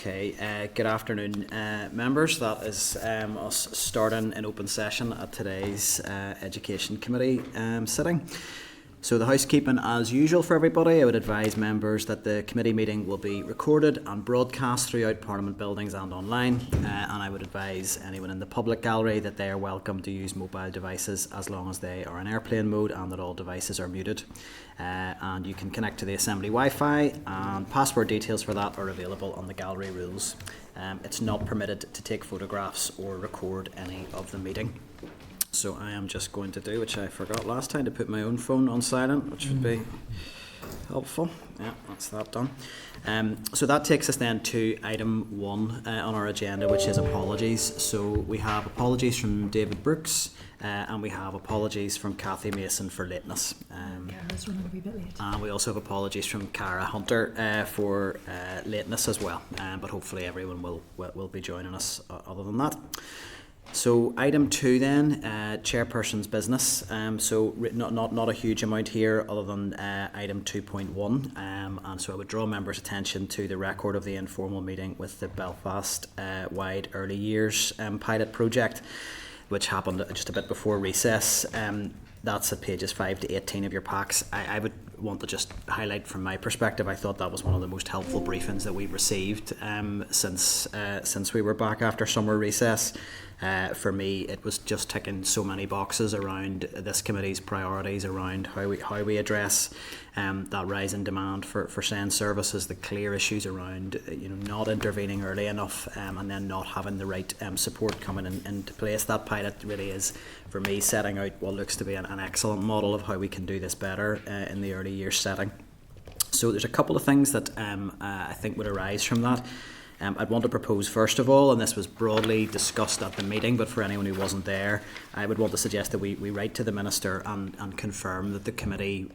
Okay, good afternoon, members. That is us starting an open session at today's Education Committee sitting. So the housekeeping as usual for everybody. I would advise members that the committee meeting will be recorded and broadcast throughout Parliament buildings and online, and I would advise anyone in the public gallery that they are welcome to use mobile devices as long as they are in airplane mode and that all devices are muted. And you can connect to the Assembly Wi-Fi, and password details for that are available on the gallery rules. It's not permitted to take photographs or record any of the meeting. So I am just going to do, which I forgot last time, to put my own phone on silent, which would be helpful. Yeah, that's that done. So that takes us then to item 1 on our agenda, which is apologies. So we have apologies from David Brooks, and we have apologies from Kathy Mason for lateness. Cara's running a wee bit late. And we also have apologies from Cara Hunter for lateness as well. But hopefully everyone will be joining us other than that. So item 2 then, chairperson's business. So not a huge amount here other than item 2.1. And so I would draw members' attention to the record of the informal meeting with the Belfast Wide Early Years pilot project, which happened just a bit before recess. That's at pages 5 to 18 of your packs. I would want to just highlight from my perspective, I thought that was one of the most helpful briefings that we've received since we were back after summer recess. For me, it was just ticking so many boxes around this committee's priorities, around how we address that rise in demand for SEND services, the clear issues around not intervening early enough, and then not having the right support coming into place. That pilot really is, for me, setting out what looks to be an excellent model of how we can do this better in the early years setting. So there's a couple of things that I think would arise from that. I'd want to propose first of all, and this was broadly discussed at the meeting, but for anyone who wasn't there, I would want to suggest that we write to the Minister and confirm that the committee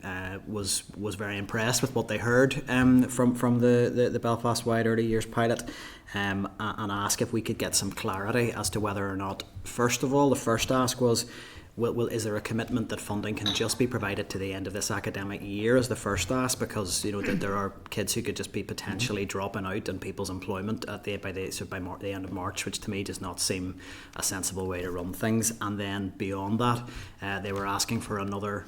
was very impressed with what they heard from the Belfast Wide Early Years pilot, and ask if we could get some clarity as to whether or not, first of all, the first ask was, is there a commitment that funding can just be provided to the end of this academic year as the first ask, because that there are kids who could just be potentially dropping out in people's employment by the end of March, which to me does not seem a sensible way to run things. And then beyond that, they were asking for another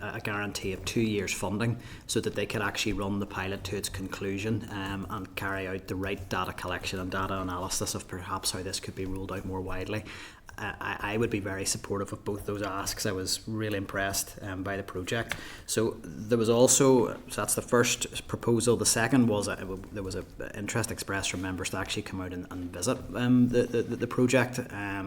a guarantee of 2 years funding so that they could actually run the pilot to its conclusion and carry out the right data collection and data analysis of perhaps how this could be rolled out more widely. I would be very supportive of both those asks. I was really impressed by the project. So there was also, so that's the first proposal. The second was there was an interest expressed from members to actually come out and visit the project.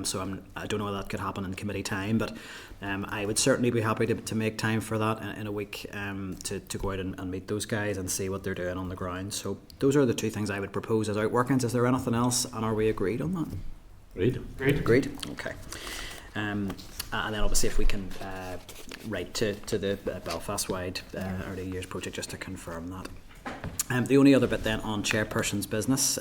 So I don't know whether that could happen in committee time, but I would certainly be happy to make time for that in a week to go out and meet those guys and see what they're doing on the ground. So those are the two things I would propose as outworkings. Is there anything else, and are we agreed on that? Agreed. Okay. And then obviously if we can write to the Belfast Wide Early Years project just to confirm that. The only other bit then on chairperson's business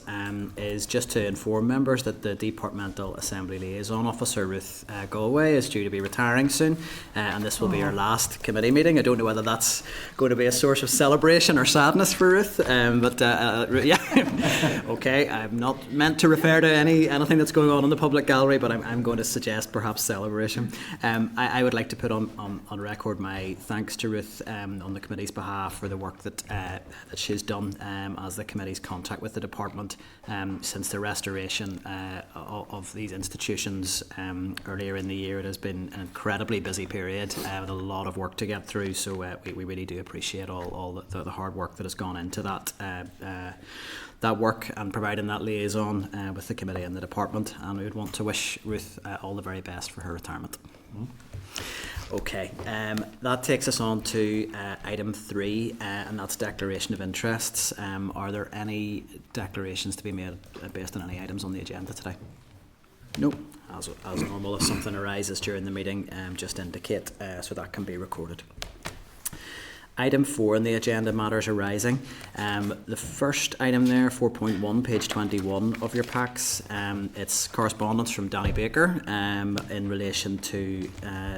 is just to inform members that the Departmental Assembly Liaison Officer Ruth Galway is due to be retiring soon, and this will be her last committee meeting. I don't know whether that's going to be a source of celebration or sadness for Ruth, but yeah, okay, I'm not meant to refer to anything that's going on in the public gallery, but I'm going to suggest perhaps celebration. I would like to put on record my thanks to Ruth on the committee's behalf for the work that she's done as the committee's contact with the department since the restoration of these institutions earlier in the year. It has been an incredibly busy period with a lot of work to get through, so we really do appreciate all the hard work that has gone into that work and providing that liaison with the committee and the department, and we would want to wish Ruth all the very best for her retirement. Okay, that takes us on to item 3, and that's declaration of interests. Are there any declarations to be made based on any items on the agenda today? No. As normal, if something arises during the meeting, just indicate so that can be recorded. Item 4 on the agenda, matters arising. The first item there, 4.1, page 21 of your packs, it's correspondence from Danny Baker in relation to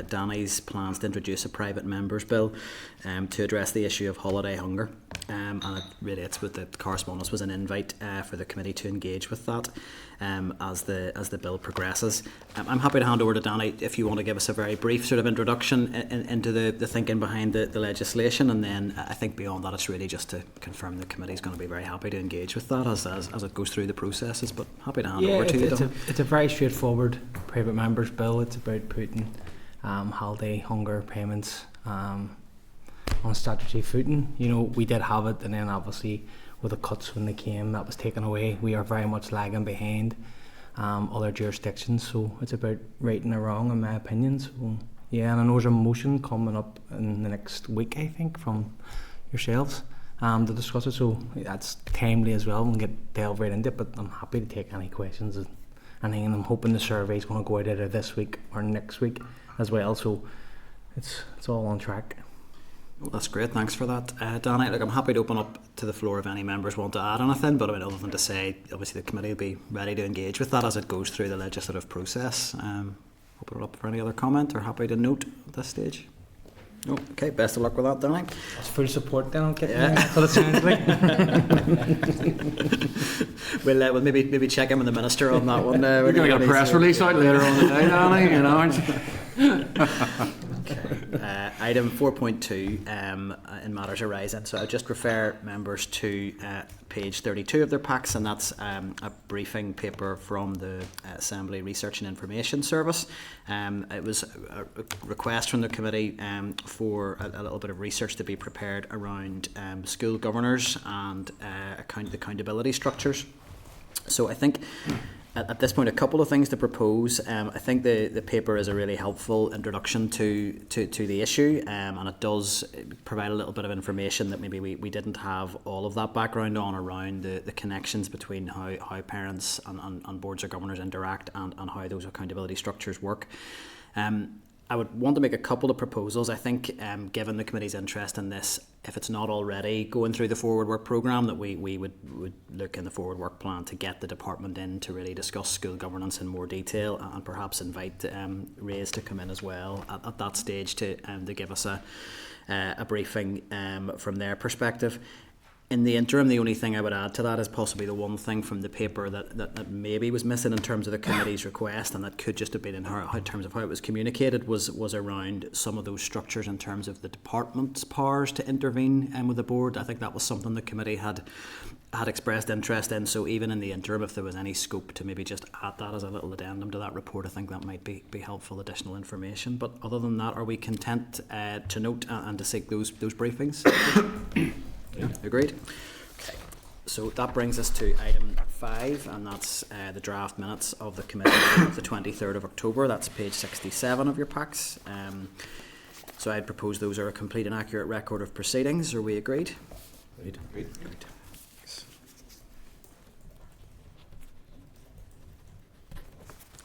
Danny's plans to introduce a private members bill to address the issue of holiday hunger. And it relates with the correspondence was an invite for the committee to engage with that as the bill progresses. I'm happy to hand over to Danny if you want to give us a very brief sort of introduction into the thinking behind the legislation, and then I think beyond that it's really just to confirm the committee is going to be very happy to engage with that as it goes through the processes, but happy to hand over to you. It's a very straightforward private members bill. It's about putting holiday hunger payments on statutory footing. You know, we did have it, and then obviously with the cuts when they came, that was taken away. We are very much lagging behind other jurisdictions, so it's about righting a wrong, in my opinion. So yeah, and I know there's a motion coming up in the next week, I think, from yourselves to discuss it, so that's timely as well. We'll delve right into it, but I'm happy to take any questions and I'm hoping the survey is going to go out either this week or next week as well, so it's all on track. Well, that's great, thanks for that, Danny. Look, I'm happy to open up to the floor if any members want to add anything, but I mean, other than to say, obviously the committee will be ready to engage with that as it goes through the legislative process. Open it up for any other comment, or happy to note at this stage. No, okay, best of luck with that, Danny. That's full support then, I'll get that's what it sounds like. We'll maybe check in with the minister on that one. We're going to get a press release out later on today, Danny, you know. Okay. Item 4.2 in matters arising. So I'll just refer members to page 32 of their packs, and that's a briefing paper from the Assembly Research and Information Service. It was a request from the committee for a little bit of research to be prepared around school governors and the accountability structures. So I think at this point, a couple of things to propose. I think the paper is a really helpful introduction to the issue, and it does provide a little bit of information that maybe we didn't have all of that background on around the connections between how parents and boards of governors interact and how those accountability structures work. I would want to make a couple of proposals. I think given the committee's interest in this, if it's not already going through the forward work programme, that we would look in the forward work plan to get the department in to really discuss school governance in more detail, and perhaps invite Raise to come in as well at that stage to give us a briefing from their perspective. In the interim, the only thing I would add to that is possibly the one thing from the paper that maybe was missing in terms of the committee's request, and that could just have been in terms of how it was communicated, was around some of those structures in terms of the department's powers to intervene with the board. I think that was something the committee had expressed interest in, so even in the interim, if there was any scope to maybe just add that as a little addendum to that report, I think that might be helpful additional information. But other than that, are we content to note and to seek those briefings? Yeah, agreed. Okay, so that brings us to item 5, and that's the draft minutes of the committee of the 23rd of October. That's page 67 of your packs. So I'd propose those are a complete and accurate record of proceedings. Are we agreed? Agreed. Great. Thanks.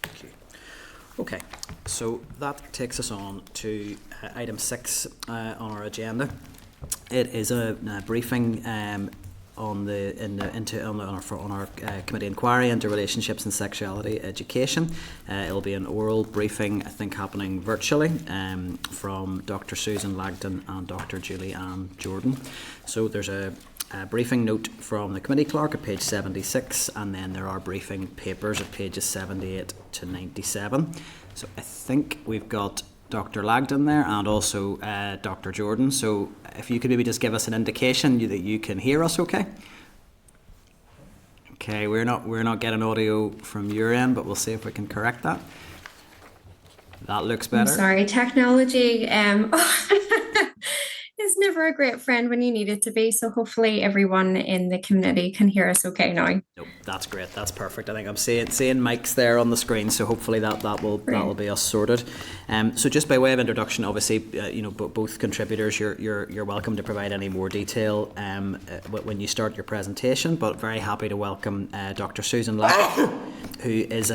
Thank you. Okay, so that takes us on to item 6 on our agenda. It is a briefing on our committee inquiry into relationships and sexuality education. It'll be an oral briefing, I think, happening virtually from Dr. Susan Lagden and Dr. Julie Ann Jordan. So there's a briefing note from the committee clerk at page 76, and then there are briefing papers at pages 78 to 97. So I think we've got Dr. Lagden there and also Dr. Jordan. So if you could maybe just give us an indication that you can hear us okay? Okay, we're not getting audio from your end, but we'll see if we can correct that. That looks better. I'm sorry, technology is never a great friend when you need it to be, so hopefully everyone in the community can hear us okay now. Nope, that's great, that's perfect. I think I'm seeing mics there on the screen, so hopefully that will be us sorted. So just by way of introduction, obviously both contributors, you're welcome to provide any more detail when you start your presentation, but very happy to welcome Dr. Susan Lagden, who is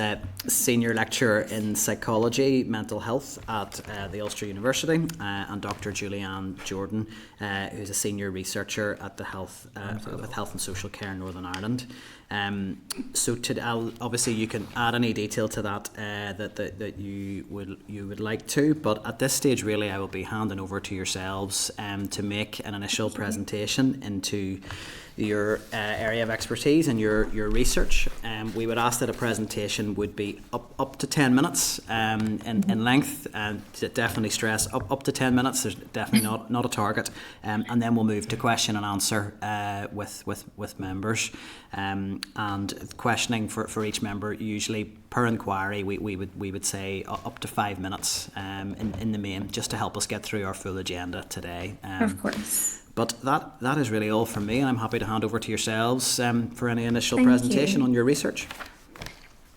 Senior Lecturer in Psychology, Mental Health at the Ulster University, and Dr. Julianne Jordan, who's a Senior Researcher at the Health and Social Care in Northern Ireland. So obviously you can add any detail to that that you would like to, but at this stage really I will be handing over to yourselves to make an initial presentation into your area of expertise and your research. We would ask that a presentation would be up to 10 minutes in length, and to definitely stress up to 10 minutes. There's definitely not a target, and then we'll move to question and answer with members, and questioning for each member, usually per inquiry we would say up to 5 minutes in the main, just to help us get through our full agenda today. Of course. But that is really all from me, and I'm happy to hand over to yourselves for any initial Thank presentation you. on your research.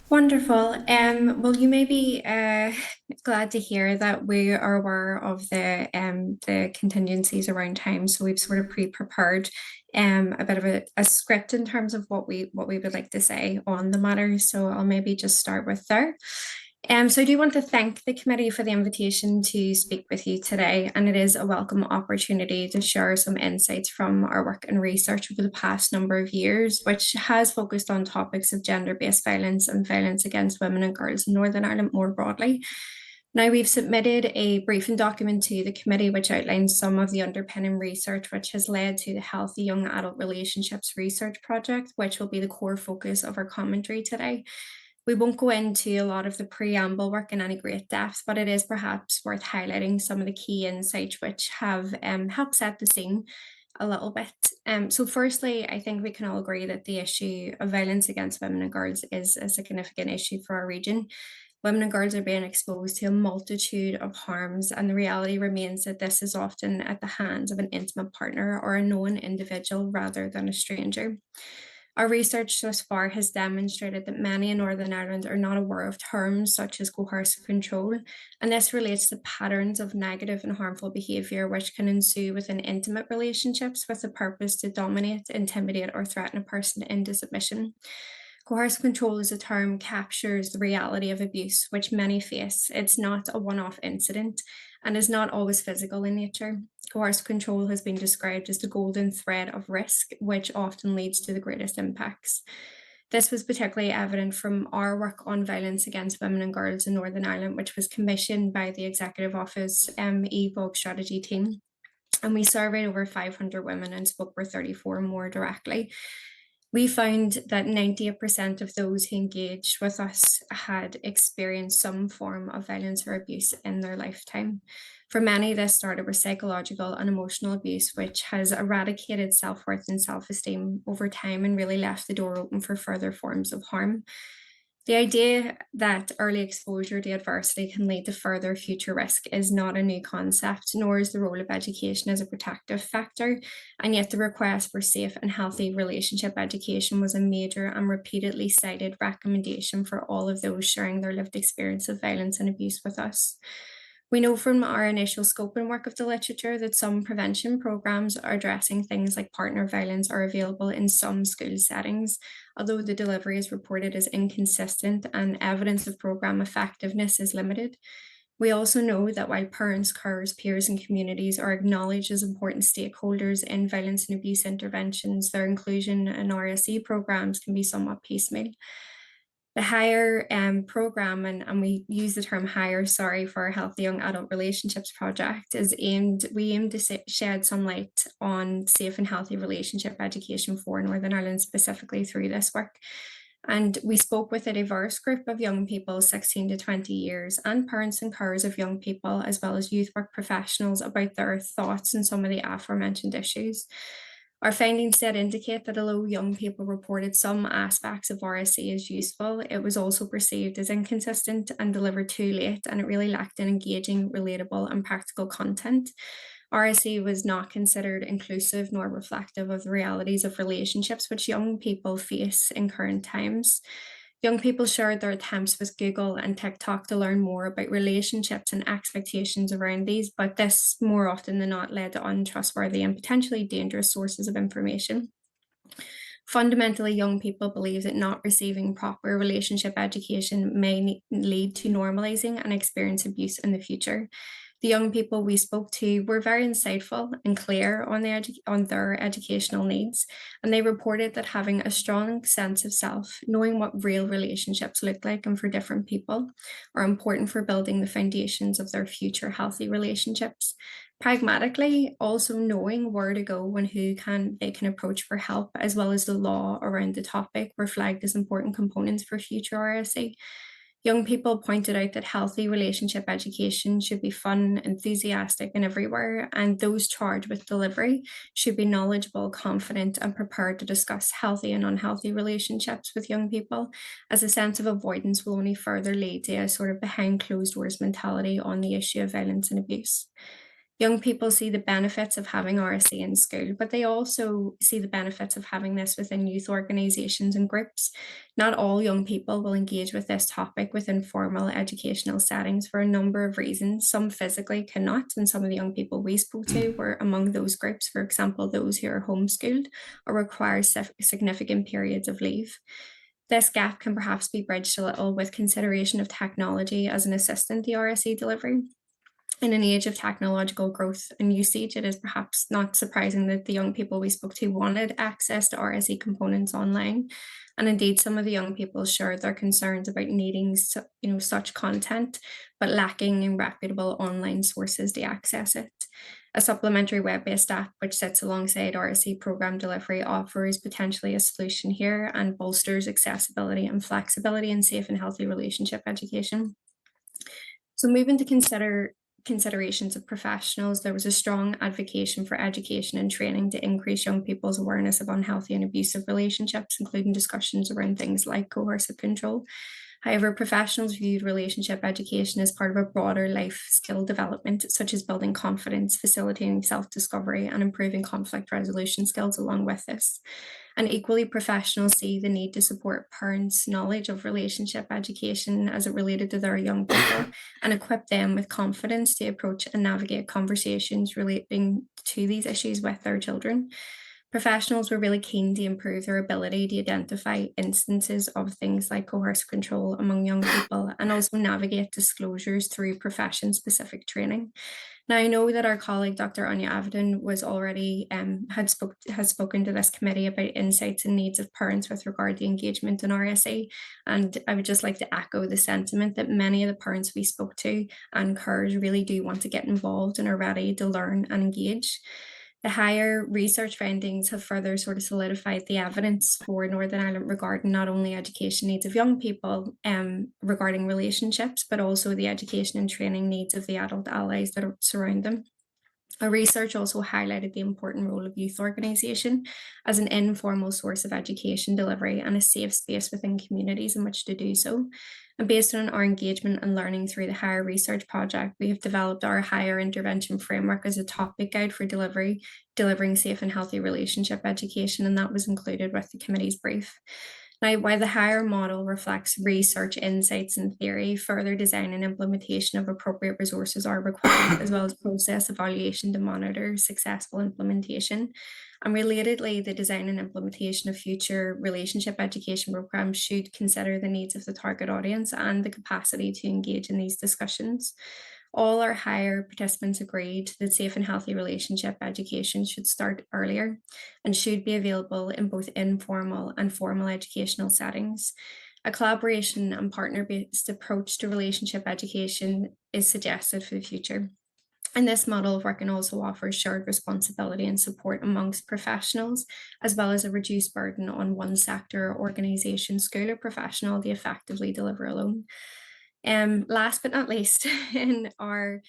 Wonderful. Well, you may be glad to hear that we are aware of the contingencies around time. So we've sort of pre-prepared a bit of a script in terms of what we would like to say on the matter. So I'll maybe just start with there. So I do want to thank the committee for the invitation to speak with you today, and it is a welcome opportunity to share some insights from our work and research over the past number of years, which has focused on topics of gender-based violence and violence against women and girls in Northern Ireland more broadly. Now, we've submitted a briefing document to the committee which outlines some of the underpinning research which has led to the Healthy Young Adult Relationships Research Project, which will be the core focus of our commentary today. We won't go into a lot of the preamble work in any great depth, but it is perhaps worth highlighting some of the key insights which have helped set the scene a little bit. So firstly, I think we can all agree that the issue of violence against women and girls is a significant issue for our region. Women and girls are being exposed to a multitude of harms, and the reality remains that this is often at the hands of an intimate partner or a known individual rather than a stranger. Our research thus far has demonstrated that many in Northern Ireland are not aware of terms such as coercive control, and this relates to patterns of negative and harmful behaviour which can ensue within intimate relationships with the purpose to dominate, intimidate, or threaten a person into submission. Coercive control as a term captures the reality of abuse which many face. It's not a one-off incident and is not always physical in nature. Coercive control has been described as the golden thread of risk, which often leads to the greatest impacts. This was particularly evident from our work on violence against women and girls in Northern Ireland, which was commissioned by the Executive Office EVOG strategy team. And we surveyed over 500 women and spoke with 34 more directly. We found that 98% of those who engaged with us had experienced some form of violence or abuse in their lifetime. For many, this started with psychological and emotional abuse, which has eradicated self-worth and self-esteem over time and really left the door open for further forms of harm. The idea that early exposure to adversity can lead to further future risk is not a new concept, nor is the role of education as a protective factor, and yet the request for safe and healthy relationship education was a major and repeatedly cited recommendation for all of those sharing their lived experience of violence and abuse with us. We know from our initial scope and work of the literature that some prevention programs are addressing things like partner violence are available in some school settings, although the delivery is reported as inconsistent and evidence of program effectiveness is limited. We also know that while parents, carers, peers, and communities are acknowledged as important stakeholders in violence and abuse interventions, their inclusion in RSE programs can be somewhat piecemeal. The HIRE program, and we use the term HIRE, for our Healthy Young Adult Relationships Project, we aim to shed some light on safe and healthy relationship education for Northern Ireland specifically through this work. And we spoke with a diverse group of young people, 16 to 20 years, and parents and carers of young people, as well as youth work professionals, about their thoughts on some of the aforementioned issues. Our findings did indicate that although young people reported some aspects of RSE as useful, it was also perceived as inconsistent and delivered too late, and it really lacked an engaging, relatable, and practical content. RSE was not considered inclusive nor reflective of the realities of relationships which young people face in current times. Young people shared their attempts with Google and TikTok to learn more about relationships and expectations around these, but this more often than not led to untrustworthy and potentially dangerous sources of information. Fundamentally, young people believe that not receiving proper relationship education may lead to normalizing and experience abuse in the future. The young people we spoke to were very insightful and clear on their educational needs, and they reported that having a strong sense of self, knowing what real relationships look like and for different people, are important for building the foundations of their future healthy relationships. Pragmatically, also knowing where to go and who they can approach for help, as well as the law around the topic, were flagged as important components for future RSE. Young people pointed out that healthy relationship education should be fun, enthusiastic, and everywhere, and those charged with delivery should be knowledgeable, confident, and prepared to discuss healthy and unhealthy relationships with young people, as a sense of avoidance will only further lead to a sort of behind closed doors mentality on the issue of violence and abuse. Young people see the benefits of having RSE in school, but they also see the benefits of having this within youth organisations and groups. Not all young people will engage with this topic within formal educational settings for a number of reasons. Some physically cannot, and some of the young people we spoke to were among those groups, for example, those who are homeschooled or require significant periods of leave. This gap can perhaps be bridged a little with consideration of technology as an assistant to RSE delivery. In an age of technological growth and usage, it is perhaps not surprising that the young people we spoke to wanted access to RSE components online. And indeed, some of the young people shared their concerns about needing such content, but lacking in reputable online sources to access it. A supplementary web-based app which sits alongside RSE program delivery offers potentially a solution here and bolsters accessibility and flexibility in safe and healthy relationship education. So moving to considerations of professionals, there was a strong advocacy for education and training to increase young people's awareness of unhealthy and abusive relationships, including discussions around things like coercive control. However, professionals viewed relationship education as part of a broader life skill development, such as building confidence, facilitating self-discovery, and improving conflict resolution skills along with this. And equally, professionals see the need to support parents' knowledge of relationship education as it related to their young people and equip them with confidence to approach and navigate conversations relating to these issues with their children. Professionals were really keen to improve their ability to identify instances of things like coercive control among young people and also navigate disclosures through profession-specific training. Now, I know that our colleague, Dr. Anya Avedon, was already has spoken to this committee about insights and needs of parents with regard to engagement in RSE, and I would just like to echo the sentiment that many of the parents we spoke to and CARS really do want to get involved and are ready to learn and engage. The higher research findings have further sort of solidified the evidence for Northern Ireland regarding not only education needs of young people regarding relationships, but also the education and training needs of the adult allies that surround them. Our research also highlighted the important role of youth organisation as an informal source of education delivery and a safe space within communities in which to do so. And based on our engagement and learning through the Higher Research Project, we have developed our Higher Intervention Framework as a topic guide for delivering safe and healthy relationship education, and that was included with the committee's brief. Now, while the higher model reflects research, insights, and theory, further design and implementation of appropriate resources are required, as well as process evaluation to monitor successful implementation. And relatedly, the design and implementation of future relationship education programs should consider the needs of the target audience and the capacity to engage in these discussions. All our higher participants agreed that safe and healthy relationship education should start earlier and should be available in both informal and formal educational settings. A collaboration and partner-based approach to relationship education is suggested for the future. And this model of working also offers shared responsibility and support amongst professionals, as well as a reduced burden on one sector, organisation, school, or professional to effectively deliver alone. Last but not least, in our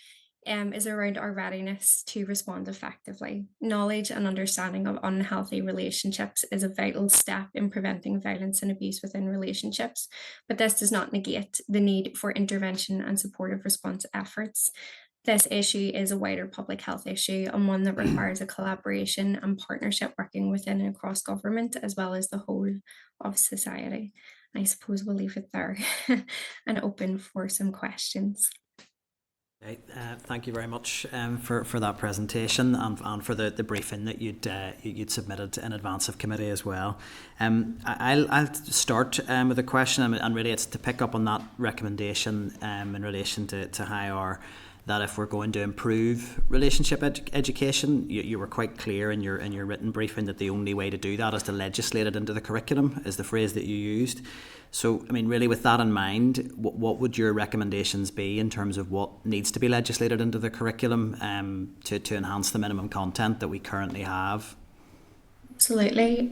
is around our readiness to respond effectively. Knowledge and understanding of unhealthy relationships is a vital step in preventing violence and abuse within relationships, but this does not negate the need for intervention and supportive response efforts. This issue is a wider public health issue and one that requires a collaboration and partnership working within and across government as well as the whole of society. I suppose we'll leave it there and open for some questions. Okay, thank you very much for that presentation and for the briefing that you'd submitted in advance of committee as well. I'll start with a question, and really it's to pick up on that recommendation in relation to how that if we're going to improve relationship education, you were quite clear in your written briefing that the only way to do that is to legislate it into the curriculum, is the phrase that you used. So, I mean, really with that in mind, what would your recommendations be in terms of what needs to be legislated into the curriculum to enhance the minimum content that we currently have? Absolutely.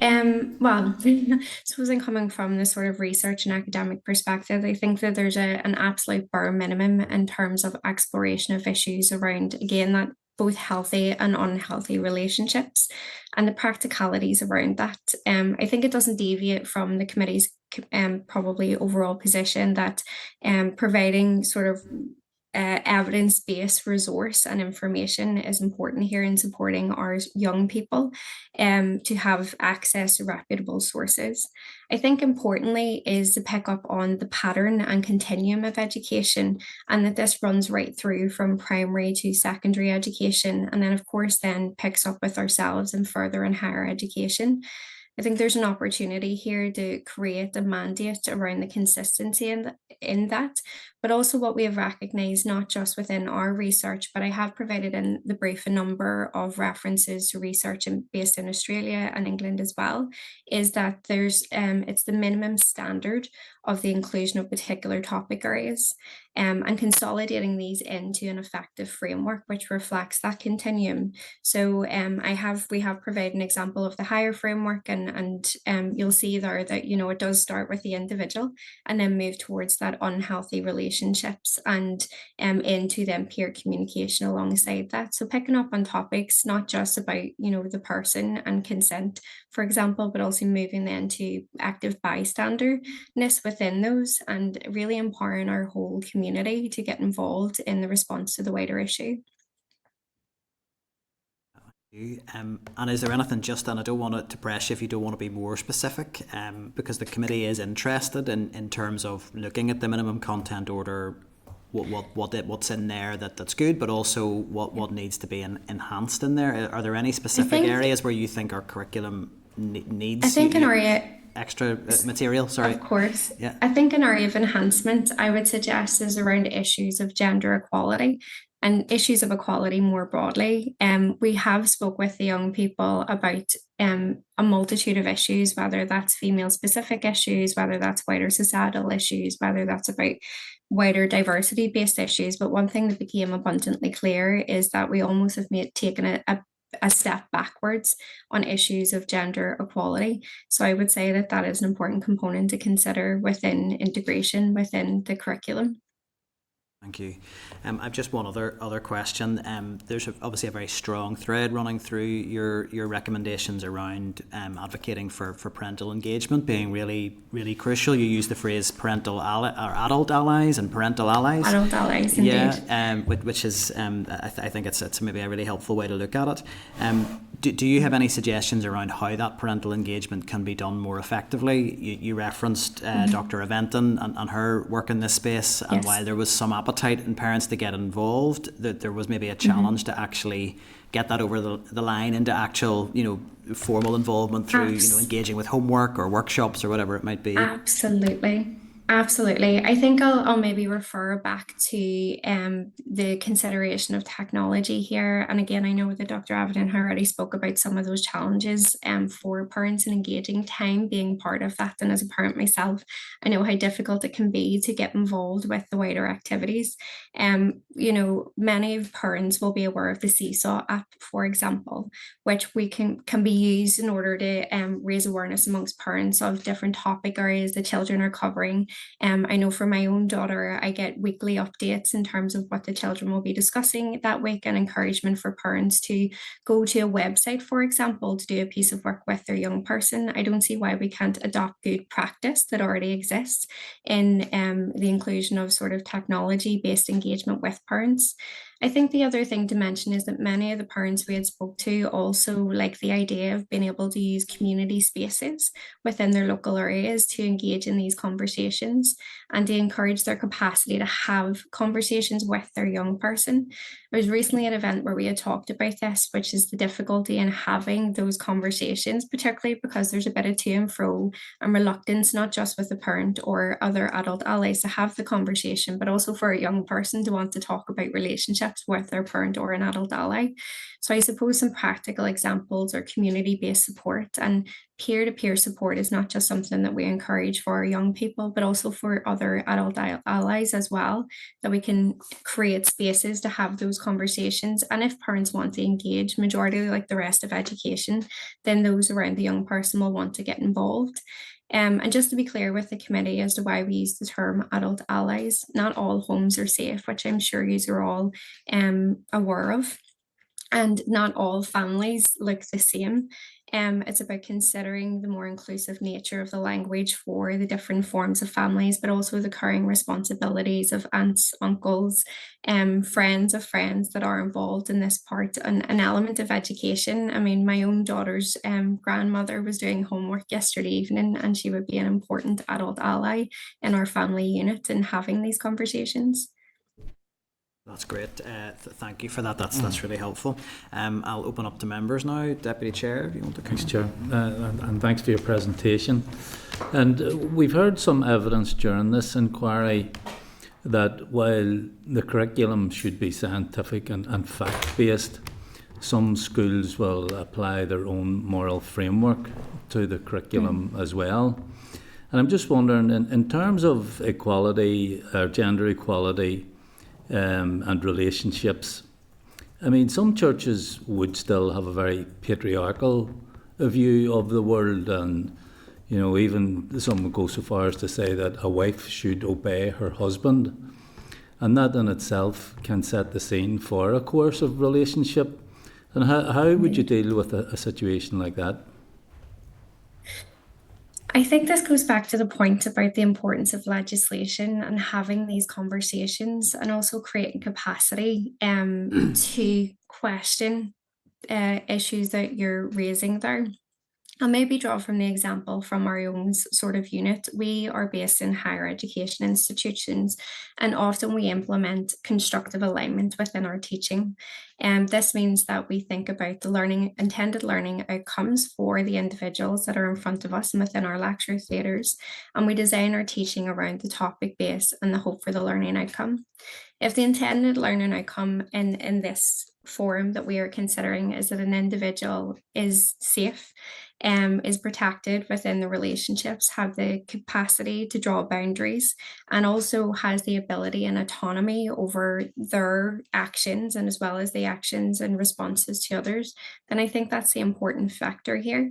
Well, I suppose in coming from the sort of research and academic perspective, I think that there's an absolute bare minimum in terms of exploration of issues around, again, that both healthy and unhealthy relationships and the practicalities around that. I think it doesn't deviate from the committee's probably overall position that providing sort of evidence-based resource and information is important here in supporting our young people to have access to reputable sources. I think importantly is to pick up on the pattern and continuum of education, and that this runs right through from primary to secondary education, and then of course then picks up with ourselves in further and higher education. I think there's an opportunity here to create a mandate around the consistency in that, but also what we have recognized, not just within our research, but I have provided in the brief a number of references to research based in Australia and England as well, is that it's the minimum standard of the inclusion of particular topic areas, and consolidating these into an effective framework which reflects that continuum. So we have provided an example of the higher framework, and you'll see there that it does start with the individual and then move towards that unhealthy relationships and into then peer communication alongside that. So picking up on topics not just about the person and consent, for example, but also moving then to active bystanderness within those, and really empowering our whole community to get involved in the response to the wider issue. And is there anything and I don't want it to press you if you don't want to be more specific, because the committee is interested in terms of looking at the minimum content order, what's in there that's good, but also what needs to be enhanced in there. Are there any specific areas where you think our curriculum needs? I think an area extra material. Sorry. Of course. Yeah. I think an area of enhancement I would suggest is around issues of gender equality and issues of equality more broadly. We have spoke with the young people about a multitude of issues, whether that's female specific issues, whether that's wider societal issues, whether that's about wider diversity based issues. But one thing that became abundantly clear is that we almost have taken a step backwards on issues of gender equality. So I would say that is an important component to consider within integration within the curriculum. Thank you. I've just one other question. There's obviously a very strong thread running through your recommendations around advocating for parental engagement being really, really crucial. You use the phrase parental or adult allies and parental allies. Adult allies, indeed. Yeah, which is I think it's maybe a really helpful way to look at it. Do you have any suggestions around how that parental engagement can be done more effectively? You referenced Dr. Aventon and her work in this space, and while there was some appetite in parents to get involved, that there was maybe a challenge to actually get that over the line into actual formal involvement through engaging with homework or workshops or whatever it might be. Absolutely. I think I'll maybe refer back to the consideration of technology here. And again, I know that Dr. Avedon already spoke about some of those challenges for parents and engaging time being part of that. And as a parent myself, I know how difficult it can be to get involved with the wider activities. Many parents will be aware of the Seesaw app, for example, which we can be used in order to raise awareness amongst parents of different topic areas the children are covering. I know for my own daughter, I get weekly updates in terms of what the children will be discussing that week, and encouragement for parents to go to a website, for example, to do a piece of work with their young person. I don't see why we can't adopt good practice that already exists in the inclusion of sort of technology-based engagement with parents. I think the other thing to mention is that many of the parents we had spoke to also like the idea of being able to use community spaces within their local areas to engage in these conversations. conversations and to encourage their capacity to have conversations with their young person. I was recently at an event where we had talked about this, which is the difficulty in having those conversations, particularly because there's a bit of to and fro and reluctance, not just with the parent or other adult allies to have the conversation, but also for a young person to want to talk about relationships with their parent or an adult ally. So I suppose some practical examples are community-based support, and peer-to-peer support is not just something that we encourage for our young people, but also for other adult allies as well, that we can create spaces to have those conversations. And if parents want to engage, majority like the rest of education, then those around the young person will want to get involved. And just to be clear with the committee as to why we use the term adult allies, not all homes are safe, which I'm sure you are all aware of. And not all families look the same. It's about considering the more inclusive nature of the language for the different forms of families, but also the caring responsibilities of aunts, uncles, friends of friends that are involved in this part, and an element of education. I mean, my own daughter's grandmother was doing homework yesterday evening, and she would be an important adult ally in our family unit in having these conversations. That's great. Thank you for that. That's really helpful. I'll open up to members now. Deputy Chair, if you want to come. Thanks, Chair, and thanks for your presentation. And we've heard some evidence during this inquiry that while the curriculum should be scientific and fact-based, some schools will apply their own moral framework to the curriculum as well. And I'm just wondering, in terms of equality, or gender equality, and relationships, I mean, some churches would still have a very patriarchal view of the world, and you know, even some would go so far as to say that a wife should obey her husband, and that in itself can set the scene for a coercive relationship. And how would you deal with a situation like that? I think this goes back to the point about the importance of legislation and having these conversations, and also creating capacity to question issues that you're raising there. I'll maybe draw from the example from our own sort of unit. We are based in higher education institutions, and often we implement constructive alignment within our teaching. And this means that we think about the intended learning outcomes for the individuals that are in front of us and within our lecture theatres, and we design our teaching around the topic base and the hope for the learning outcome. If the intended learning outcome in this forum that we are considering is that an individual is safe, is protected within the relationships, have the capacity to draw boundaries, and also has the ability and autonomy over their actions, and as well as the actions and responses to others, then I think that's the important factor here.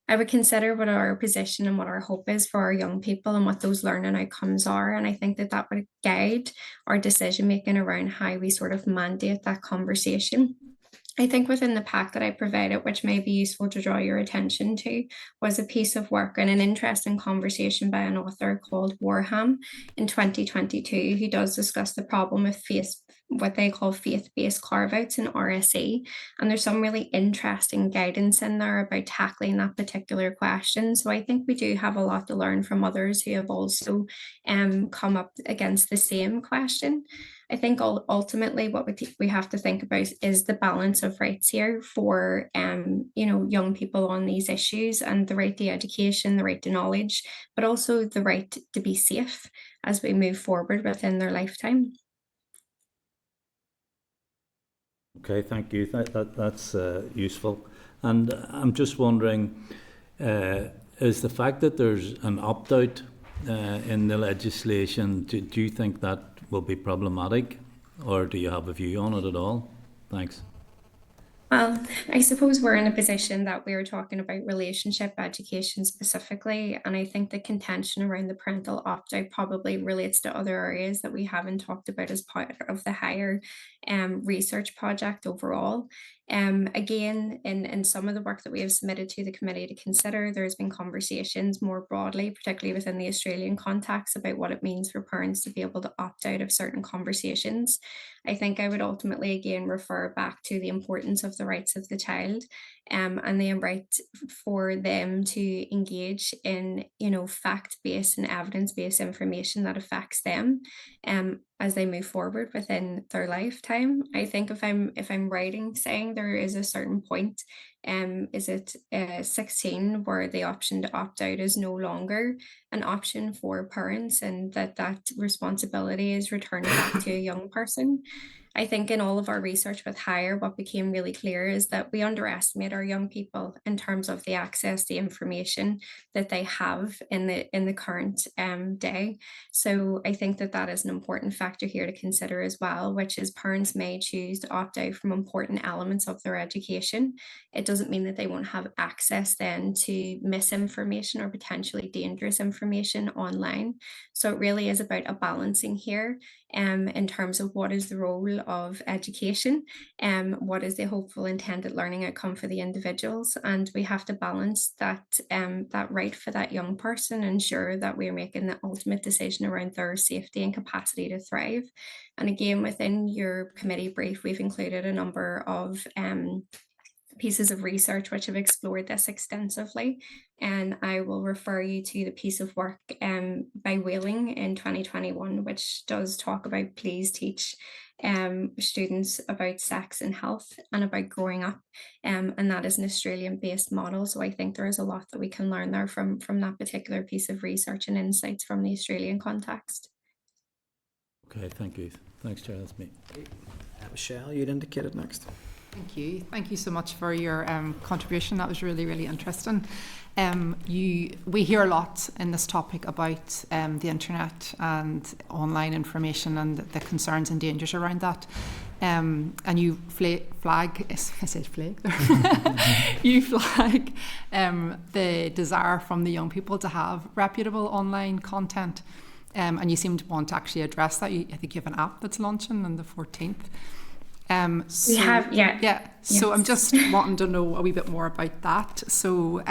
I would consider what our position and what our hope is for our young people and what those learning outcomes are. And I think that would guide our decision making around how we sort of mandate that conversation. I think within the pack that I provided, which may be useful to draw your attention to, was a piece of work and an interesting conversation by an author called Warham in 2022, who does discuss the problem of what they call faith-based carve-outs in RSE. And there's some really interesting guidance in there about tackling that particular question. So I think we do have a lot to learn from others who have also come up against the same question. I think ultimately what we have to think about is the balance of rights here for young people on these issues, and the right to education, the right to knowledge, but also the right to be safe as we move forward within their lifetime. Okay, thank you. That's useful. And I'm just wondering, is the fact that there's an opt-out in the legislation, do you think that will be problematic, or do you have a view on it at all? Thanks. Well, I suppose we're in a position that we're talking about relationship education specifically, and I think the contention around the parental opt-out probably relates to other areas that we haven't talked about as part of the higher research project overall. Again, in some of the work that we have submitted to the committee to consider, there's been conversations more broadly, particularly within the Australian context, about what it means for parents to be able to opt out of certain conversations. I think I would ultimately again refer back to the importance of the rights of the child, and the right for them to engage in, fact-based and evidence-based information that affects them, as they move forward within their lifetime. I think if I'm writing, saying there is a certain point, is it 16, where the option to opt out is no longer an option for parents, and that responsibility is returned back to a young person. I think in all of our research with Hire, what became really clear is that we underestimate our young people in terms of the access to information that they have in the current day. So I think that is an important factor here to consider as well, which is parents may choose to opt out from important elements of their education. It doesn't mean that they won't have access then to misinformation or potentially dangerous information online. So it really is about a balancing here, in terms of what is the role of education, what is the hopeful intended learning outcome for the individuals, and we have to balance that right for that young person, ensure that we're making the ultimate decision around their safety and capacity to thrive. And again, within your committee brief, we've included a number of pieces of research which have explored this extensively, and I will refer you to the piece of work by Whaling in 2021, which does talk about Please Teach students about sex and health and about growing up, and that is an Australian-based model. So I think there is a lot that we can learn there from that particular piece of research and insights from the Australian context. Okay, thank you. Thanks, Chair. That's me. Michelle, you'd indicated next. Thank you. Thank you so much for your contribution. That was really, really interesting. We hear a lot in this topic about the internet and online information and the concerns and dangers around that. And you you flag the desire from the young people to have reputable online content. And you seem to want to actually address that. I think you have an app that's launching on the 14th. We have, yeah. Yeah. So Yes. I'm just wanting to know a wee bit more about that. So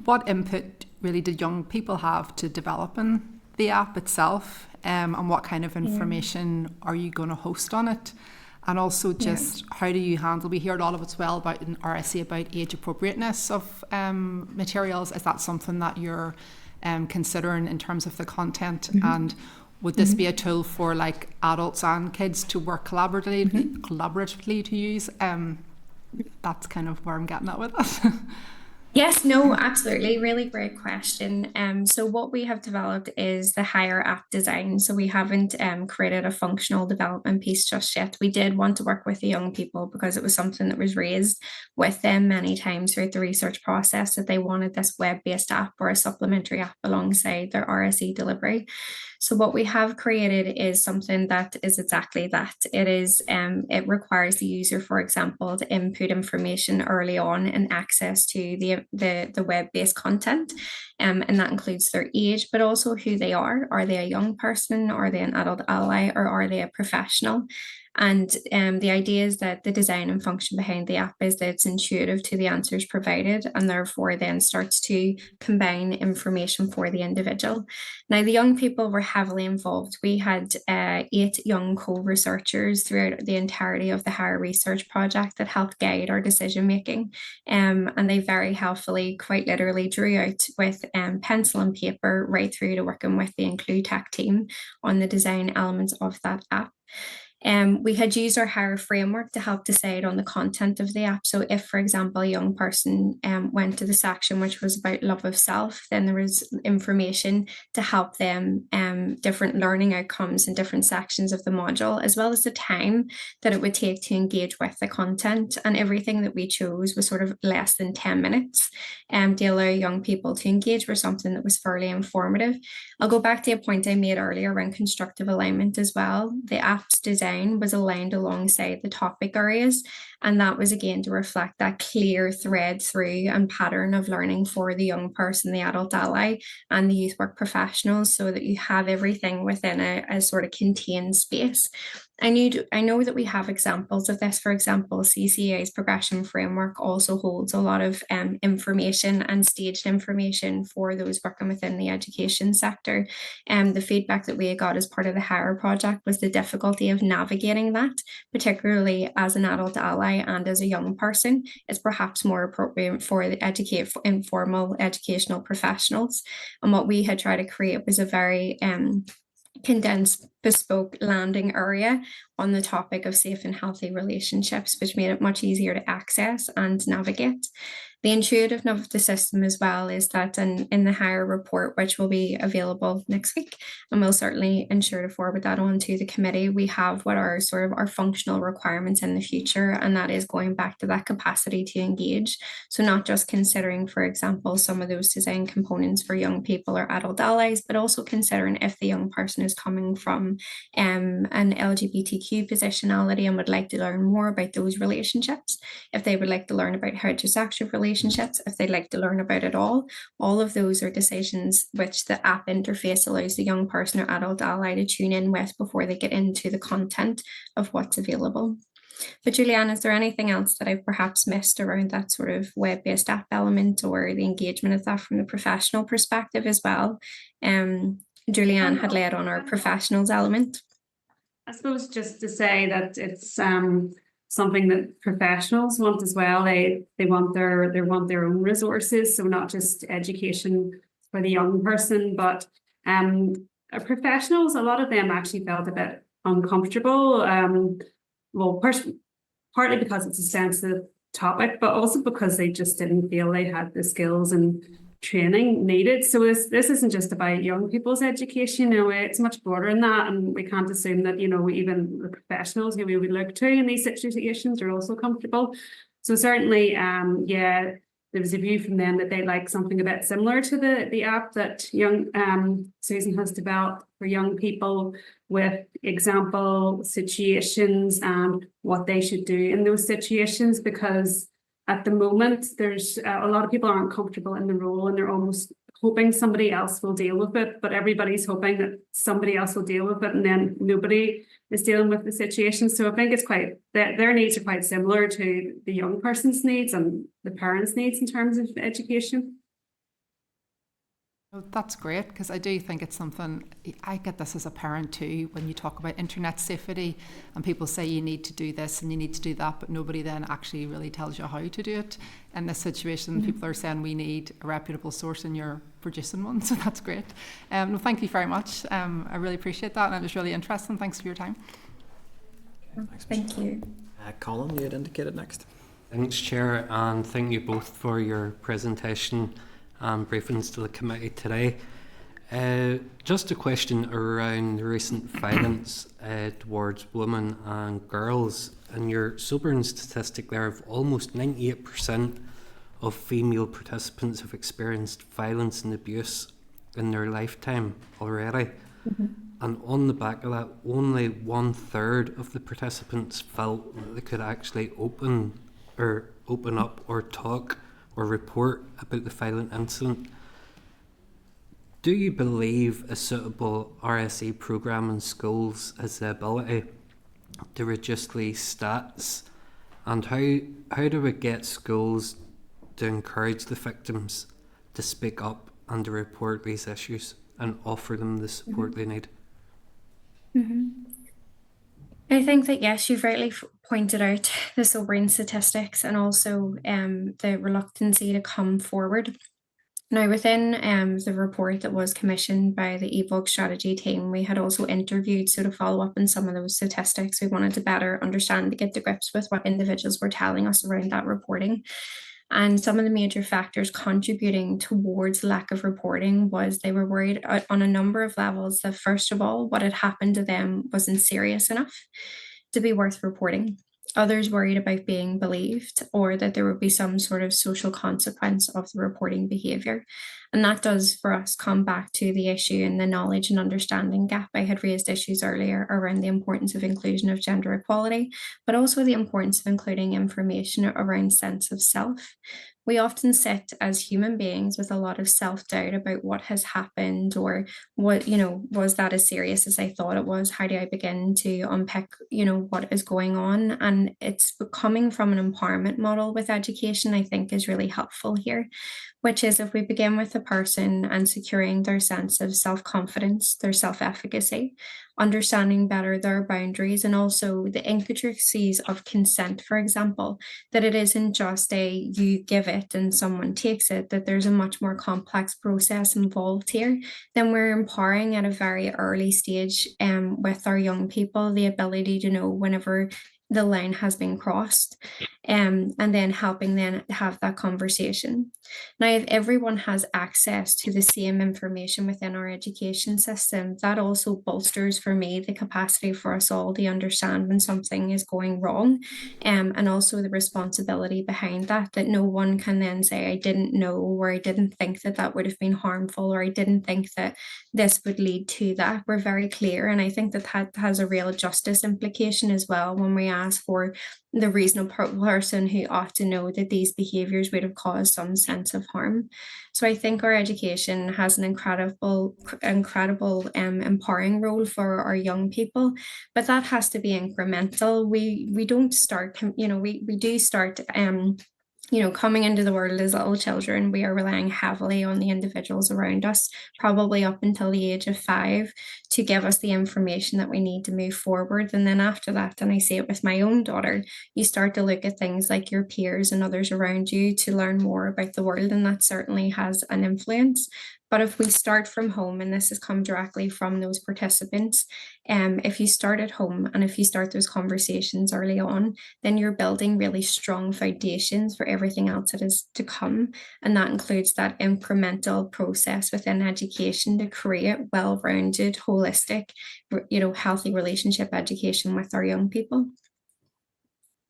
what input really did young people have to developing the app itself? And what kind of information are you going to host on it? And also just how do you handle, we hear a lot of as well about in RSE about age appropriateness of materials. Is that something that you're considering in terms of the content? And would this be a tool for like adults and kids to work collaboratively to use? That's kind of where I'm getting at with that. Yes, no, absolutely. Really great question. So what we have developed is the Hire app design. So we haven't created a functional development piece just yet. We did want to work with the young people because it was something that was raised with them many times throughout the research process, that they wanted this web-based app or a supplementary app alongside their RSE delivery. So what we have created is something that is exactly that. It requires the user, for example, to input information early on and access to the web-based content. And that includes their age, but also who they are. Are they a young person? Are they an adult ally? Or are they a professional? And the idea is that the design and function behind the app is that it's intuitive to the answers provided, and therefore then starts to combine information for the individual. Now, the young people were heavily involved. We had 8 young co-researchers throughout the entirety of the Hire research project that helped guide our decision making. And they very helpfully, quite literally, drew out with pencil and paper right through to working with the Inclutech team on the design elements of that app. We had used our Hire framework to help decide on the content of the app. So if, for example, a young person went to the section which was about love of self, then there was information to help them, different learning outcomes in different sections of the module, as well as the time that it would take to engage with the content. And everything that we chose was sort of less than 10 minutes to allow young people to engage with something that was fairly informative. I'll go back to a point I made earlier around constructive alignment as well. The app's design was aligned alongside the topic areas, and that was again to reflect that clear thread through and pattern of learning for the young person, the adult ally, and the youth work professionals, so that you have everything within a sort of contained space. I know that we have examples of this. For example, CCA's progression framework also holds a lot of information and staged information for those working within the education sector. The feedback that we got as part of the Hire project was the difficulty of navigating that, particularly as an adult ally and as a young person. It's perhaps more appropriate for the informal educational professionals. And what we had tried to create was a very condensed bespoke landing area on the topic of safe and healthy relationships, which made it much easier to access and navigate. The intuitiveness of the system as well is that in the Hire report, which will be available next week, and we'll certainly ensure to forward that on to the committee, we have what are sort of our functional requirements in the future, and that is going back to that capacity to engage. So not just considering, for example, some of those design components for young people or adult allies, but also considering if the young person is coming from an LGBTQ positionality and would like to learn more about those relationships, if they would like to learn about heterosexual relationships, if they'd like to learn about it all of those are decisions which the app interface allows the young person or adult ally to tune in with before they get into the content of what's available. But Julianne, is there anything else that I've perhaps missed around that sort of web-based app element or the engagement of that from the professional perspective as well? Julianne had led on our professionals element. I suppose just to say that it's something that professionals want as well. They want their own resources, so not just education for the young person, but professionals. A lot of them actually felt a bit uncomfortable. Partly because it's a sensitive topic, but also because they just didn't feel they had the skills and training needed. So this isn't just about young people's education, it's much broader than that, and we can't assume that even the professionals who we would look to in these situations are also comfortable. So certainly there was a view from them that they'd like something a bit similar to the app that Susan has developed for young people, with example situations and what they should do in those situations, because at the moment, there's a lot of people aren't comfortable in the role and they're almost hoping somebody else will deal with it, but everybody's hoping that somebody else will deal with it, and then nobody is dealing with the situation. So I think it's their needs are quite similar to the young person's needs and the parents' needs in terms of education. Oh, that's great, because I do think it's something, I get this as a parent too, when you talk about internet safety and people say you need to do this and you need to do that, but nobody then actually really tells you how to do it. In this situation, people are saying we need a reputable source and you're producing one, so that's great. No, thank you very much. I really appreciate that, and it was really interesting. Thanks for your time. Thank you. Colin, you had indicated next. Thanks, Chair, and thank you both for your presentation and briefings to the committee today. Just a question around the recent violence towards women and girls. In your sobering statistic there of almost 98% of female participants have experienced violence and abuse in their lifetime already. Mm-hmm. And on the back of that, only 1/3 of the participants felt that they could actually open up or talk or report about the violent incident. Do you believe a suitable RSE programme in schools has the ability to reduce these stats? And how do we get schools to encourage the victims to speak up and to report these issues and offer them the support they need? Mm-hmm. I think that, yes, you've rightly pointed out the sobering statistics and also the reluctancy to come forward. Now, within the report that was commissioned by the eVogue strategy team, we had also interviewed, so to follow up on some of those statistics, we wanted to better understand, to get to grips with what individuals were telling us around that reporting. And some of the major factors contributing towards lack of reporting was they were worried on a number of levels that, first of all, what had happened to them wasn't serious enough to be worth reporting. Others worried about being believed, or that there would be some sort of social consequence of the reporting behaviour. And that does for us come back to the issue in the knowledge and understanding gap. I had raised issues earlier around the importance of inclusion of gender equality, but also the importance of including information around sense of self. We often sit as human beings with a lot of self-doubt about what has happened, or what, was that as serious as I thought it was? How do I begin to unpick, what is going on? And it's coming from an empowerment model with education, I think, is really helpful here, which is if we begin with the person and securing their sense of self-confidence, their self-efficacy, understanding better their boundaries, and also the intricacies of consent, for example, that it isn't just a you give it and someone takes it, that there's a much more complex process involved here, then we're empowering at a very early stage with our young people the ability to know whenever the line has been crossed, and then helping them have that conversation. Now, if everyone has access to the same information within our education system, that also bolsters for me the capacity for us all to understand when something is going wrong, and also the responsibility behind that, that no one can then say, I didn't know, or I didn't think that that would have been harmful, or I didn't think that this would lead to that. We're very clear, and I think that has a real justice implication as well when we ask for the reasonable person who ought to know that these behaviours would have caused some sense of harm. So I think our education has an incredible empowering role for our young people, but that has to be incremental. We don't start, we do start coming into the world as little children. We are relying heavily on the individuals around us, probably up until the age of 5, to give us the information that we need to move forward. And then after that, and I see it with my own daughter, you start to look at things like your peers and others around you to learn more about the world, and that certainly has an influence. But if we start from home, and this has come directly from those participants, if you start at home and if you start those conversations early on, then you're building really strong foundations for everything else that is to come. And that includes that incremental process within education to create well-rounded, holistic, healthy relationship education with our young people.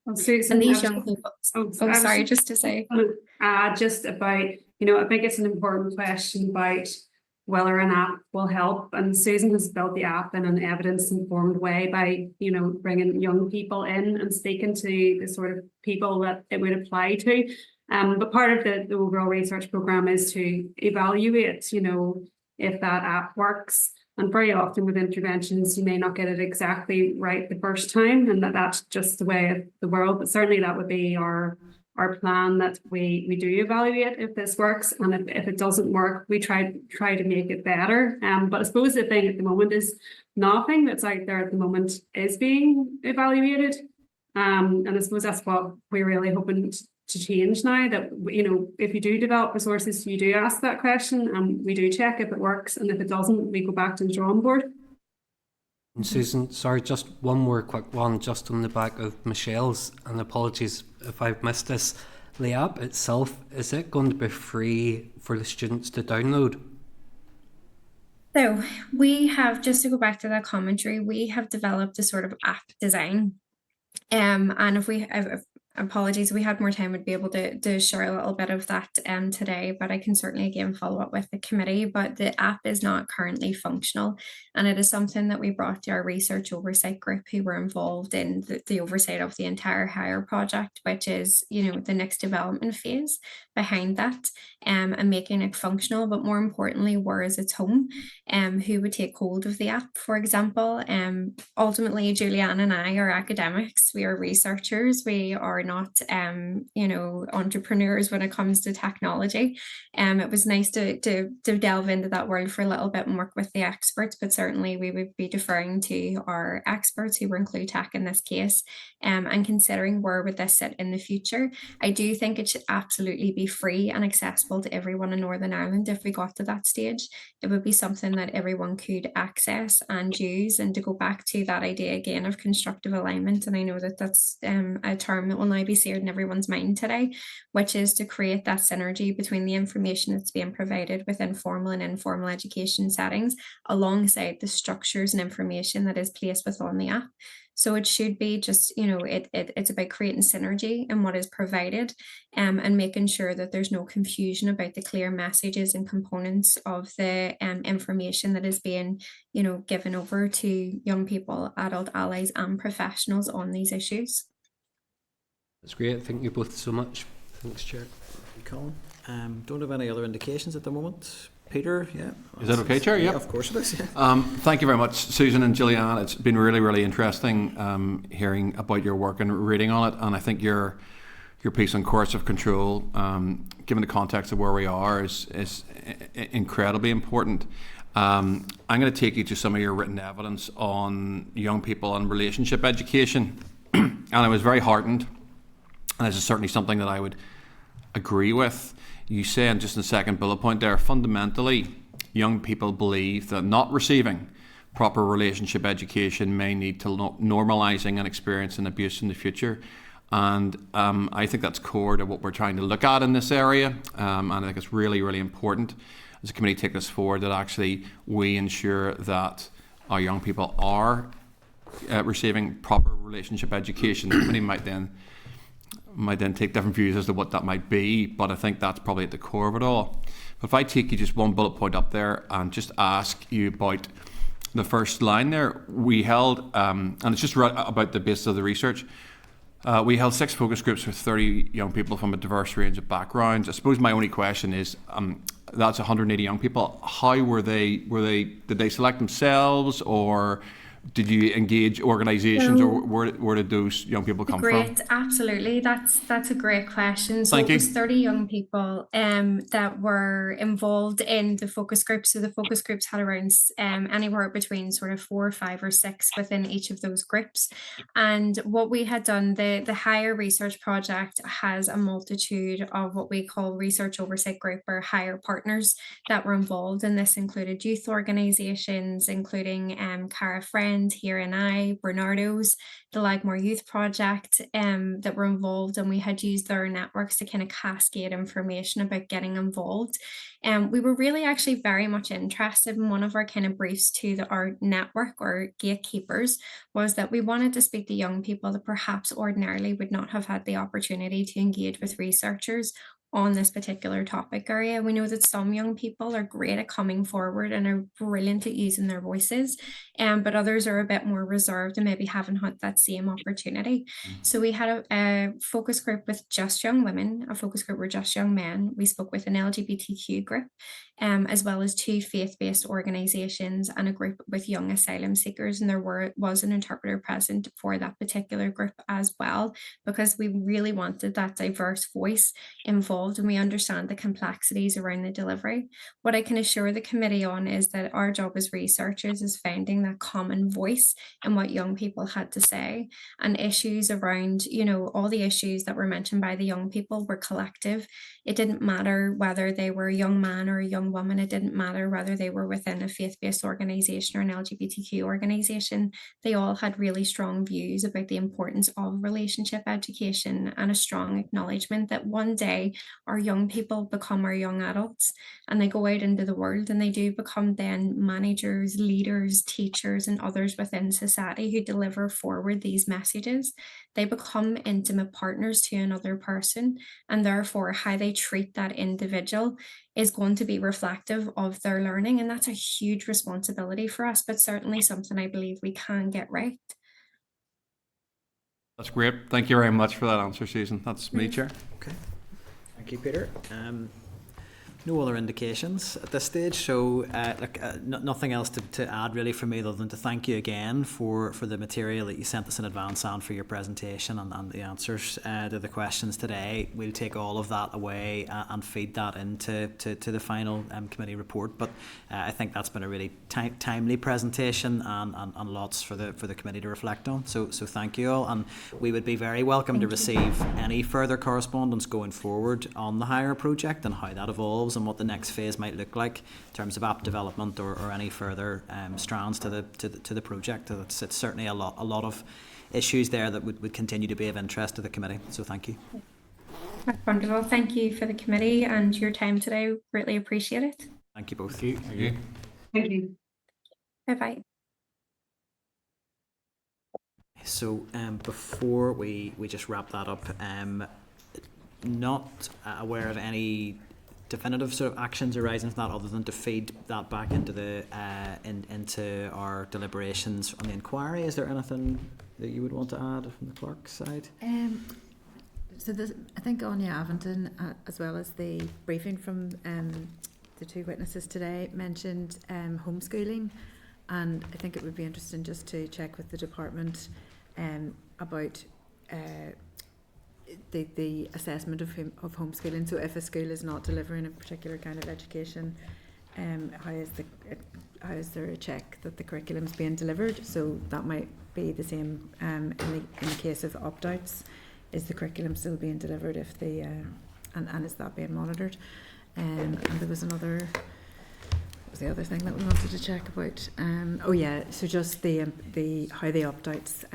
Well, Susan, and these young people. Sorry, just to say. Just about, I think it's an important question about whether an app will help. And Susan has built the app in an evidence-informed way by, bringing young people in and speaking to the sort of people that it would apply to. But part of the overall research programme is to evaluate, if that app works. And very often with interventions, you may not get it exactly right the first time, and that's just the way of the world. But certainly that would be our plan, that we do evaluate if this works, and if it doesn't work, we try to make it better. But I suppose the thing at the moment is nothing that's out there at the moment is being evaluated. And I suppose that's what we're really hoping to change now, that, if you do develop resources, you do ask that question, and we do check if it works, and if it doesn't, we go back to the drawing board. And Susan, sorry, just one more quick one, just on the back of Michelle's, and apologies if I've missed this. The app itself, is it going to be free for the students to download? So we have, just to go back to that commentary, we have developed a sort of app design. And apologies, if we had more time, we'd be able to share a little bit of that today, but I can certainly again follow up with the committee. But the app is not currently functional, and it is something that we brought to our research oversight group, who were involved in the oversight of the entire HIRE project, which is, the next development phase behind that, and making it functional. But more importantly, where is its home? Who would take hold of the app, for example? Ultimately, Julianne and I are academics, we are researchers, we are not entrepreneurs when it comes to technology. It was nice to delve into that world for a little bit and work with the experts, but certainly we would be deferring to our experts, who were in ClueTech in this case, and considering where would this sit in the future. I do think it should absolutely be free and accessible to everyone in Northern Ireland. If we got to that stage, it would be something that everyone could access and use. And to go back to that idea again of constructive alignment, and I know that that's a term that will now be seared in everyone's mind today, which is to create that synergy between the information that's being provided within formal and informal education settings, alongside the structures and information that is placed within the app. So it should be just, you know, it's about creating synergy in what is provided, and making sure that there's no confusion about the clear messages and components of the information that is being, you know, given over to young people, adult allies and professionals on these issues. That's great. Thank you both so much. Thanks, Chair. Colin. Don't have any other indications at the moment. Peter, yeah. Is that okay, Chair? Yeah, Yep. of course it is. Yeah. Thank you very much, Susan and Gillian. It's been really, really interesting hearing about your work and reading on it. And I think your piece on coercive control, given the context of where we are, is incredibly important. I'm going to take you to some of your written evidence on young people and relationship education. And I was very heartened, and this is certainly something that I would agree with. You say, and just in the second bullet point there, fundamentally, young people believe that not receiving proper relationship education may lead to normalising and experiencing abuse in the future. And I think that's core to what we're trying to look at in this area. And I think it's really, really important as a committee take this forward that actually we ensure that our young people are receiving proper relationship education. The committee might then take different views as to what that might be, but I think that's probably at the core of it all. But if I take you just one bullet point up there and just ask you about the first line there, we held, and it's just about the basis of the research, we held 6 focus groups with 30 young people from a diverse range of backgrounds. I suppose my only question is, that's 180 young people. How were they, did they select themselves, or did you engage organisations, or where did those young people come from? Great, absolutely. That's a great question. So Thank it you. was 30 young people that were involved in the focus groups. So the focus groups had around anywhere between sort of 4, 5 or 6 within each of those groups. And what we had done, the Higher Research Project has a multitude of what we call research oversight group or higher partners that were involved. And this included youth organisations, including Cara Friend, Here and I, Bernardo's, the Lagmore Youth Project, that were involved, and we had used their networks to kind of cascade information about getting involved. And we were really actually very much interested in one of our kind of briefs to our network or gatekeepers was that we wanted to speak to young people that perhaps ordinarily would not have had the opportunity to engage with researchers on this particular topic area. We know that some young people are great at coming forward and are brilliant at using their voices, but others are a bit more reserved and maybe haven't had that same opportunity. So we had a focus group with just young women, a focus group with just young men. We spoke with an LGBTQ group, as well as 2 faith-based organisations and a group with young asylum seekers. And there was an interpreter present for that particular group as well, because we really wanted that diverse voice involved, and we understand the complexities around the delivery. What I can assure the committee on is that our job as researchers is finding that common voice in what young people had to say, and issues around, you know, all the issues that were mentioned by the young people were collective. It didn't matter whether they were a young man or a young woman. It didn't matter whether they were within a faith-based organisation or an LGBTQ organisation. They all had really strong views about the importance of relationship education and a strong acknowledgement that one day our young people become our young adults and they go out into the world and they do become then managers, leaders, teachers and others within society who deliver forward these messages. They become intimate partners to another person, and therefore how they treat that individual is going to be reflective of their learning, and that's a huge responsibility for us, but certainly something I believe we can get right. That's great. Thank you very much for that answer, Susan. That's me, Chair. Okay. Thank you, Peter. No other indications at this stage, so nothing else to add really from me other than to thank you again for the material that you sent us in advance and for your presentation and the answers to the questions today. We'll take all of that away and feed that into the final committee report, but I think that's been a really timely presentation and lots for the committee to reflect on, so thank you all, and we would be very welcome to receive any further correspondence going forward on the Higher project and how that evolves and what the next phase might look like in terms of app development or any further strands to the project. It's certainly a lot of issues there that would continue to be of interest to the committee. So thank you. That's wonderful. Thank you for the committee and your time today. Greatly appreciate it. Thank you both. Thank you. Thank you. Bye bye. So before we just wrap that up, not aware of any definitive sort of actions arising from that, other than to feed that back into the into our deliberations on the inquiry. Is there anything that you would want to add from the clerk's side? So I think Anya Avington, as well as the briefing from the two witnesses today, mentioned homeschooling, and I think it would be interesting just to check with the department about the assessment of homeschooling. So if a school is not delivering a particular kind of education, how is there a check that the curriculum is being delivered? So that might be the same in the case of opt-outs. Is the curriculum still being delivered if the and is that being monitored? And there was another. What was the other thing that we wanted to check about? So just the how the opt-outs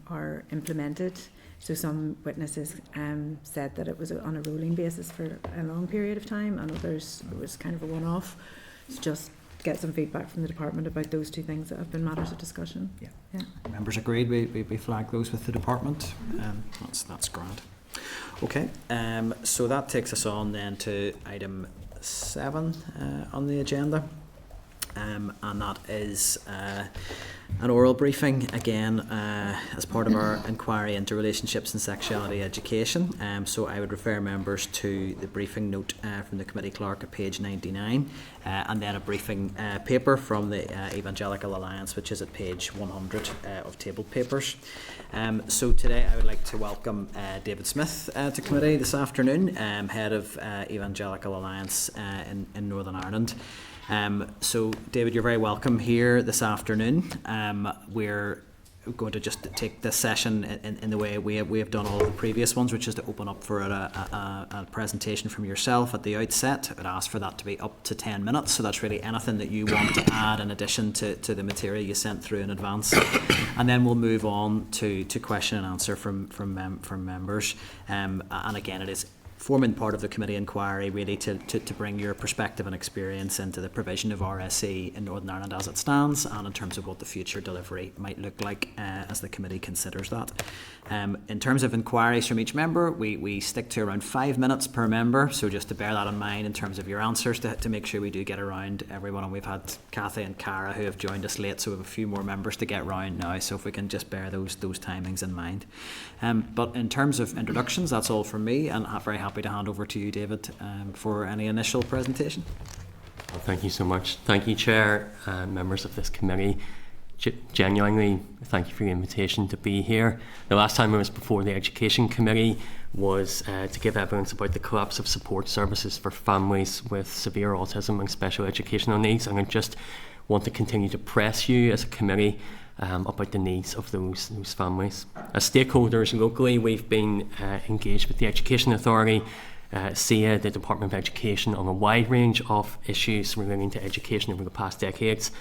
are implemented. So some witnesses said that it was on a rolling basis for a long period of time, and others it was kind of a one-off. So just get some feedback from the department about those two things that have been matters of discussion. Yeah. Members agreed. We flag those with the department. That's grand. Okay. So that takes us on then to item 7 on the agenda. And that is an oral briefing, again, as part of our inquiry into relationships and sexuality education. So I would refer members to the briefing note from the committee clerk at page 99, and then a briefing paper from the Evangelical Alliance, which is at page 100 of tabled papers. So today I would like to welcome David Smith to committee this afternoon, head of Evangelical Alliance in Northern Ireland. So David, you're very welcome here this afternoon. We're going to just take this session in the way we have done all the previous ones, which is to open up for a presentation from yourself at the outset. I would ask for that to be up to 10 minutes, so that's really anything that you want to add in addition to the material you sent through in advance. And then we'll move on to question and answer from members. And again, it is forming part of the committee inquiry really to bring your perspective and experience into the provision of RSE in Northern Ireland as it stands, and in terms of what the future delivery might look like as the committee considers that. In terms of inquiries from each member, we stick to around 5 minutes per member, so just to bear that in mind in terms of your answers to make sure we do get around everyone. And we've had Cathy and Cara who have joined us late, so we have a few more members to get round now, so if we can just bear those timings in mind. But in terms of introductions, that's all from me, and I'm very happy to hand over to you, David, for any initial presentation. Well, thank you so much. Thank you, Chair, and members of this committee. Genuinely, thank you for the invitation to be here. The last time I was before the Education Committee was to give evidence about the collapse of support services for families with severe autism and special educational needs, and I just want to continue to press you as a committee about the needs of those families. As stakeholders locally, we've been engaged with the Education Authority, SEA, the Department of Education, on a wide range of issues relating to education over the past decades.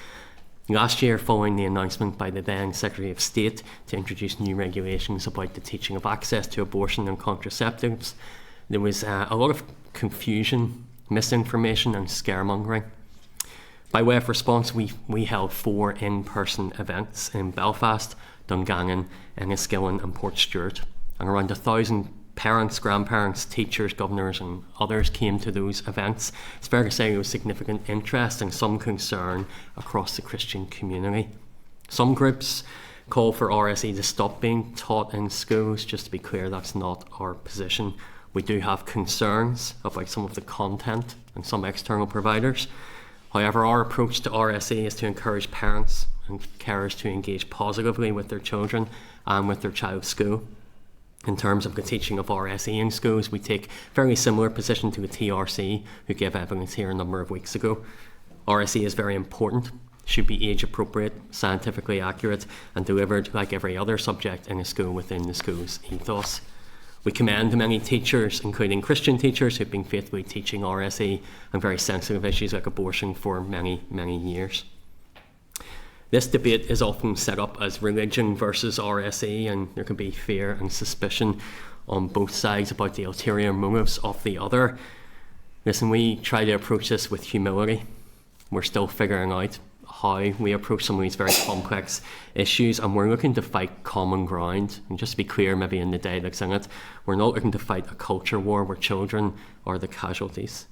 Last year, following the announcement by the then Secretary of State to introduce new regulations about the teaching of access to abortion and contraceptives, there was a lot of confusion, misinformation and scaremongering. By way of response, we held 4 in-person events in Belfast, Dungannon, Enniskillen and Portstewart, and around 1,000 parents, grandparents, teachers, governors and others came to those events. It's fair to say there was significant interest and some concern across the Christian community. Some groups call for RSE to stop being taught in schools. Just to be clear, that's not our position. We do have concerns about some of the content and some external providers. However, our approach to RSE is to encourage parents and carers to engage positively with their children and with their child's school. In terms of the teaching of RSE in schools, we take a very similar position to the TRC, who gave evidence here a number of weeks ago. RSE is very important, should be age appropriate, scientifically accurate, and delivered like every other subject in a school within the school's ethos. We commend the many teachers, including Christian teachers, who've been faithfully teaching RSE and very sensitive issues like abortion for many, many years. This debate is often set up as religion versus RSE, and there can be fear and suspicion on both sides about the ulterior motives of the other. Listen, we try to approach this with humility. We're still figuring out how we approach some of these very complex issues, and we're looking to fight common ground. And just to be clear, maybe in the dialects in it, we're not looking to fight a culture war where children are the casualties.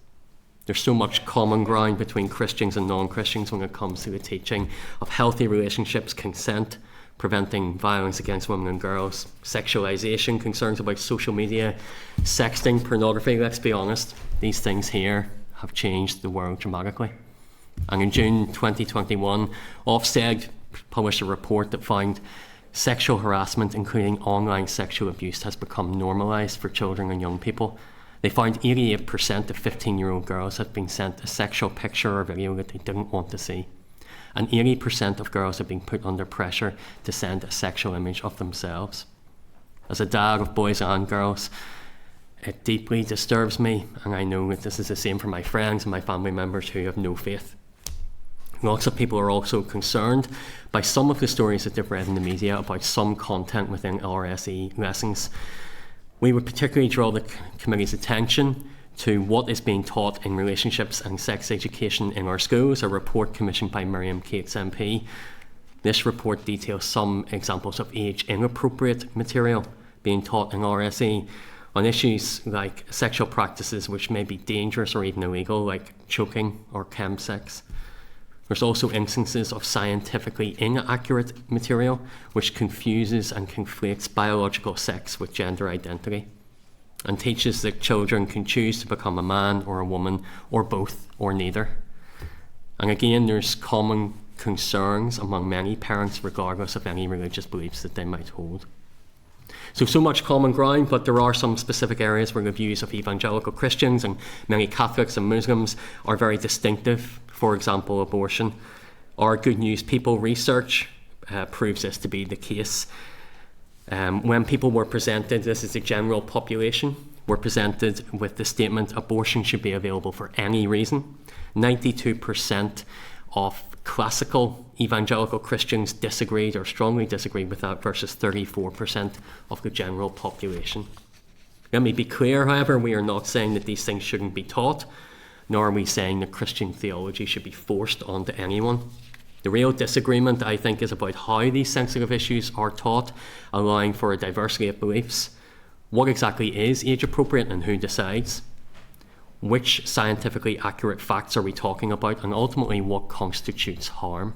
There's so much common ground between Christians and non-Christians when it comes to the teaching of healthy relationships, consent, preventing violence against women and girls, sexualization, concerns about social media, sexting, pornography. Let's be honest, these things here have changed the world dramatically. And in June 2021, Ofsted published a report that found sexual harassment, including online sexual abuse, has become normalised for children and young people. They found 88% of 15-year-old girls had been sent a sexual picture or video that they didn't want to see. And 80% of girls have been put under pressure to send a sexual image of themselves. As a dad of boys and girls, it deeply disturbs me, and I know that this is the same for my friends and my family members who have no faith. Lots of people are also concerned by some of the stories that they've read in the media about some content within RSE lessons. We would particularly draw the committee's attention to what is being taught in relationships and sex education in our schools, a report commissioned by Miriam Cates MP. This report details some examples of age-inappropriate material being taught in RSE on issues like sexual practices which may be dangerous or even illegal, like choking or chemsex. There's also instances of scientifically inaccurate material which confuses and conflates biological sex with gender identity, and teaches that children can choose to become a man or a woman, or both, or neither. And again, there's common concerns among many parents regardless of any religious beliefs that they might hold. So much common ground, but there are some specific areas where the views of evangelical Christians and many Catholics and Muslims are very distinctive. For example, abortion. Our Good News People research proves this to be the case. When people were presented, this is the general population, were presented with the statement abortion should be available for any reason, 92% of classical evangelical Christians disagreed or strongly disagreed with that versus 34% of the general population. Let me be clear, however, we are not saying that these things shouldn't be taught, nor are we saying that Christian theology should be forced onto anyone. The real disagreement, I think, is about how these sensitive issues are taught, allowing for a diversity of beliefs. What exactly is age appropriate and who decides? Which scientifically accurate facts are we talking about, and ultimately what constitutes harm?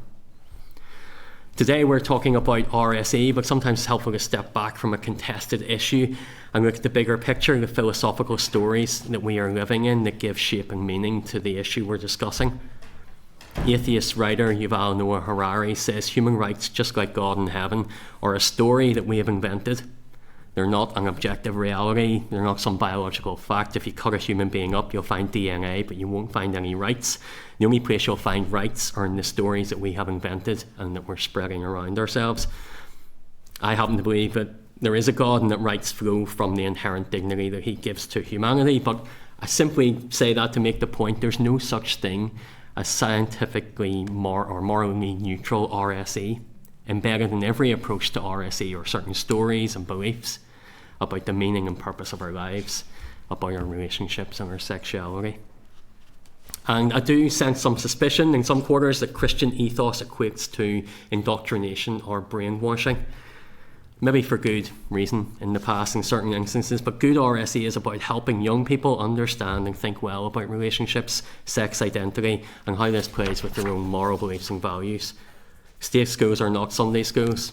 Today we're talking about RSE, but sometimes it's helpful to step back from a contested issue and look at the bigger picture, the philosophical stories that we are living in that give shape and meaning to the issue we're discussing. Atheist writer Yuval Noah Harari says human rights, just like God in heaven, are a story that we have invented. They're not an objective reality. They're not some biological fact. If you cut a human being up, you'll find DNA, but you won't find any rights. The only place you'll find rights are in the stories that we have invented and that we're spreading around ourselves. I happen to believe that there is a God and that rights flow from the inherent dignity that he gives to humanity, but I simply say that to make the point there's no such thing as scientifically morally neutral RSE. Embedded in every approach to RSE are certain stories and beliefs about the meaning and purpose of our lives, about our relationships and our sexuality. And I do sense some suspicion in some quarters that Christian ethos equates to indoctrination or brainwashing. Maybe for good reason in the past in certain instances, but good RSE is about helping young people understand and think well about relationships, sex identity, and how this plays with their own moral beliefs and values. State schools are not Sunday schools,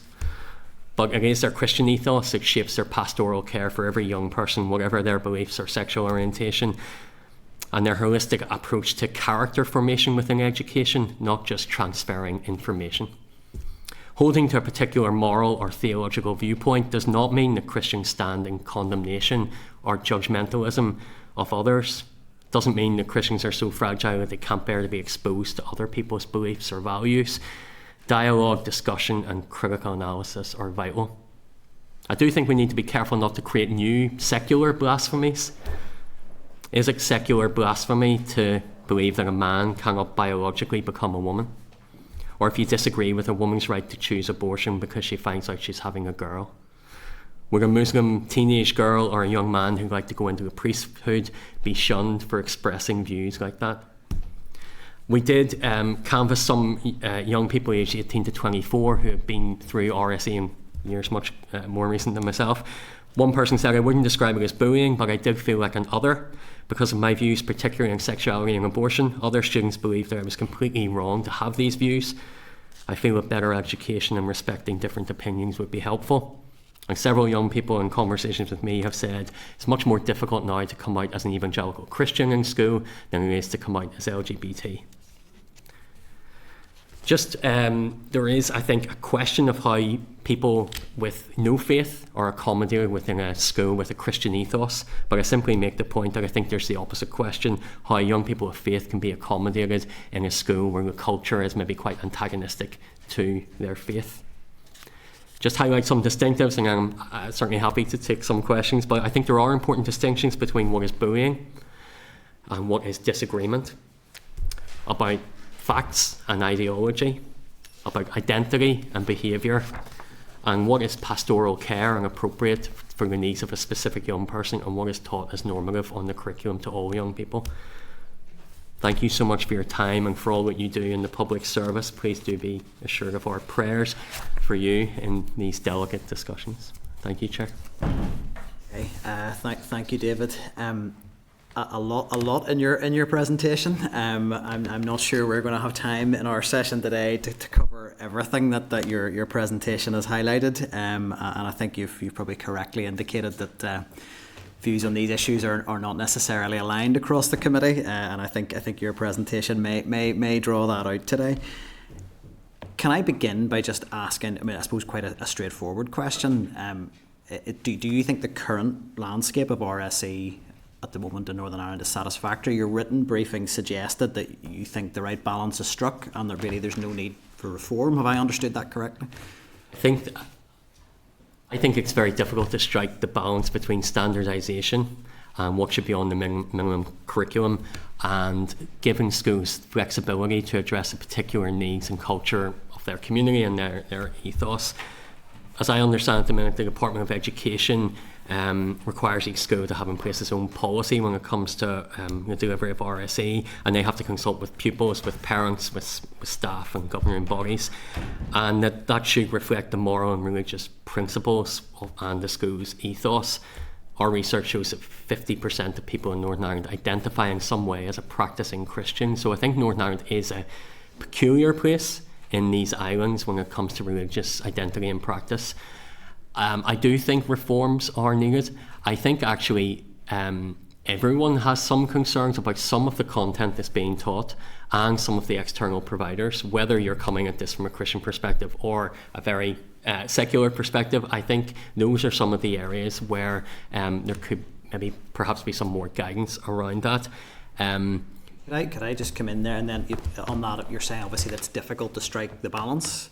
but it is their Christian ethos that shapes their pastoral care for every young person, whatever their beliefs or sexual orientation, and their holistic approach to character formation within education, not just transferring information. Holding to a particular moral or theological viewpoint does not mean that Christians stand in condemnation or judgmentalism of others. It doesn't mean that Christians are so fragile that they can't bear to be exposed to other people's beliefs or values. Dialogue, discussion, and critical analysis are vital. I do think we need to be careful not to create new secular blasphemies. Is it secular blasphemy to believe that a man cannot biologically become a woman? Or if you disagree with a woman's right to choose abortion because she finds out she's having a girl? Would a Muslim teenage girl or a young man who'd like to go into the priesthood be shunned for expressing views like that? We did canvass some young people aged 18 to 24 who have been through RSE in years much more recent than myself. One person said, I wouldn't describe it as bullying, but I did feel like an other because of my views, particularly on sexuality and abortion. Other students believed that I was completely wrong to have these views. I feel that better education and respecting different opinions would be helpful. And several young people in conversations with me have said it's much more difficult now to come out as an evangelical Christian in school than it is to come out as LGBT. Just, there is, I think, a question of how people with no faith are accommodated within a school with a Christian ethos, but I simply make the point that I think there's the opposite question, how young people of faith can be accommodated in a school where the culture is maybe quite antagonistic to their faith. Just highlight some distinctives, and I'm certainly happy to take some questions, but I think there are important distinctions between what is bullying and what is disagreement about facts and ideology, about identity and behaviour, and what is pastoral care and appropriate for the needs of a specific young person, and what is taught as normative on the curriculum to all young people. Thank you so much for your time and for all that you do in the public service. Please do be assured of our prayers for you in these delicate discussions. Thank you, Chair. Okay, thank you, David. A lot in your presentation. I'm not sure we're going to have time in our session today to cover everything that your presentation has highlighted. And I think you've probably correctly indicated that views on these issues are not necessarily aligned across the committee. And I think your presentation may draw that out today. Can I begin by just asking? I mean, I suppose quite a straightforward question. Do you think the current landscape of RSE at the moment in Northern Ireland is satisfactory? Your written briefing suggested that you think the right balance is struck and that really there's no need for reform. Have I understood that correctly? I think it's very difficult to strike the balance between standardisation and what should be on the minimum curriculum and giving schools flexibility to address the particular needs and culture of their community and their ethos. As I understand at the minute, the Department of Education requires each school to have in place its own policy when it comes to the delivery of RSE, and they have to consult with pupils, with parents, with staff and governing bodies, and that should reflect the moral and religious principles and the school's ethos. Our research shows that 50% of people in Northern Ireland identify in some way as a practicing Christian, so I think Northern Ireland is a peculiar place in these islands when it comes to religious identity and practice. I do think reforms are needed. I think actually everyone has some concerns about some of the content that's being taught and some of the external providers, whether you're coming at this from a Christian perspective or a very secular perspective. I think those are some of the areas where there could maybe perhaps be some more guidance around that. Could I just come in there and then on that you're saying obviously that's difficult to strike the balance.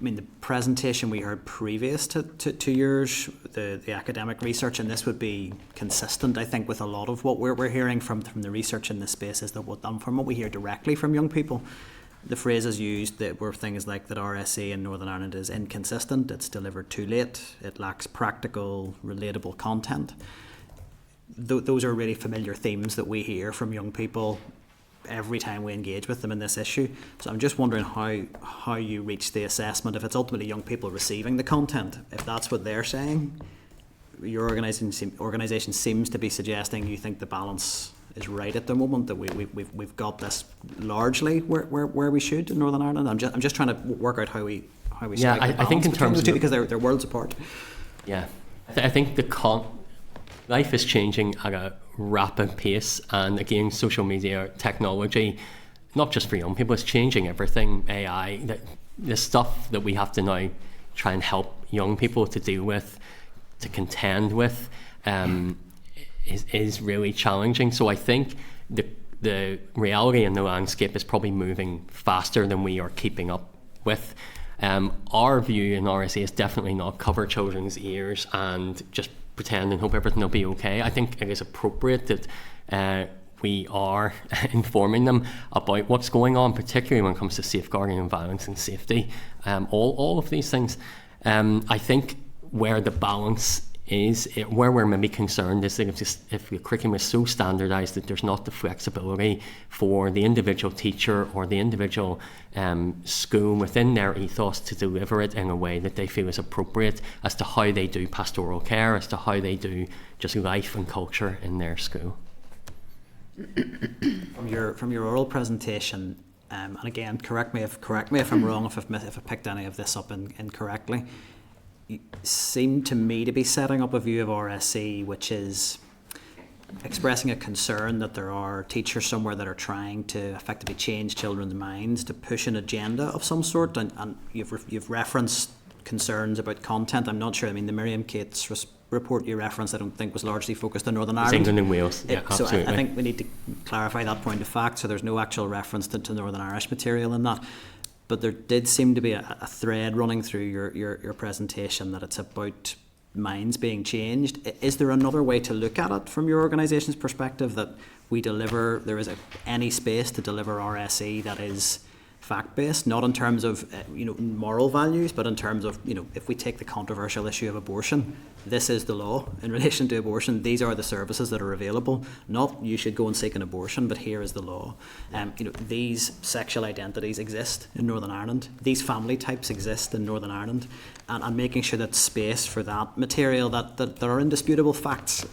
I mean, the presentation we heard previous to yours, the academic research, and this would be consistent, I think, with a lot of what we're hearing from the research in this space, is that from what we hear directly from young people, the phrases used that were things like that RSE in Northern Ireland is inconsistent, it's delivered too late, it lacks practical, relatable content. Those are really familiar themes that we hear from young people every time we engage with them in this issue. So I'm just wondering how you reach the assessment, if it's ultimately young people receiving the content, if that's what they're saying. Your organisation seems to be suggesting you think the balance is right at the moment, that we've got this largely where we should in Northern Ireland. I'm just trying to work out how we strike the balance. I think in terms of because they're worlds apart. Yeah, I think life is changing at a rapid pace, and again, social media technology, not just for young people, it's changing everything. AI, the stuff that we have to now try and help young people to deal with, to contend with, is really challenging. So I think the reality in the landscape is probably moving faster than we are keeping up with. Our view in RSE is definitely not cover children's ears and just pretend and hope everything will be okay. I think it is appropriate that we are informing them about what's going on, particularly when it comes to safeguarding and violence and safety, all of these things. I think where the balance where we're maybe concerned is that if the curriculum is so standardised that there's not the flexibility for the individual teacher or the individual school within their ethos to deliver it in a way that they feel is appropriate as to how they do pastoral care, as to how they do just life and culture in their school. From your oral presentation, and again, correct me if I'm wrong, if I've picked any of this up incorrectly. You seem to me to be setting up a view of RSE which is expressing a concern that there are teachers somewhere that are trying to effectively change children's minds to push an agenda of some sort, and you've referenced concerns about content. I'm not sure. I mean, the Miriam Cates report you referenced, I don't think was largely focused on Northern Ireland. England and Wales. Yeah, so absolutely. I think we need to clarify that point of fact. So there's no actual reference to Northern Irish material in that. But there did seem to be a thread running through your presentation that it's about minds being changed. Is there another way to look at it from your organisation's perspective, that there is any space to deliver RSE that is fact-based, not in terms of moral values, but in terms of, if we take the controversial issue of abortion, this is the law in relation to abortion, these are the services that are available, not you should go and seek an abortion, but here is the law. These sexual identities exist in Northern Ireland, these family types exist in Northern Ireland, and making sure that space for that material, that there are indisputable facts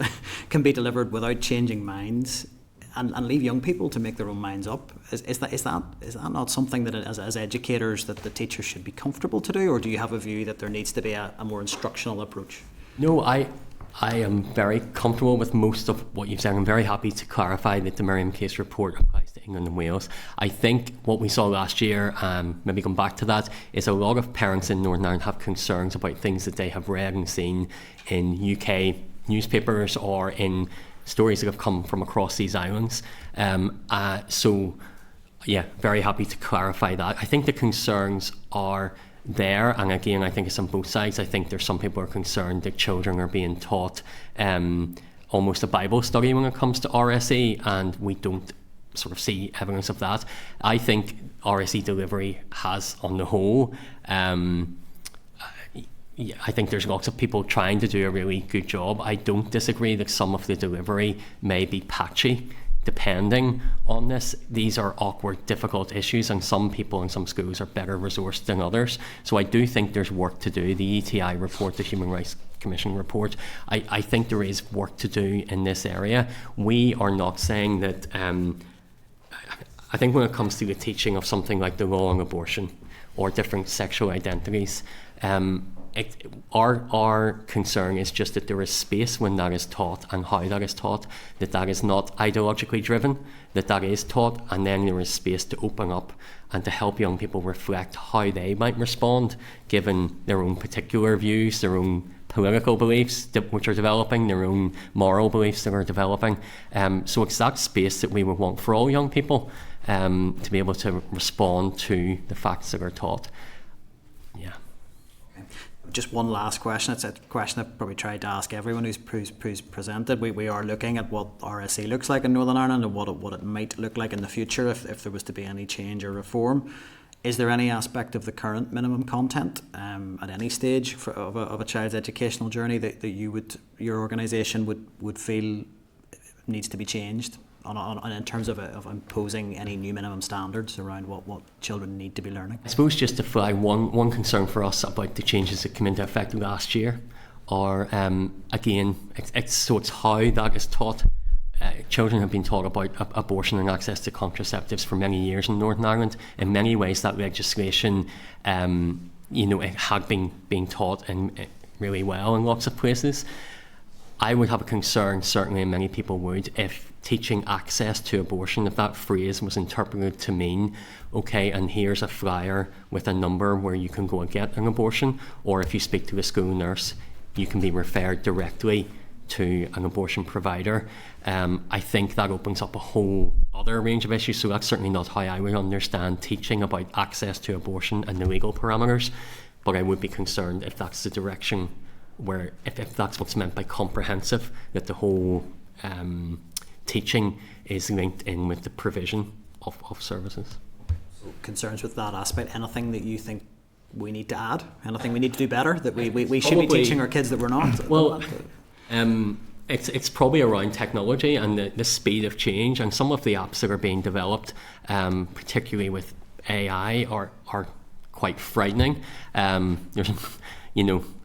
can be delivered without changing minds, and leave young people to make their own minds up. Is that not something that as educators that the teachers should be comfortable to do, or do you have a view that there needs to be a more instructional approach? No, I am very comfortable with most of what you've said. I'm very happy to clarify that the Miriam Case report applies to England and Wales. I think what we saw last year, maybe come back to that, is a lot of parents in Northern Ireland have concerns about things that they have read and seen in UK newspapers or in stories that have come from across these islands. So, very happy to clarify that. I think the concerns are there, and again, I think it's on both sides. I think there's some people who are concerned that children are being taught almost a Bible study when it comes to RSE, and we don't sort of see evidence of that. I think RSE delivery has, on the whole, I think there's lots of people trying to do a really good job. I don't disagree that some of the delivery may be patchy, depending on this. These are awkward, difficult issues, and some people in some schools are better resourced than others. So I do think there's work to do. The ETI report, the Human Rights Commission report, I think there is work to do in this area. We are not saying that, I think when it comes to the teaching of something like the law on abortion or different sexual identities, our concern is just that there is space when that is taught and how that is taught, that is not ideologically driven, that is taught, and then there is space to open up and to help young people reflect how they might respond given their own particular views, their own political beliefs which are developing, their own moral beliefs that are developing. So it's that space that we would want for all young people to be able to respond to the facts that are taught. Yeah. Just one last question. It's a question I've probably tried to ask everyone who's presented. We are looking at what RSE looks like in Northern Ireland and what it might look like in the future if there was to be any change or reform. Is there any aspect of the current minimum content at any stage of a child's educational journey that your organisation would feel needs to be changed in terms of imposing any new minimum standards around what children need to be learning? I suppose just to flag one concern for us about the changes that came into effect last year, or again, it's how that is taught. Children have been taught about abortion and access to contraceptives for many years in Northern Ireland. In many ways, that legislation, it had been being taught really well in lots of places. I would have a concern, certainly, and many people would, if teaching access to abortion, if that phrase was interpreted to mean, okay, and here's a flyer with a number where you can go and get an abortion, or if you speak to a school nurse, you can be referred directly to an abortion provider. I think that opens up a whole other range of issues, so that's certainly not how I would understand teaching about access to abortion and the legal parameters, but I would be concerned if that's the direction where, if that's what's meant by comprehensive, that the whole teaching is linked in with the provision of services. So concerns with that aspect, anything that you think we need to add? Anything we need to do better that we should be Probably- teaching our kids that we're not? Well, it's probably around technology and the speed of change, and some of the apps that are being developed, particularly with AI, are quite frightening. There's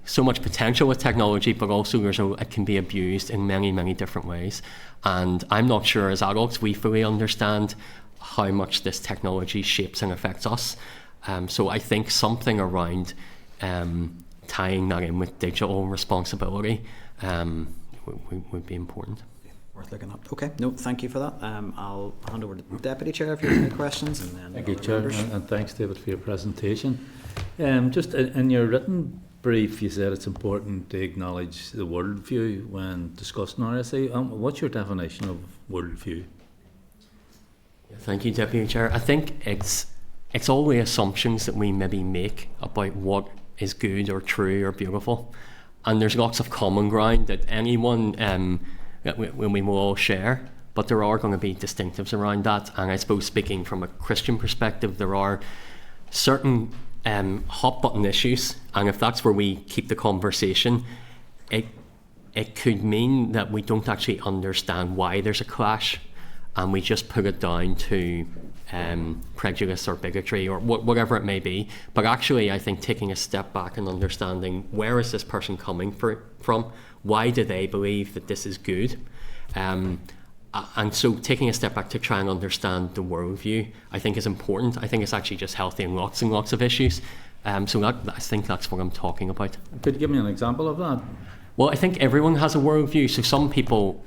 so much potential with technology, but also it can be abused in many different ways. And I'm not sure as adults we fully understand how much this technology shapes and affects us. So I think something around tying that in with digital responsibility would be important. Worth looking at. Okay, no, thank you for that. I'll hand over to the Deputy Chair if you have any questions. And then Thank you, other Chair, members. and thanks, David, for your presentation. Just in your written brief, you said it's important to acknowledge the worldview when discussing RSE. What's your definition of worldview? Thank you, Deputy Chair. I think it's all the assumptions that we maybe make about what is good or true or beautiful, and there's lots of common ground that anyone that we will all share, but there are going to be distinctives around that. And I suppose, speaking from a Christian perspective, there are certain hot button issues, and if that's where we keep the conversation, it could mean that we don't actually understand why there's a clash, and we just put it down to prejudice or bigotry or whatever it may be. But actually, I think taking a step back and understanding, where is this person coming from? Why do they believe that this is good? And so taking a step back to try and understand the worldview, I think is important. I think it's actually just healthy in lots and lots of issues. So I think that's what I'm talking about. Could you give me an example of that? Well, I think everyone has a worldview. So some people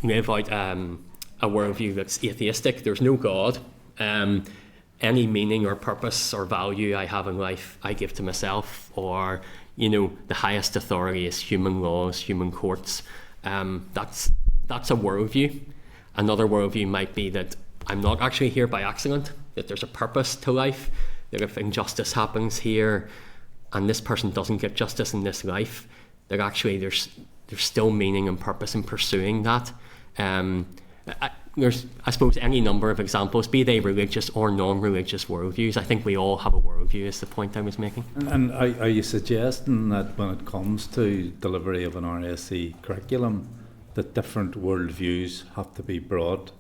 live out a worldview that's atheistic. There's no God. Any meaning or purpose or value I have in life, I give to myself. Or, the highest authority is human laws, human courts. That's a worldview. Another worldview might be that I'm not actually here by accident, that there's a purpose to life, that if injustice happens here and this person doesn't get justice in this life, that actually there's still meaning and purpose in pursuing that. There's, I suppose, any number of examples, be they religious or non-religious worldviews. I think we all have a worldview, is the point I was making. And are you suggesting that when it comes to delivery of an RSE curriculum, that different worldviews have to be brought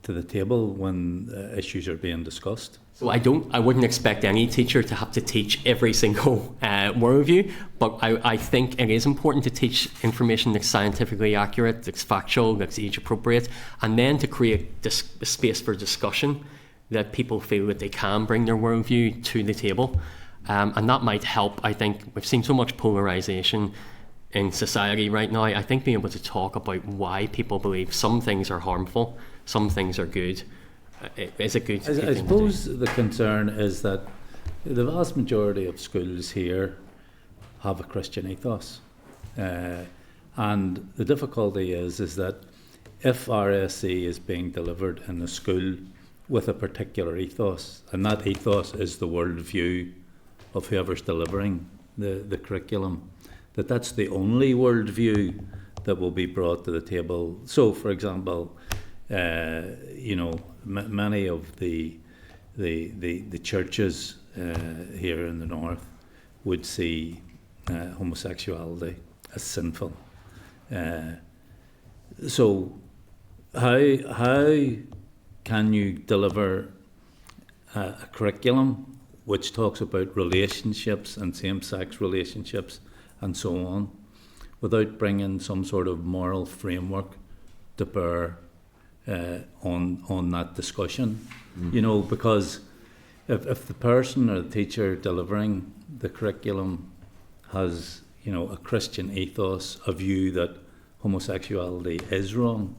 to the table when issues are being discussed? So I wouldn't expect any teacher to have to teach every single worldview, but I think it is important to teach information that's scientifically accurate, that's factual, that's age appropriate, and then to create a space for discussion that people feel that they can bring their worldview to the table. And that might help. I think we've seen so much polarization in society right now. I think being able to talk about why people believe some things are harmful, some things are good, is a good thing. I suppose the concern is that the vast majority of schools here have a Christian ethos, and the difficulty is that if RSE is being delivered in a school with a particular ethos, and that ethos is the worldview of whoever's delivering the curriculum, that's the only worldview that will be brought to the table. So, for example, many of the churches here in the north would see homosexuality as sinful. So, how can you deliver a curriculum which talks about relationships and same-sex relationships and so on, without bringing some sort of moral framework to bear on that discussion? Because if the person or the teacher delivering the curriculum has a Christian ethos, a view that homosexuality is wrong,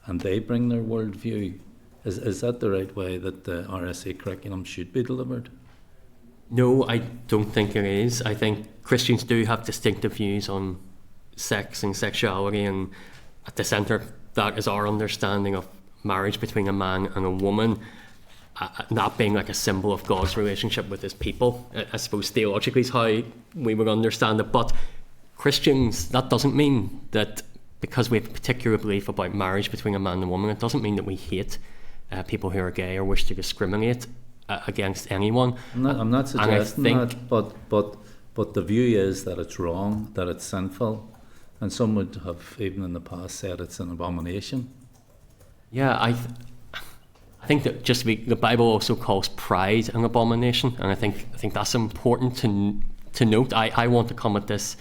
and they bring their worldview, is that the right way that the RSE curriculum should be delivered? No, I don't think it is. I think Christians do have distinctive views on sex and sexuality, and at the centre of that is our understanding of marriage between a man and a woman, that being like a symbol of God's relationship with his people. I suppose theologically is how we would understand it, but Christians, that doesn't mean that because we have a particular belief about marriage between a man and a woman, it doesn't mean that we hate people who are gay or wish to discriminate against anyone. I'm not suggesting think, that, but the view is that it's wrong, that it's sinful, and some would have even in the past said it's an abomination. Yeah, I think that the Bible also calls pride an abomination, and I think that's important to note. I want to come at this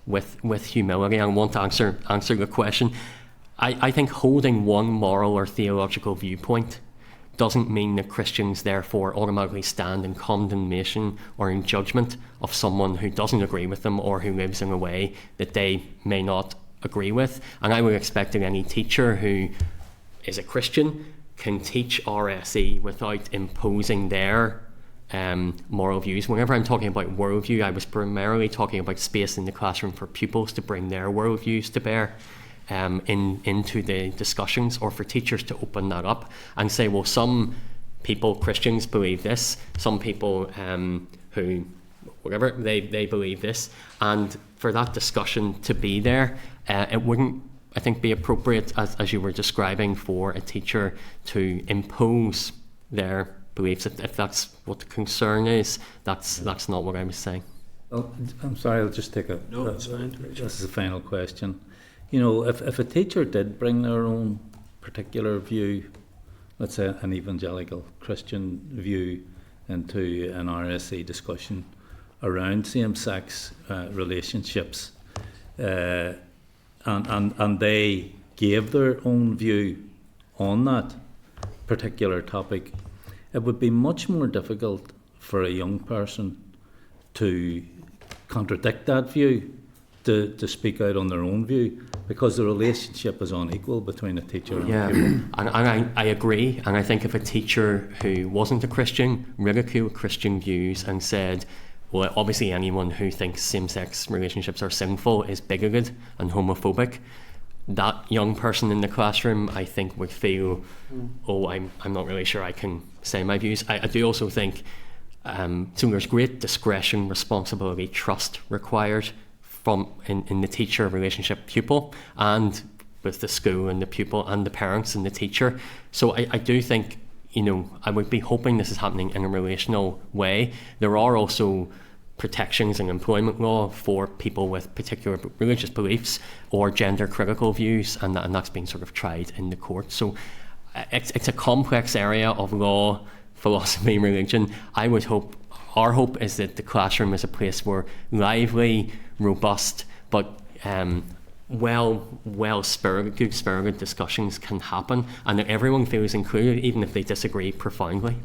with humility. I want to answer the question. I think holding one moral or theological viewpoint doesn't mean that Christians therefore automatically stand in condemnation or in judgment of someone who doesn't agree with them or who lives in a way that they may not agree with. And I would expect that any teacher who is a Christian can teach RSE without imposing their moral views. Whenever I'm talking about worldview, I was primarily talking about space in the classroom for pupils to bring their worldviews to bear into the discussions, or for teachers to open that up and say, well, some people, Christians, believe this, some people who, whatever, they believe this, and for that discussion to be there, it wouldn't, I think, be appropriate, as you were describing, for a teacher to impose their beliefs. If that's what the concern is, that's not what I was saying. Well, I'm sorry, I'll just take this is the final question. You know, if a teacher did bring their own particular view, let's say an evangelical Christian view, into an RSE discussion around same-sex relationships, and they gave their own view on that particular topic, it would be much more difficult for a young person to contradict that view, to speak out on their own view, because the relationship is unequal between a teacher and a pupil. And I agree, and I think if a teacher who wasn't a Christian ridiculed Christian views and said, well, obviously anyone who thinks same-sex relationships are sinful is bigoted and homophobic, that young person in the classroom, I think, would feel, oh, I'm not really sure I can say my views. I do also think so there's great discretion, responsibility, trust required in the teacher relationship pupil, and with the school and the pupil and the parents and the teacher. So I do think, you know, I would be hoping this is happening in a relational way. There are also protections in employment law for people with particular religious beliefs or gender critical views, and that's being sort of tried in the court. So it's a complex area of law, philosophy, religion. Our hope is that the classroom is a place where lively, robust, but well-spirited, good-spirited discussions can happen, and that everyone feels included, even if they disagree profoundly.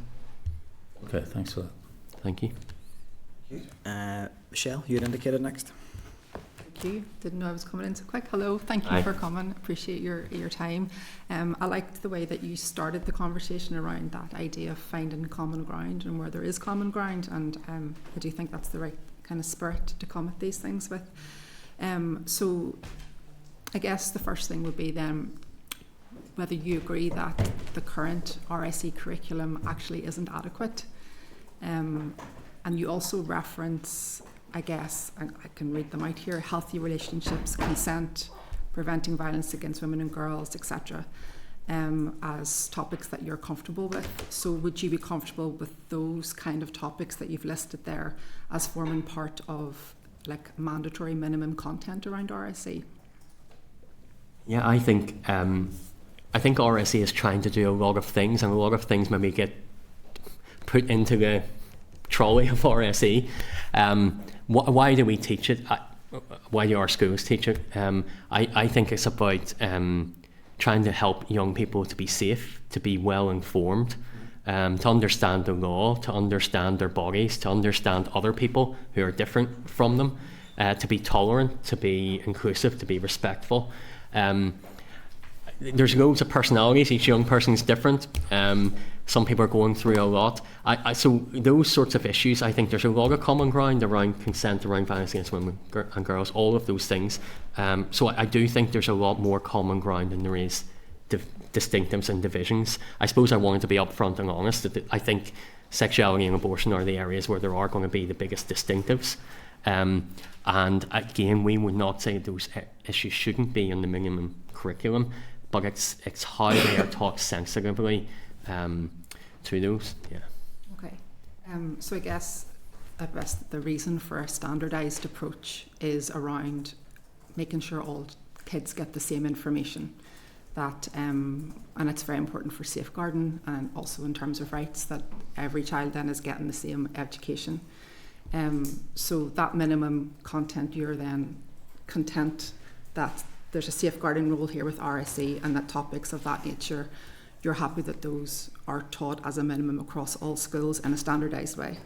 Okay, thanks for that. Thank you. Michelle, you had indicated next. Thank you. Didn't know I was coming in so quick. Hello, thank you for coming. Appreciate your time. I liked the way that you started the conversation around that idea of finding common ground and where there is common ground, and I do think that's the right kind of spirit to come at these things with. So I guess the first thing would be then whether you agree that the current RSE curriculum actually isn't adequate. And you also reference, I guess, I can read them out here, healthy relationships, consent, preventing violence against women and girls, etc., as topics that you're comfortable with. So would you be comfortable with those kind of topics that you've listed there as forming part of like mandatory minimum content around RSE? Yeah, I think RSE is trying to do a lot of things, and a lot of things maybe get put into the trolley of RSE. Why do we teach it? Why do our schools teach it? I think it's about trying to help young people to be safe, to be well informed, to understand the law, to understand their bodies, to understand other people who are different from them, to be tolerant, to be inclusive, to be respectful. There's loads of personalities. Each young person's different. Some people are going through a lot. So those sorts of issues, I think there's a lot of common ground around consent, around violence against women and girls, all of those things. So I do think there's a lot more common ground than there is distinctives and divisions. I suppose I wanted to be upfront and honest that I think sexuality and abortion are the areas where there are going to be the biggest distinctives. And again, we would not say those issues shouldn't be in the minimum curriculum, but it's how they are taught sensitively to those. Yeah. Okay. So I guess the reason for a standardised approach is around making sure all kids get the same information. That and it's very important for safeguarding and also in terms of rights that every child then is getting the same education. So that minimum content, you're then content that there's a safeguarding role here with RSE and that topics of that nature, you're happy that those are taught as a minimum across all schools in a standardised way?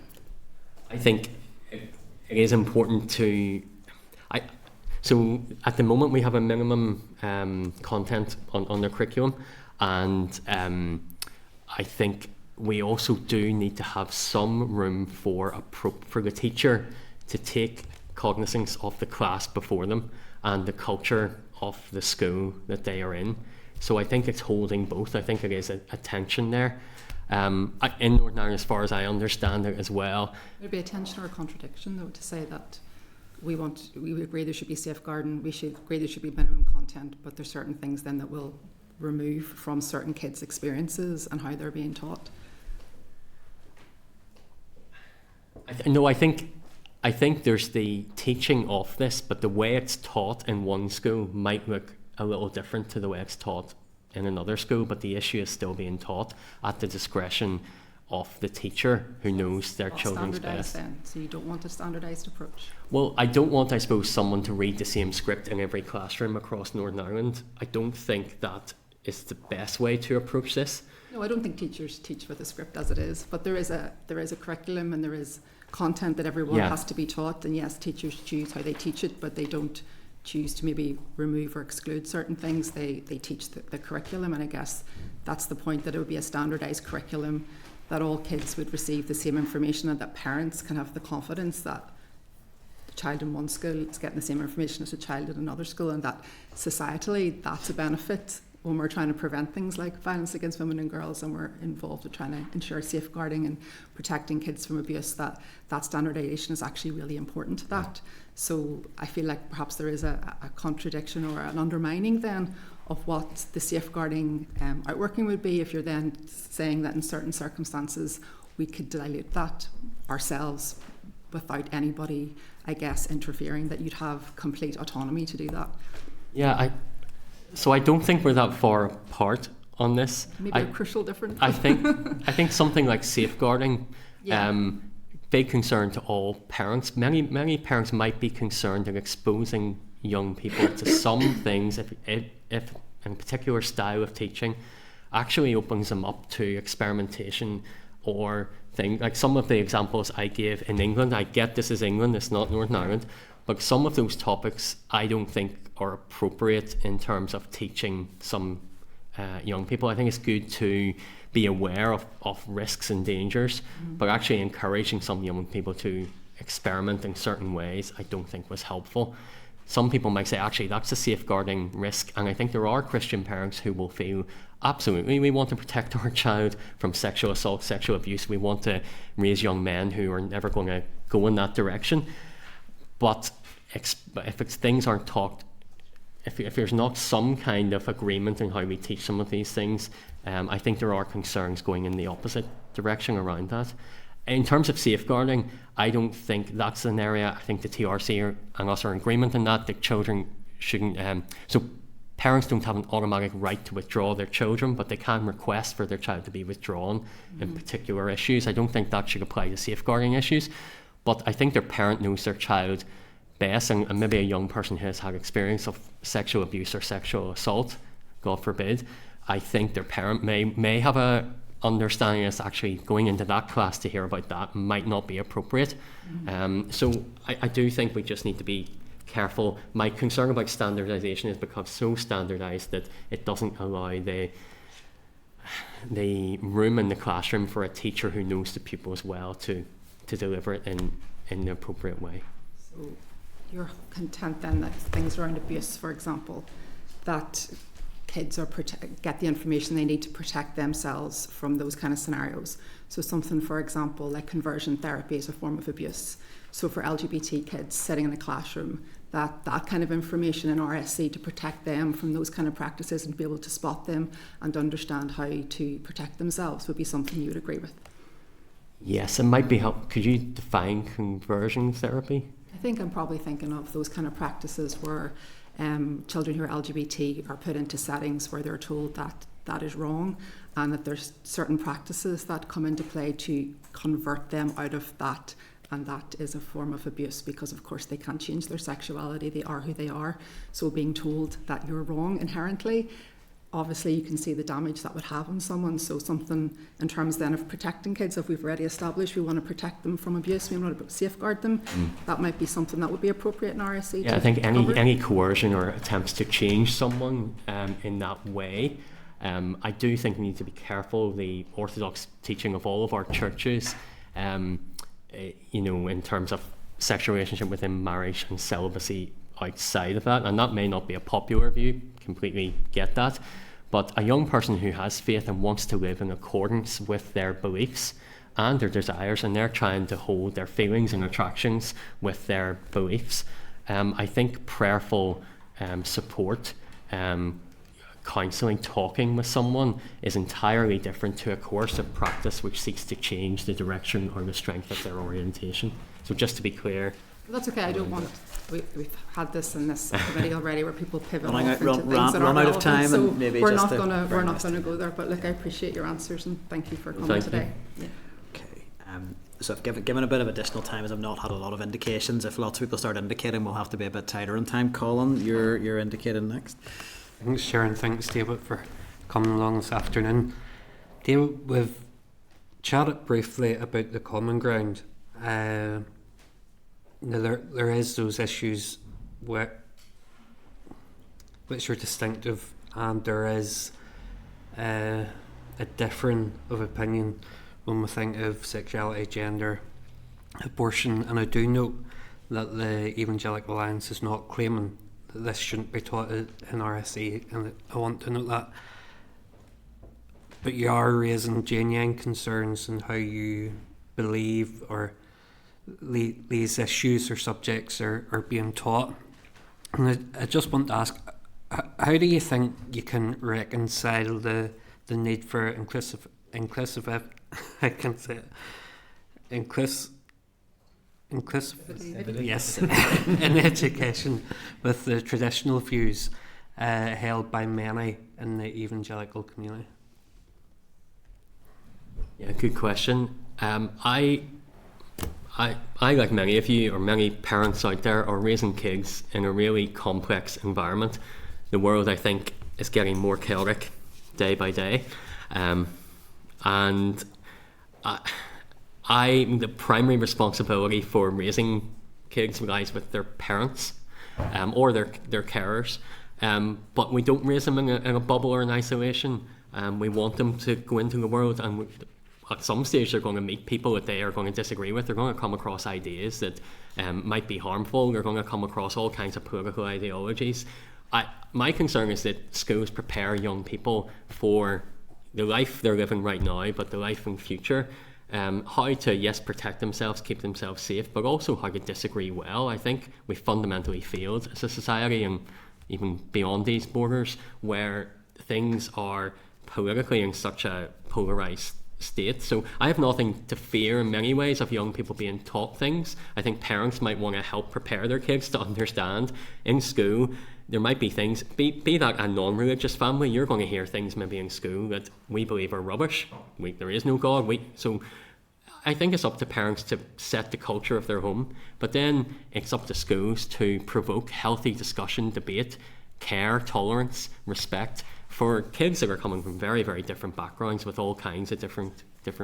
I think it is important to... So at the moment we have a minimum content on the curriculum, and I think we also do need to have some room for the teacher to take cognizance of the class before them and the culture of the school that they are in. So I think it's holding both. I think it is a tension there. In Northern Ireland, as far as I understand it as well. Would it be a tension or a contradiction, though, to say that we agree there should be safeguarding, we should agree there should be minimum content, but there's certain things then that will remove from certain kids' experiences and how they're being taught? I think there's the teaching of this, but the way it's taught in one school might look a little different to the way it's taught in another school, but the issue is still being taught at the discretion of the teacher who knows their children's best. Then, so you don't want a standardised approach? Well, I don't want, I suppose, someone to read the same script in every classroom across Northern Ireland. I don't think that is the best way to approach this. No, I don't think teachers teach with a script as it is, but there is a curriculum and there is content that everyone has to be taught, and yes, teachers choose how they teach it, but they don't choose to maybe remove or exclude certain things. They teach the curriculum, and I guess that's the point, that it would be a standardised curriculum, that all kids would receive the same information, and that parents can have the confidence that the child in one school is getting the same information as a child in another school, and that societally that's a benefit when we're trying to prevent things like violence against women and girls, and we're involved in trying to ensure safeguarding and protecting kids from abuse, that standardisation is actually really important to that. So I feel like perhaps there is a contradiction or an undermining then of what the safeguarding outworking would be, if you're then saying that in certain circumstances we could dilute that ourselves without anybody, I guess, interfering, that you'd have complete autonomy to do that. Yeah, so I don't think we're that far apart on this. Maybe a crucial difference. I think something like safeguarding, big concern to all parents. Many parents might be concerned in exposing young people to some things if a particular style of teaching actually opens them up to experimentation or things like some of the examples I gave in England. I get this is England, it's not Northern Ireland, but some of those topics I don't think are appropriate in terms of teaching some young people. I think it's good to be aware of risks and dangers, but actually encouraging some young people to experiment in certain ways I don't think was helpful. Some people might say, actually, that's a safeguarding risk, and I think there are Christian parents who will feel, absolutely, we want to protect our child from sexual assault, sexual abuse. We want to raise young men who are never going to go in that direction. But if things aren't taught, if there's not some kind of agreement in how we teach some of these things, I think there are concerns going in the opposite direction around that. In terms of safeguarding, I don't think that's an area. I think the TRC and us are in agreement in that children shouldn't. So parents don't have an automatic right to withdraw their children, but they can request for their child to be withdrawn in particular issues. I don't think that should apply to safeguarding issues, but I think their parent knows their child best, and maybe a young person who has had experience of sexual abuse or sexual assault, God forbid. I think their parent may have a understanding is actually going into that class to hear about that might not be appropriate. So I do think we just need to be careful. My concern about standardisation is become so standardised that it doesn't allow the room in the classroom for a teacher who knows the pupils well to deliver it in the appropriate way. So you're content then that things around abuse, for example, that kids get the information they need to protect themselves from those kind of scenarios. So something, for example, like conversion therapy is a form of abuse. So for LGBT kids sitting in a classroom, that kind of information in RSE to protect them from those kind of practices and be able to spot them and understand how to protect themselves would be something you would agree with. Yes, it might be help. Could you define conversion therapy? I think I'm probably thinking of those kind of practices where children who are LGBT are put into settings where they're told that that is wrong, and that there's certain practices that come into play to convert them out of that, and that is a form of abuse because of course they can't change their sexuality, they are who they are. So being told that you're wrong inherently, obviously you can see the damage that would have on someone. So something in terms then of protecting kids, if we've already established we want to protect them from abuse, we want to safeguard them, that might be something that would be appropriate in RSE. Yeah, I think any coercion or attempts to change someone in that way, I do think we need to be careful. The orthodox teaching of all of our churches, in terms of sexual relationship within marriage and celibacy outside of that, and that may not be a popular view, completely get that, but a young person who has faith and wants to live in accordance with their beliefs and their desires, and they're trying to hold their feelings and attractions with their beliefs, I think prayerful support, counselling, talking with someone is entirely different to a coercive practice which seeks to change the direction or the strength of their orientation. So just to be clear. That's okay, I don't want, we've had this in this committee already where people pivot Running off out, into run, things run, that run aren't out of relevant, time, so and maybe we're just not to gonna bring go there, but look, I appreciate your answers and thank you for coming Thank today. you. Yeah. Okay. So I've given a bit of additional time as I've not had a lot of indications. If lots of people start indicating, we'll have to be a bit tighter on time. Colin, you're indicating next. Thanks, Sharon. Thanks, David, for coming along this afternoon. David, we've chatted briefly about the common ground. There is those issues which are distinctive, and there is a difference of opinion when we think of sexuality, gender, abortion, and I do note that the Evangelical Alliance is not claiming that this shouldn't be taught in RSE, and I want to note that. But you are raising genuine concerns in how you believe or these issues or subjects are being taught. And I just want to ask, how do you think you can reconcile the need for inclusive I can say it, inclusivity, yes, in education with the traditional views held by many in the evangelical community? Yeah, good question. I like many of you, or many parents out there, are raising kids in a really complex environment. The world, I think, is getting more chaotic day by day, and the primary responsibility for raising kids lies with their parents, or their carers. But we don't raise them in a bubble or in isolation. We want them to go into the world, and at some stage they're going to meet people that they are going to disagree with. They're going to come across ideas that might be harmful. They're going to come across all kinds of political ideologies. My concern is that schools prepare young people for the life they're living right now, but the life in future. How to, yes, protect themselves, keep themselves safe, but also how to disagree well. I think we fundamentally failed as a society, and even beyond these borders, where things are politically in such a polarised state. So I have nothing to fear in many ways of young people being taught things. I think parents might want to help prepare their kids to understand in school. There might be things, be that a non-religious family, you're going to hear things maybe in school that we believe are rubbish. There is no God. So I think it's up to parents to set the culture of their home, but then it's up to schools to provoke healthy discussion, debate, care, tolerance, respect for kids that are coming from very, very different backgrounds with all kinds of different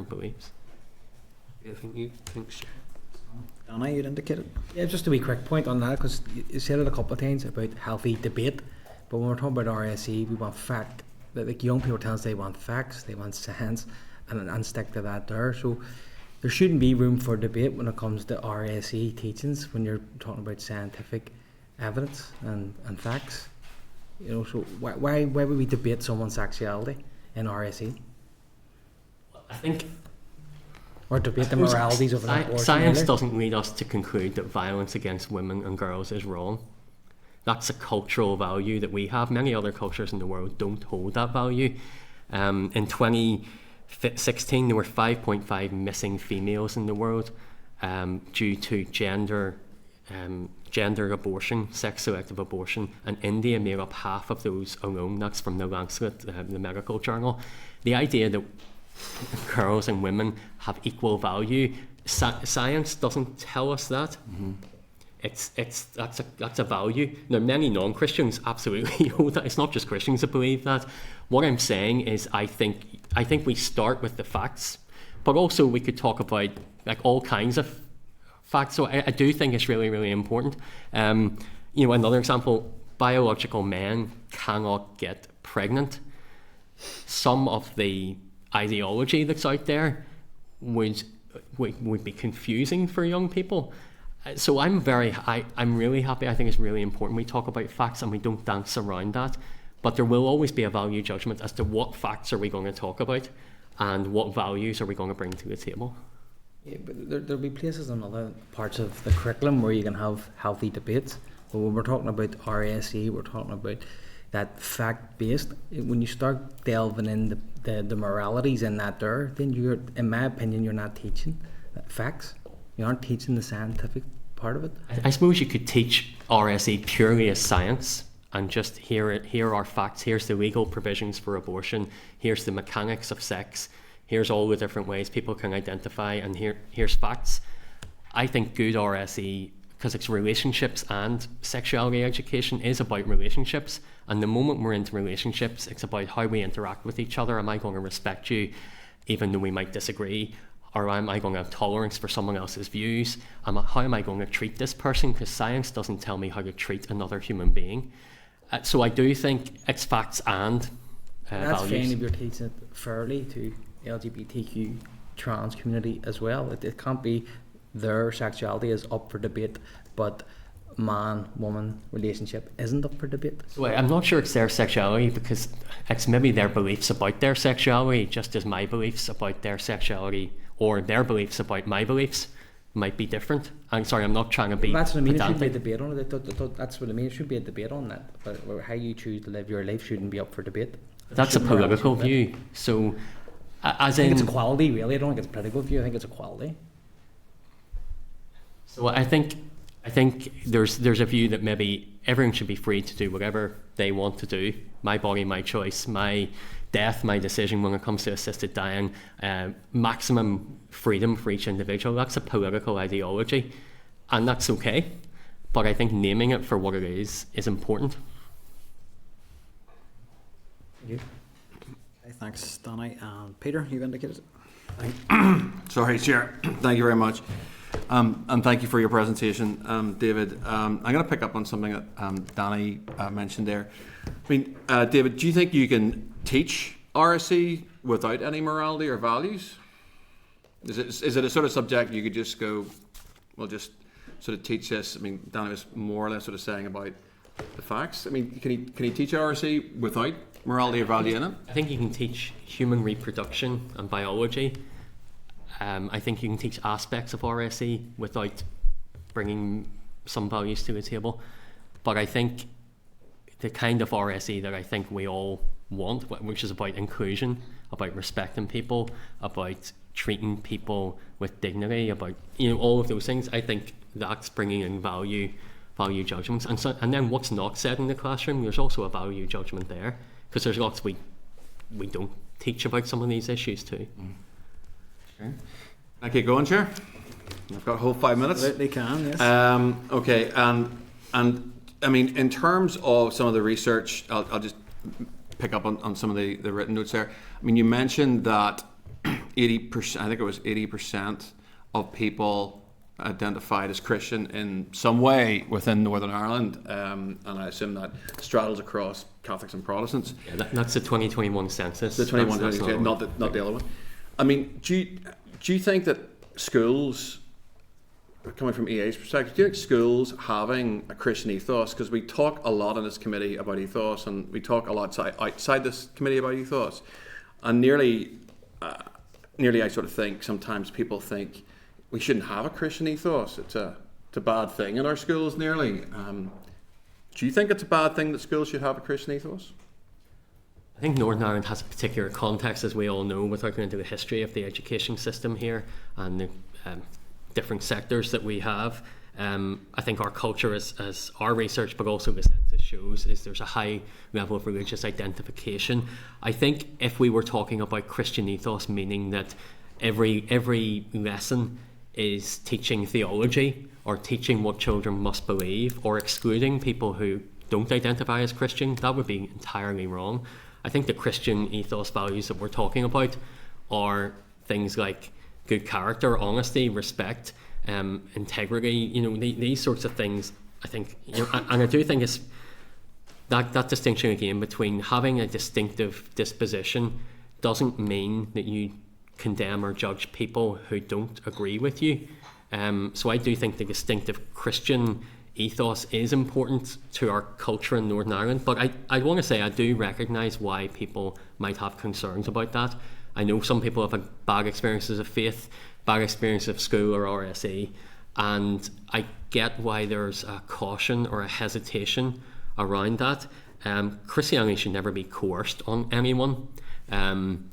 beliefs. I think you think so. Anna, you'd indicated. Yeah, just a wee quick point on that, because you said it a couple of times about healthy debate, but when we're talking about RSE, we want fact. Like young people tell us they want facts, they want science, and stick to that there. So there shouldn't be room for debate when it comes to RSE teachings when you're talking about scientific evidence and facts. So why would we debate someone's sexuality in RSE? I think, or debate the moralities of an abortion. Science doesn't lead us to conclude that violence against women and girls is wrong. That's a cultural value that we have. Many other cultures in the world don't hold that value. In 16, there were 5.5 missing females in the world due to gender abortion, sex-selective abortion, and India made up half of those alone. That's from the Lancet, the medical journal. The idea that girls and women have equal value, science doesn't tell us that. Mm-hmm. That's a value. Now, many non-Christians absolutely know that. It's not just Christians that believe that. What I'm saying is, I think we start with the facts, but also we could talk about like all kinds of facts. So I do think it's really, really important. Another example: biological men cannot get pregnant. Some of the ideology that's out there would be confusing for young people. So I'm really happy. I think it's really important we talk about facts and we don't dance around that. But there will always be a value judgment as to what facts are we going to talk about and what values are we going to bring to the table. Yeah, but there'll be places in other parts of the curriculum where you can have healthy debates. But when we're talking about RSE, we're talking about that fact-based. When you start delving in the moralities in that there, then you're, in my opinion, you're not teaching facts. You aren't teaching the scientific part of it. I suppose you could teach RSE purely as science and just here are facts. Here's the legal provisions for abortion. Here's the mechanics of sex. Here's all the different ways people can identify, and here's facts. I think good RSE, because it's relationships and sexuality education, is about relationships. And the moment we're into relationships, it's about how we interact with each other. Am I going to respect you even though we might disagree? Or am I going to have tolerance for someone else's views? How am I going to treat this person? Because science doesn't tell me how to treat another human being. So I do think it's facts and that's values. fine if you're teaching it fairly to LGBTQ trans community as well. It can't be their sexuality is up for debate, but man-woman relationship isn't up for debate. So I'm not sure it's their sexuality, because it's maybe their beliefs about their sexuality, just as my beliefs about their sexuality or their beliefs about my beliefs might be different. I'm sorry, I'm not trying to be that's what I mean. It should be a pedantic. debate on it. That's what I mean. It should be a debate on that. But how you choose to live your life shouldn't be up for debate. That's a political view. So, as I think in, it's equality, really. I don't think it's a political view. I think it's equality. So I think there's a view that maybe everyone should be free to do whatever they want to do. My body, my choice, my death, my decision when it comes to assisted dying, maximum freedom for each individual. That's a political ideology, and that's okay. But I think naming it for what it is important. Thank you. Okay, thanks, Danny. Peter, you indicated. Sorry, Chair. Thank you very much. And thank you for your presentation, David. I'm going to pick up on something that Danny mentioned there. I mean, David, do you think you can teach RSE without any morality or values? Is it a sort of subject you could just go, well, just sort of teach this? I mean, Danny was more or less sort of saying about the facts. I mean, can he teach RSE without morality or value in it? I think you can teach human reproduction and biology. I think you can teach aspects of RSE without bringing some values to the table. But I think the kind of RSE that I think we all want, which is about inclusion, about respecting people, about treating people with dignity, about all of those things, I think that's bringing in value judgments. And then what's not said in the classroom, there's also a value judgment there, because there's lots we don't teach about some of these issues too. Okay. Okay, go on, Chair. I've got a whole 5 minutes. Absolutely can, yes. Okay, and I mean, in terms of some of the research, I'll just pick up on some of the written notes there. I mean, you mentioned that 80%, I think it was 80% of people identified as Christian in some way within Northern Ireland, and I assume that straddles across Catholics and Protestants. Yeah, that's the 2021 census. The 2021, not the other one. I mean, do you think that schools, coming from EA's perspective, do you think schools having a Christian ethos, because we talk a lot in this committee about ethos, and we talk a lot outside this committee about ethos, and nearly I sort of think sometimes people think we shouldn't have a Christian ethos. It's a bad thing in our schools nearly. Do you think it's a bad thing that schools should have a Christian ethos? I think Northern Ireland has a particular context, as we all know, without going into the history of the education system here and the different sectors that we have. I think our culture, as our research, but also the census shows, is there's a high level of religious identification. I think if we were talking about Christian ethos, meaning that every lesson is teaching theology or teaching what children must believe or excluding people who don't identify as Christian, that would be entirely wrong. I think the Christian ethos values that we're talking about are things like good character, honesty, respect, integrity, these sorts of things. I think, and I do think it's that distinction again between having a distinctive disposition doesn't mean that you condemn or judge people who don't agree with you. So I do think the distinctive Christian ethos is important to our culture in Northern Ireland, but I want to say I do recognise why people might have concerns about that. I know some people have had bad experiences of faith, bad experiences of school or RSE, and I get why there's a caution or a hesitation around that. Christianity should never be coerced on anyone. When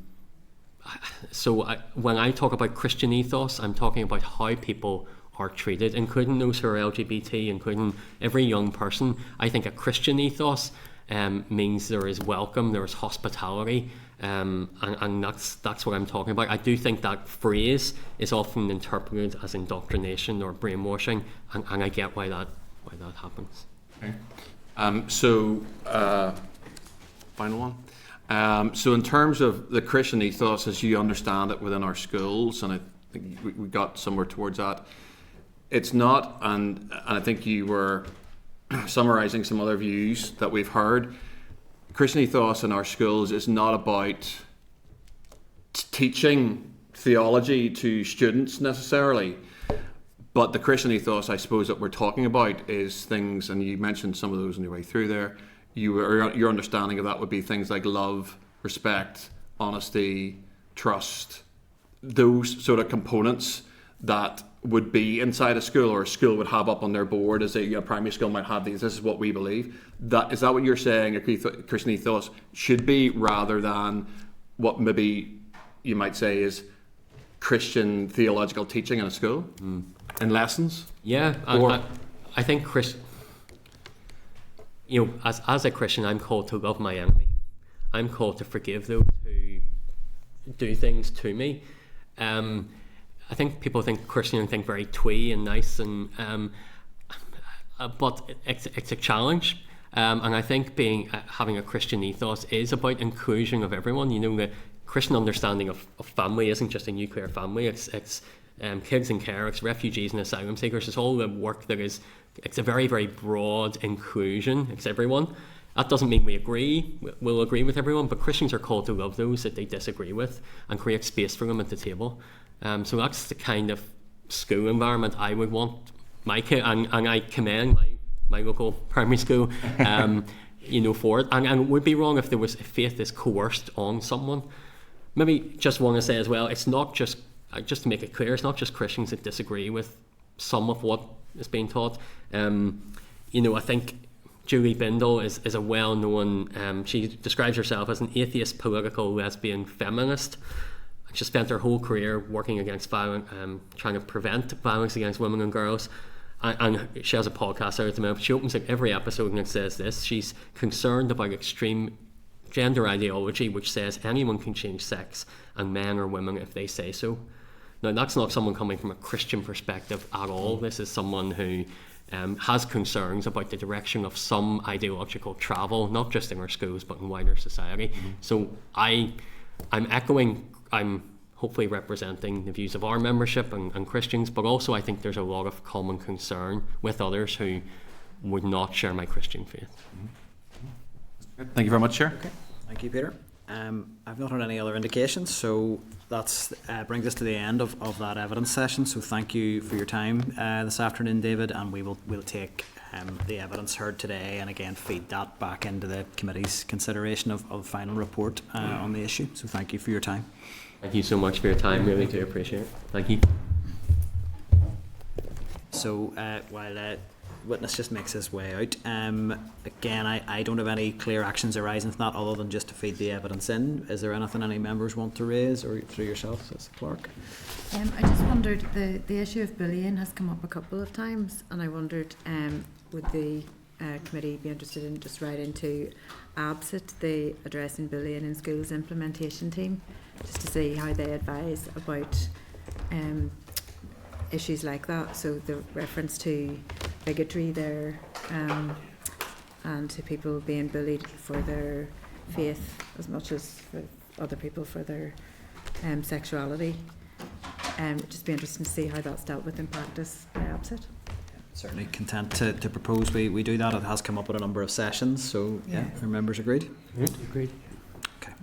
I talk about Christian ethos, I'm talking about how people are treated, including those who are LGBT, including every young person. I think a Christian ethos means there is welcome, there is hospitality, and that's what I'm talking about. I do think that phrase is often interpreted as indoctrination or brainwashing, and I get why that happens. Okay. Final one. So in terms of the Christian ethos as you understand it within our schools, and I think we got somewhere towards that, it's not, and I think you were summarising some other views that we've heard, Christian ethos in our schools is not about teaching theology to students necessarily, but the Christian ethos, I suppose, that we're talking about is things, and you mentioned some of those on your way through there, your understanding of that would be things like love, respect, honesty, trust, those sort of components that would be inside a school, or a school would have up on their board as a primary school might have these. This is what we believe. Is that what you're saying a Christian ethos should be, rather than what maybe you might say is Christian theological teaching in a school, in lessons? Yeah, I think as a Christian, I'm called to love my enemy. I'm called to forgive those who do things to me. I think people think Christian think very twee and nice, and but it's a challenge. And I think having a Christian ethos is about inclusion of everyone. The Christian understanding of family isn't just a nuclear family. It's kids in care, it's refugees and asylum seekers. It's all the work it's a very, very broad inclusion. It's everyone. That doesn't mean we'll agree with everyone, but Christians are called to love those that they disagree with and create space for them at the table. So that's the kind of school environment I would want my kid, and I commend my local primary school, for it. And it would be wrong if faith is coerced on someone. Maybe just want to say as well, it's not just to make it clear, it's not just Christians that disagree with some of what is being taught. I think Julie Bindel is a well-known, she describes herself as an atheist, political, lesbian feminist. She spent her whole career working against violence, trying to prevent violence against women and girls. And she has a podcast out at the moment. She opens every episode and it says this: she's concerned about extreme gender ideology, which says anyone can change sex, and men or women if they say so. Now, that's not someone coming from a Christian perspective at all. This is someone who has concerns about the direction of some ideological travel, not just in our schools, but in wider society. So I'm hopefully representing the views of our membership and Christians, but also I think there's a lot of common concern with others who would not share my Christian faith. Thank you very much, Chair. Okay. Thank you, Peter. I've not heard any other indications, so that brings us to the end of that evidence session. So thank you for your time this afternoon, David, and we'll take the evidence heard today and again feed that back into the committee's consideration of the final report on the issue. So thank you for your time. Thank you so much for your time, really do appreciate it. Thank you. So while witness just makes his way out. Again, I don't have any clear actions arising from that other than just to feed the evidence in. Is there anything any members want to raise, or through yourself as clerk? I just wondered, the issue of bullying has come up a couple of times, and I wondered, would the committee be interested in just writing to ABSIT, the Addressing Bullying in Schools implementation team, just to see how they advise about issues like that. So the reference to bigotry there, and to people being bullied for their faith as much as for other people for their sexuality. It'd just be interesting to see how that's dealt with in practice by ABSIT. Certainly content to propose we do that. It has come up at a number of sessions, so yeah, our members agreed? Agreed. Okay.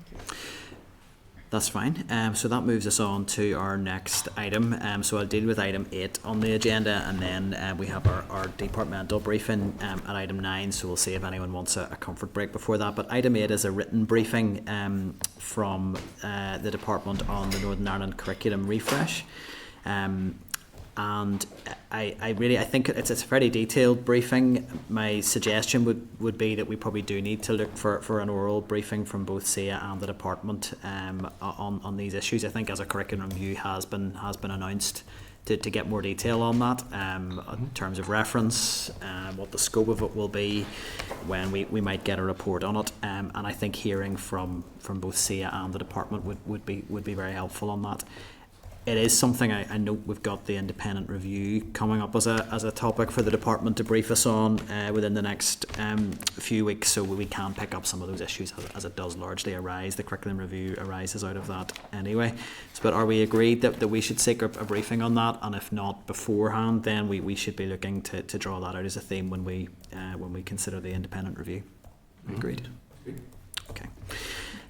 That's fine. So that moves us on to our next item. So I'll deal with item 8 on the agenda, and then we have our departmental briefing at item 9, so we'll see if anyone wants a comfort break before that. But item 8 is a written briefing from the department on the Northern Ireland curriculum refresh. And I think it's a fairly detailed briefing. My suggestion would be that we probably do need to look for an oral briefing from both SIA and the department on these issues. I think as a curriculum review has been announced to get more detail on that in terms of reference, what the scope of it will be, when we might get a report on it, and I think hearing from both SIA and the department would be very helpful on that. It is something I know we've got the independent review coming up as a topic for the department to brief us on within the next few weeks, so we can pick up some of those issues as it does largely arise. The curriculum review arises out of that anyway. So, but are we agreed that we should seek a briefing on that, and if not beforehand, then we should be looking to draw that out as a theme when we consider the independent review? Agreed. Okay.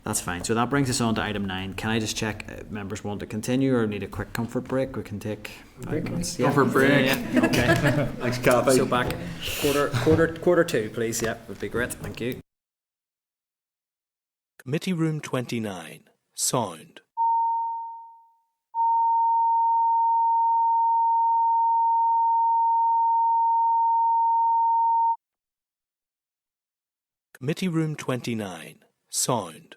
That's fine. So that brings us on to item 9. Can I just check members want to continue or need a quick comfort break? We can take 5 minutes. Comfort break. Yeah. Okay. Thanks, Kathy. So back quarter 2, please. Yeah, would be great. Thank you. Committee Room 29. Sound. Committee Room 29. Sound.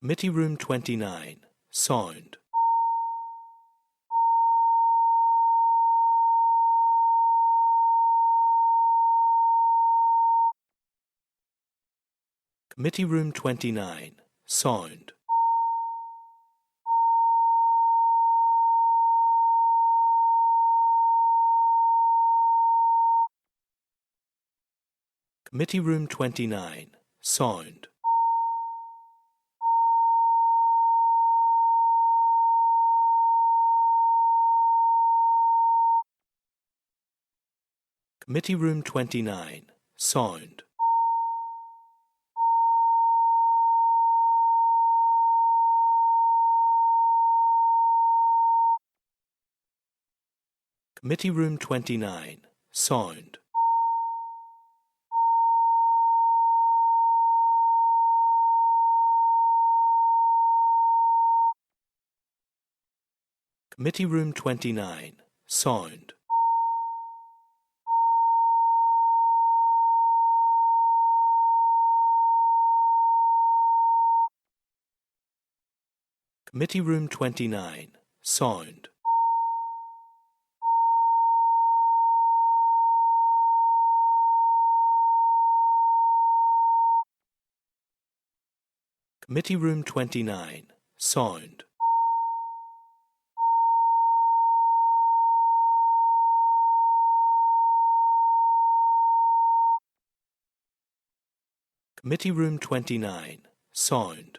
Committee Room 29. Sound. Committee Room 29. Sound. Committee Room 29. Sound. Committee Room 29. Sound. Committee Room 29. Sound. Committee Room 29. Sound. Committee Room 29. Sound. Committee Room 29. Sound. Committee Room 29. Sound.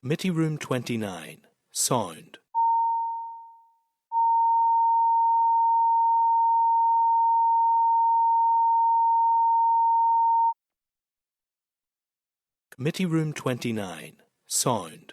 Committee Room 29. Sound. Committee Room 29. Sound.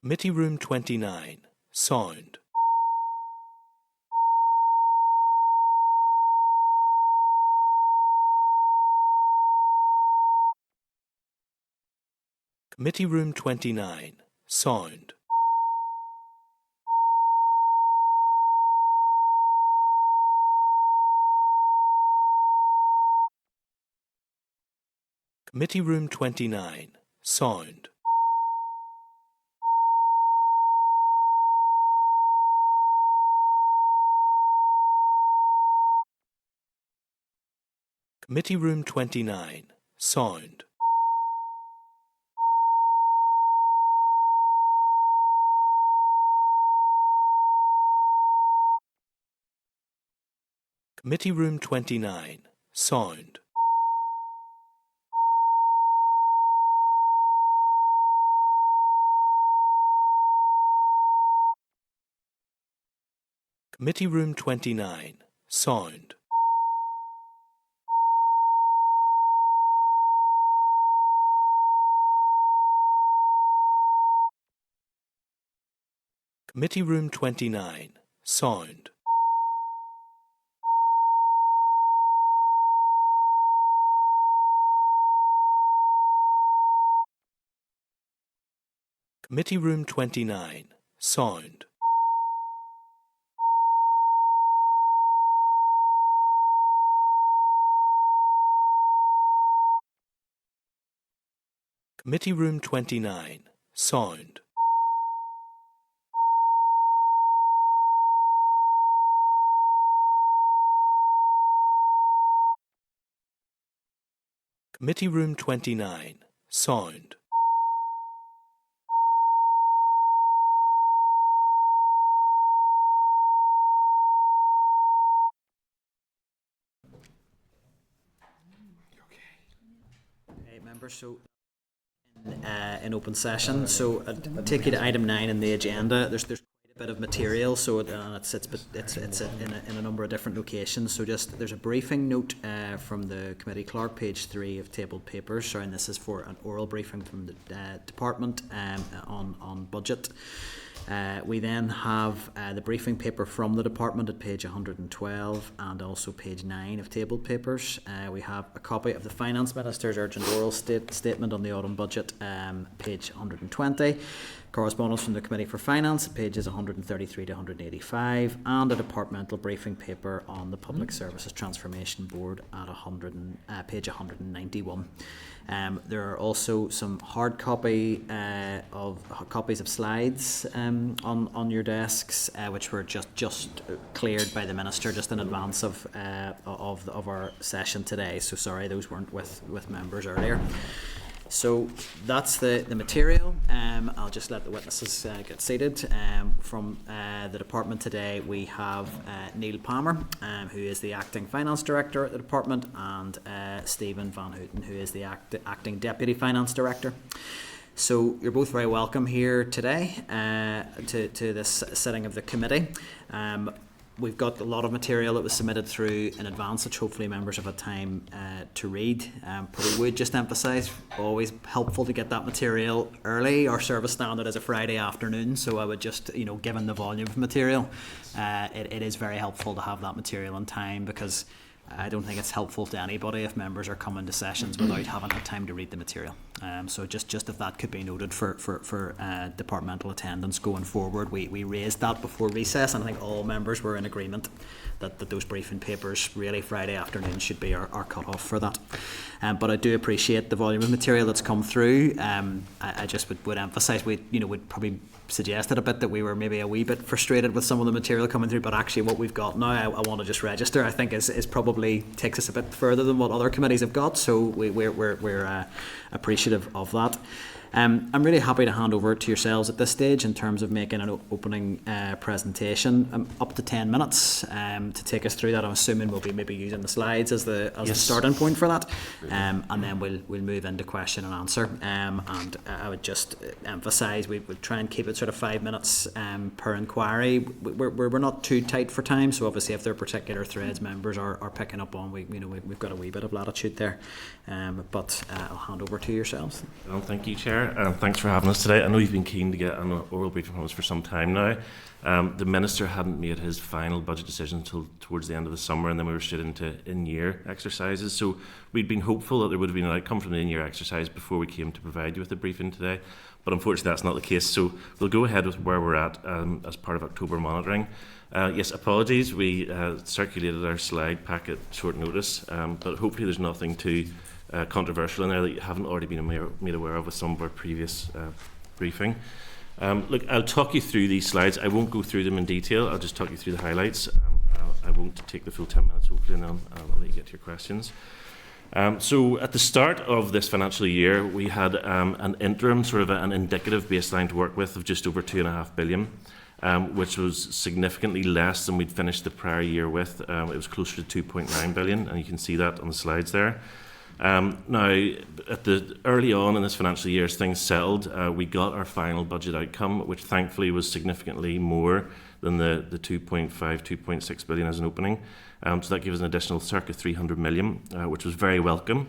Committee Room 29, Sound. Committee Room 29, Sound. Committee Room 29, Sound. Committee Room 29, Sound. Committee Room 29, Sound. Committee Room 29, Sound. Committee Room 29, Sound. Committee Room 29, Sound. Committee Room 29, Sound. Committee Room 29, Sound. Okay, members, so in open session, so I take you to item 9 in the agenda. There's quite a bit of material, so it sits, but it's in a number of different locations. So just there's a briefing note from the committee clerk, page 3 of tabled papers. Sorry, and this is for an oral briefing from the department on budget. We then have the briefing paper from the department at page 112 and also page 9 of tabled papers. We have a copy of the Finance Minister's urgent oral statement on the autumn budget, page 120. Correspondence from the Committee for Finance at pages 133 to 185, and a departmental briefing paper on the Public Services Transformation Board at page 191. There are also some hard copies of slides on your desks, which were just cleared by the Minister just in advance of our session today. So sorry, those weren't with members earlier. So that's the material. I'll just let the witnesses get seated. From the department today, we have Neil Palmer, who is the Acting Finance Director at the department, and Stephen Van Houten, who is the Acting Deputy Finance Director. So you're both very welcome here today to this sitting of the committee. We've got a lot of material that was submitted through in advance, which hopefully members have had time to read. But we would just emphasise, always helpful to get that material early. Our service standard is a Friday afternoon, so I would just, given the volume of material, it is very helpful to have that material on time, because I don't think it's helpful to anybody if members are coming to sessions without having had time to read the material. So just if that could be noted for departmental attendance going forward. We raised that before recess, and I think all members were in agreement that those briefing papers, really Friday afternoon, should be our cut-off for that. But I do appreciate the volume of material that's come through. I just would emphasise we'd probably suggested a bit that we were maybe a wee bit frustrated with some of the material coming through, but actually what we've got now, I want to just register, I think is probably takes us a bit further than what other committees have got, so we're appreciative of that. I'm really happy to hand over to yourselves at this stage in terms of making an opening presentation, up to 10 minutes to take us through that. I'm assuming we'll be maybe using the slides as the starting point for that, and then we'll move into question and answer. And I would just emphasise we would try and keep it sort of 5 minutes per inquiry. We're not too tight for time, so obviously if there are particular threads members are picking up on, we've got a wee bit of latitude there. But I'll hand over to yourselves. Well, thank you, Chair. Chair, and thanks for having us today. I know you've been keen to get an oral briefing from us for some time now. The Minister hadn't made his final budget decision until towards the end of the summer, and then we were straight into in-year exercises. So we'd been hopeful that there would have been an outcome from the in-year exercise before we came to provide you with the briefing today. But unfortunately, that's not the case. So we'll go ahead with where we're at as part of October monitoring. Yes, apologies. We circulated our slide pack at short notice, but hopefully there's nothing too controversial in there that you haven't already been made aware of with some of our previous briefing. Look, I'll talk you through these slides. I won't go through them in detail. I'll just talk you through the highlights. I won't take the full 10 minutes, hopefully, and then I'll let you get to your questions. So at the start of this financial year, we had an interim, sort of an indicative baseline to work with of just over $2.5 billion, which was significantly less than we'd finished the prior year with. It was closer to $2.9 billion, and you can see that on the slides there. Now, early on in this financial year, as things settled, we got our final budget outcome, which thankfully was significantly more than the 2.5, 2.6 billion as an opening. So that gave us an additional circa 300 million, which was very welcome.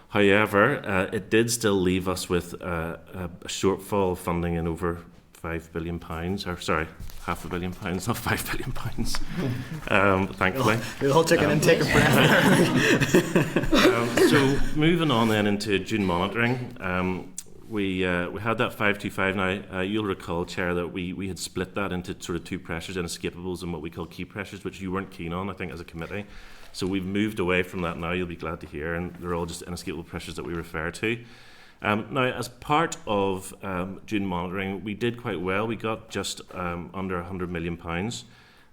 However, it did still leave us with a shortfall of funding in over £5 billion, or sorry, £500 million, not £5 billion. Thankfully, we all took an intake of breath. So moving on then into June monitoring, we had that 525. Now you'll recall, Chair, that we had split that into sort of two pressures, inescapables and what we call key pressures, which you weren't keen on, I think, as a committee. So we've moved away from that now. You'll be glad to hear, and they're all just inescapable pressures that we refer to. Now, as part of June monitoring, we did quite well. We got just under £100 million.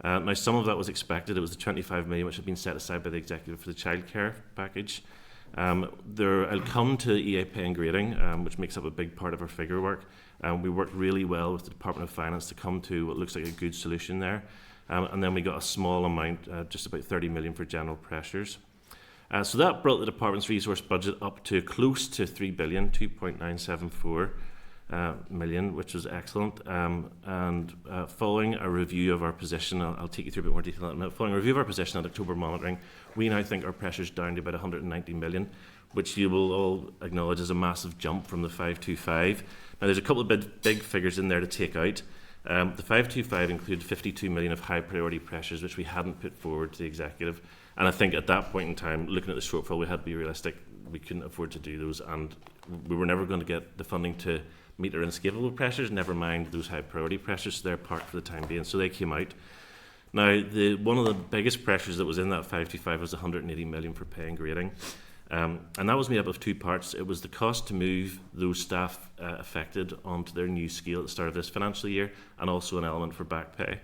Now, some of that was expected. It was the 25 million which had been set aside by the Executive for the childcare package. I'll come to EA pay and grading, which makes up a big part of our figure work. We worked really well with the Department of Finance to come to what looks like a good solution there. And then we got a small amount, just about 30 million for general pressures. So that brought the department's resource budget up to close to 3 billion, 2.974 million, which was excellent. And following a review of our position, I'll take you through a bit more detail on that. Following a review of our position at October monitoring, we now think our pressure's down to about 190 million, which you will all acknowledge is a massive jump from the 525. Now, there's a couple of big figures in there to take out. The 525 included 52 million of high priority pressures, which we hadn't put forward to the Executive. And I think at that point in time, looking at the shortfall, we had to be realistic. We couldn't afford to do those, and we were never going to get the funding to meet our inescapable pressures, never mind those high priority pressures. So they're parked for the time being, so they came out. Now, one of the biggest pressures that was in that 525 was 180 million for pay and grading. And that was made up of two parts. It was the cost to move those staff affected onto their new scale at the start of this financial year, and also an element for back pay.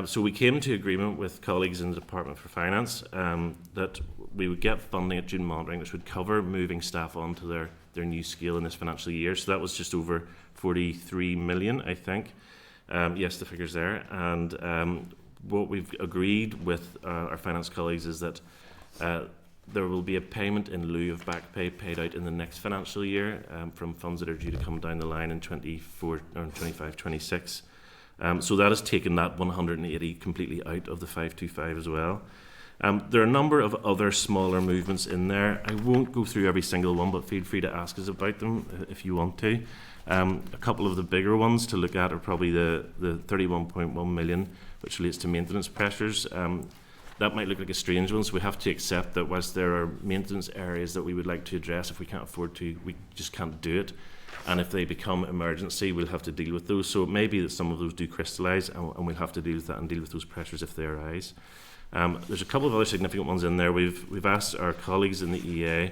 So we came to agreement with colleagues in the Department for Finance that we would get funding at June monitoring which would cover moving staff onto their new scale in this financial year. So that was just over 43 million, I think. Yes, the figure's there. And what we've agreed with our finance colleagues is that there will be a payment in lieu of back pay paid out in the next financial year from funds that are due to come down the line in 24 or 25, 26. So that has taken that 180 completely out of the 525 as well. There are a number of other smaller movements in there. I won't go through every single one, but feel free to ask us about them if you want to. A couple of the bigger ones to look at are probably the 31.1 million, which relates to maintenance pressures. That might look like a strange one, so we have to accept that whilst there are maintenance areas that we would like to address, if we can't afford to, we just can't do it. And if they become emergency, we'll have to deal with those. So it may be that some of those do crystallise, and we'll have to deal with that and deal with those pressures if they arise. There's a couple of other significant ones in there. We've asked our colleagues in the EA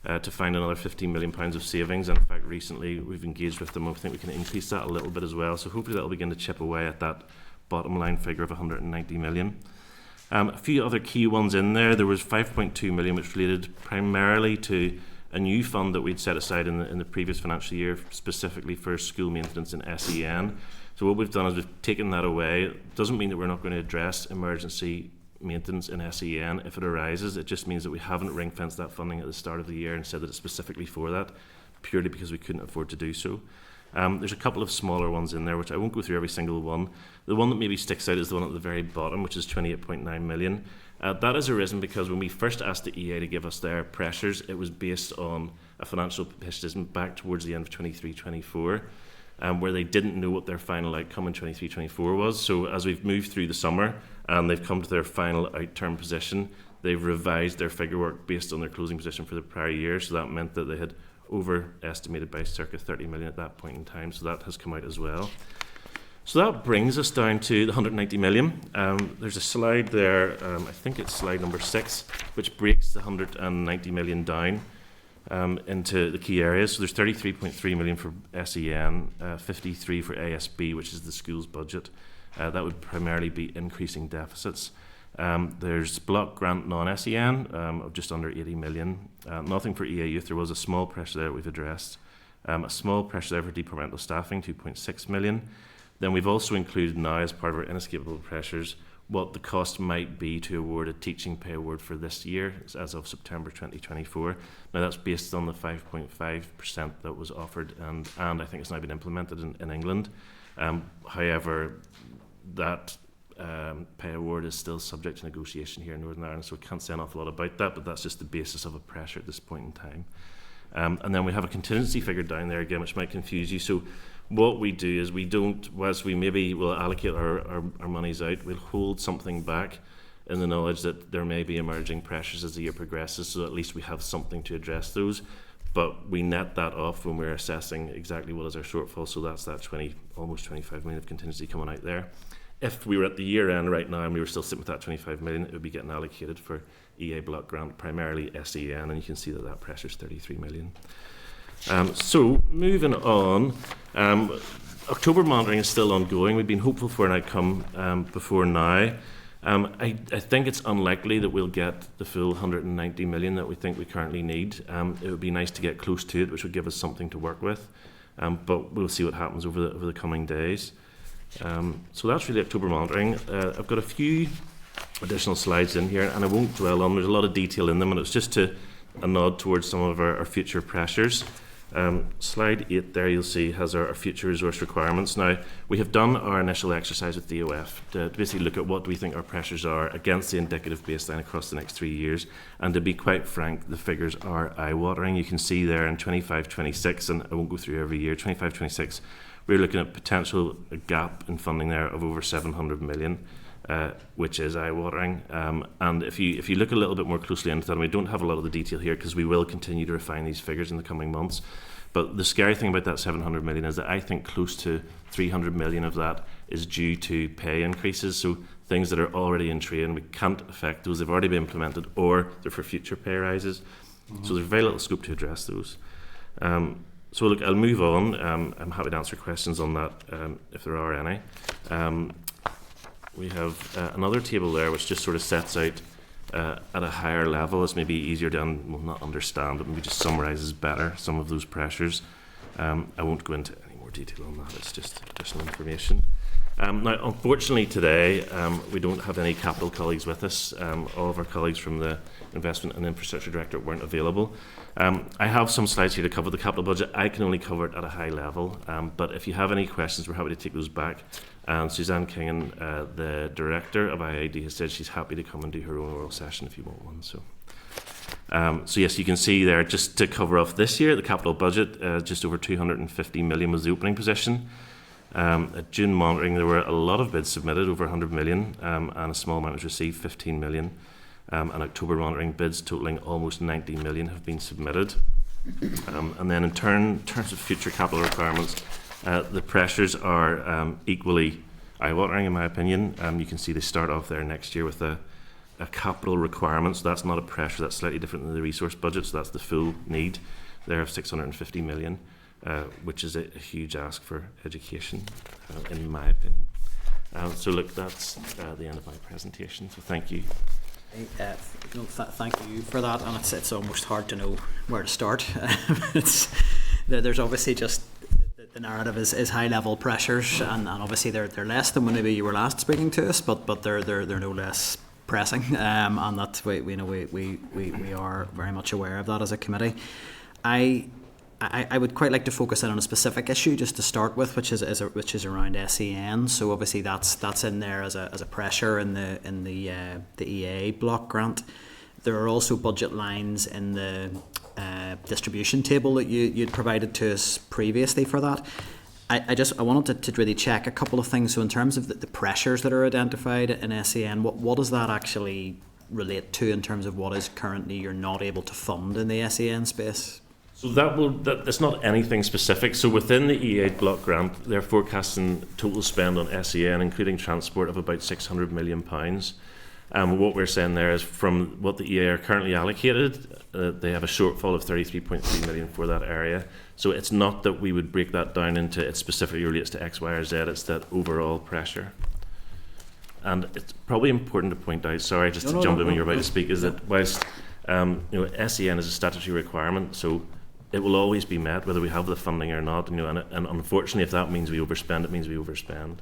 to find another £15 million of savings, and in fact recently we've engaged with them. I think we can increase that a little bit as well. So hopefully that will begin to chip away at that bottom line figure of 190 million. A few other key ones in there. There was 5.2 million which related primarily to a new fund that we'd set aside in the previous financial year specifically for school maintenance in SEN. So what we've done is we've taken that away. It doesn't mean that we're not going to address emergency maintenance in SEN if it arises. It just means that we haven't ring-fenced that funding at the start of the year and said that it's specifically for that, purely because we couldn't afford to do so. There's a couple of smaller ones in there which I won't go through every single one. The one that maybe sticks out is the one at the very bottom, which is 28.9 million. That has arisen because when we first asked the EA to give us their pressures, it was based on a financial position back towards the end of 23-24, where they didn't know what their final outcome in 23-24 was. So as we've moved through the summer and they've come to their final outturn position, they've revised their figure work based on their closing position for the prior year. So that meant that they had overestimated by circa 30 million at that point in time. So that has come out as well. So that brings us down to the 190 million. There's a slide there, I think it's slide number 6, which breaks the 190 million down into the key areas. So there's 33.3 million for SEN, 53 for ASB, which is the school's budget. That would primarily be increasing deficits. There's block grant non-SEN of just under 80 million. Nothing for EA Youth. There was a small pressure there that we've addressed. A small pressure there for departmental staffing, 2.6 million. Then we've also included now, as part of our inescapable pressures, what the cost might be to award a teaching pay award for this year as of September 2024. Now that's based on the 5.5% that was offered and I think it's now been implemented in England. However, that pay award is still subject to negotiation here in Northern Ireland, so we can't say an awful lot about that, but that's just the basis of a pressure at this point in time. And then we have a contingency figure down there again, which might confuse you. So what we do is we don't, whilst we maybe will allocate our monies out, we'll hold something back in the knowledge that there may be emerging pressures as the year progresses, so at least we have something to address those. But we net that off when we're assessing exactly what is our shortfall, so that's that almost 25 million of contingency coming out there. If we were at the year end right now and we were still sitting with that 25 million, it would be getting allocated for EA block grant, primarily SEN, and you can see that pressure is 33 million. So moving on, October monitoring is still ongoing. We've been hopeful for an outcome before now. I think it's unlikely that we'll get the full 190 million that we think we currently need. It would be nice to get close to it, which would give us something to work with, but we'll see what happens over the coming days. So that's really October monitoring. I've got a few additional slides in here, and I won't dwell on. There's a lot of detail in them, and it's just a nod towards some of our future pressures. Slide 8 there you'll see has our future resource requirements. Now we have done our initial exercise with DOF to basically look at what we think our pressures are against the indicative baseline across the next 3 years, and to be quite frank, the figures are eye-watering. You can see there in 25-26, and I won't go through every year, 25-26 we're looking at potential gap in funding there of over 700 million, which is eye-watering. And if you look a little bit more closely into that, and we don't have a lot of the detail here because we will continue to refine these figures in the coming months, but the scary thing about that 700 million is that I think close to 300 million of that is due to pay increases, so things that are already in train, we can't affect those, they've already been implemented, or they're for future pay rises. So there's very little scope to address those. So look, I'll move on. I'm happy to answer questions on that if there are any. We have another table there which just sort of sets out at a higher level. It's maybe easier to not understand, but maybe just summarises better some of those pressures. I won't go into any more detail on that. It's just additional information. Now, unfortunately today, we don't have any capital colleagues with us. All of our colleagues from the Investment and Infrastructure Directorate weren't available. I have some slides here to cover the capital budget. I can only cover it at a high level, but if you have any questions, we're happy to take those back. And Suzanne Kingan, the Director of IID, has said she's happy to come and do her own oral session if you want one. So yes, you can see there, just to cover off this year, the capital budget, just over 250 million was the opening position. At June monitoring, there were a lot of bids submitted, over 100 million, and a small amount was received, 15 million. And October monitoring, bids totaling almost 90 million have been submitted. And then in terms of future capital requirements, the pressures are equally eye-watering in my opinion. You can see they start off there next year with a capital requirement, so that's not a pressure, that's slightly different than the resource budget, so that's the full need there of 650 million. Which is a huge ask for education, in my opinion. So look, that's the end of my presentation, so thank you. Thank you for that, and it's almost hard to know where to start. There's obviously just the narrative is high level pressures, and obviously they're less than when maybe you were last speaking to us, but they're no less pressing, and that we are very much aware of that as a committee. I would quite like to focus in on a specific issue just to start with, which is around SEN. So obviously that's in there as a pressure in the EA block grant. There are also budget lines in the distribution table that you'd provided to us previously for that. I wanted to really check a couple of things. So in terms of the pressures that are identified in SEN, what does that actually relate to in terms of what is currently you're not able to fund in the SEN space? So that's not anything specific. So within the E8 block grant, they're forecasting total spend on SEN, including transport, of about £600 million. What we're saying there is from what the EA are currently allocated, they have a shortfall of 33.3 million for that area. So it's not that we would break that down into it specifically relates to X, Y, or Z. It's that overall pressure. And it's probably important to point out, sorry, just to jump in when you're about to speak, is that whilst SEN is a statutory requirement, so it will always be met whether we have the funding or not. And unfortunately, if that means we overspend, it means we overspend.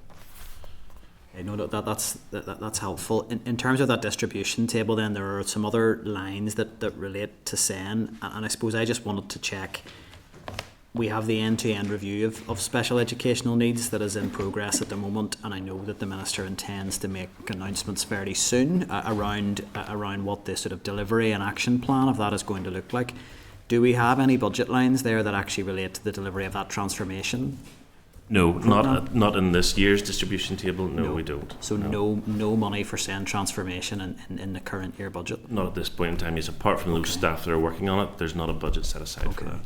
Okay, no, that's helpful. In terms of that distribution table, then there are some other lines that relate to SEN, and I suppose I just wanted to check. We have the end-to-end review of special educational needs that is in progress at the moment, and I know that the Minister intends to make announcements fairly soon around what the sort of delivery and action plan of that is going to look like. Do we have any budget lines there that actually relate to the delivery of that transformation? No, not in this year's distribution table. No, we don't. So no money for SEN transformation in the current year budget? Not at this point in time. Yes, apart from those staff that are working on it, there's not a budget set aside for that.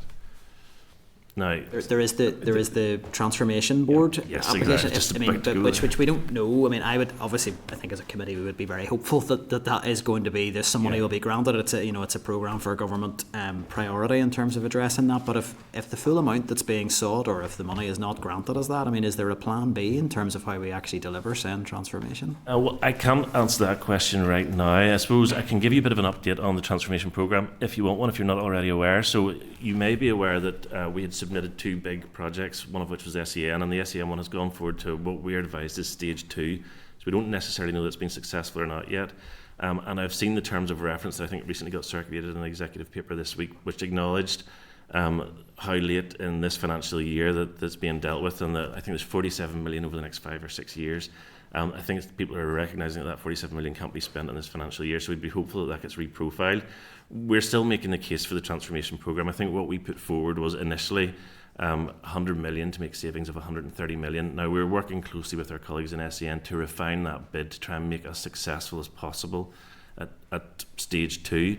Now, there is the transformation board application, exactly. which we don't know. I mean, I think as a committee we would be very hopeful that is going to be there's some money will be granted. It's a programme for a government priority in terms of addressing that. But if the full amount that's being sought, or if the money is not granted as that, I mean, is there a plan B in terms of how we actually deliver SEN transformation? Well, I can't answer that question right now. I suppose I can give you a bit of an update on the transformation programme if you want one, if you're not already aware. So you may be aware that we had submitted 2 big projects, one of which was SEN, and the SEN one has gone forward to what we're advised is stage 2. So we don't necessarily know that it's been successful or not yet. And I've seen the terms of reference that I think recently got circulated in an executive paper this week, which acknowledged how late in this financial year that's being dealt with, and that I think there's 47 million over the next 5 or 6 years. I think people are recognising that 47 million can't be spent in this financial year, so we'd be hopeful that gets reprofiled. We're still making the case for the transformation programme. I think what we put forward was initially 100 million to make savings of 130 million. Now we're working closely with our colleagues in SEN to refine that bid to try and make as successful as possible at stage 2.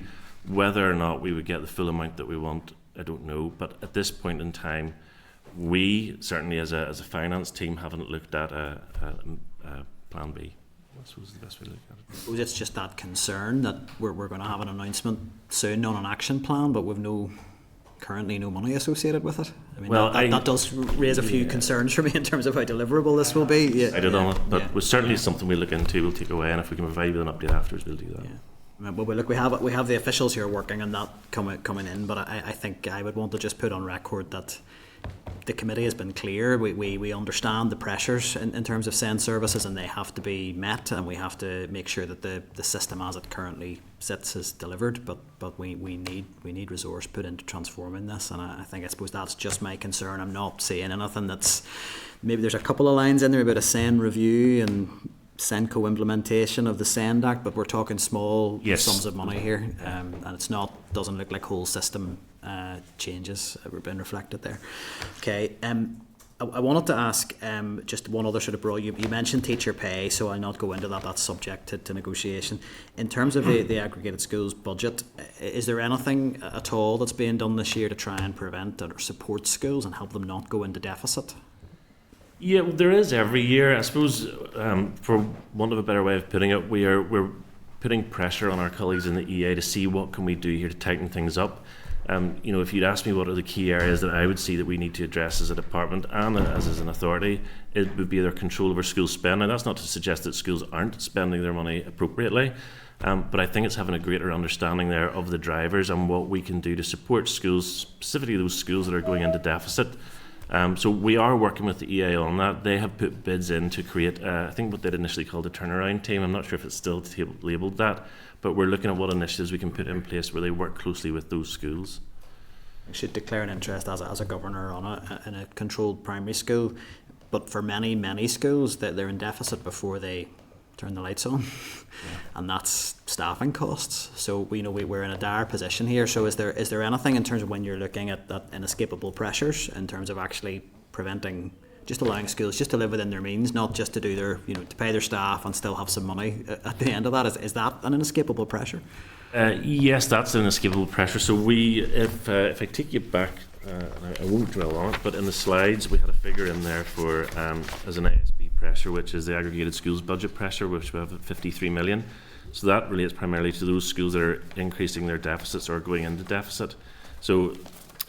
Whether or not we would get the full amount that we want, I don't know. But at this point in time, we certainly as a finance team haven't looked at a plan B. I suppose the best way to look at it. Suppose it's just that concern that we're going to have an announcement soon on an action plan, but we've currently no money associated with it. I mean, well, that does raise a few concerns for me in terms of how deliverable this will be. Yeah, I don't know, but it's certainly something we look into. We'll take away, and if we can provide you with an update afterwards, we'll do that. Yeah. Well, look, we have the officials here working on that coming in, but I think I would want to just put on record that the committee has been clear. We understand the pressures in terms of SEN services, and they have to be met, and we have to make sure that the system as it currently sits is delivered. But we need resource put into transforming this, and I suppose that's just my concern. I'm not seeing anything that's maybe there's a couple of lines in there about a SEN review and SEN co-implementation of the SEND Act, but we're talking small sums of money here, and it's doesn't look like whole system changes have been reflected there. Okay, I wanted to ask just one other sort of broad. You mentioned teacher pay, so I'll not go into that. That's subject to negotiation. In terms of the aggregated schools budget, is there anything at all that's being done this year to try and prevent or support schools and help them not go into deficit? Yeah, well, there is every year. I suppose, for want of a better way of putting it, we're putting pressure on our colleagues in the EA to see what can we do here to tighten things up. If you'd asked me what are the key areas that I would see that we need to address as a department and as an authority, it would be their control over school spend. Now, that's not to suggest that schools aren't spending their money appropriately, but I think it's having a greater understanding there of the drivers and what we can do to support schools, specifically those schools that are going into deficit. So we are working with the EA on that. They have put bids in to create, I think what they'd initially called a turnaround team. I'm not sure if it's still labelled that, but we're looking at what initiatives we can put in place where they work closely with those schools. should declare an interest as a governor in a controlled primary school, but for many schools they're in deficit before they turn the lights on, and that's staffing costs. So we're in a dire position here. So is there anything in terms of when you're looking at that inescapable pressures in terms of actually preventing, just allowing schools just to live within their means, not just to do their, to pay their staff and still have some money at the end of that? Is that an inescapable pressure? Yes, that's an inescapable pressure. So if I take you back, and I won't dwell on it, but in the slides we had a figure in there for as an ASB pressure, which is the aggregated schools budget pressure, which we have at 53 million. So that relates primarily to those schools that are increasing their deficits or going into deficit. So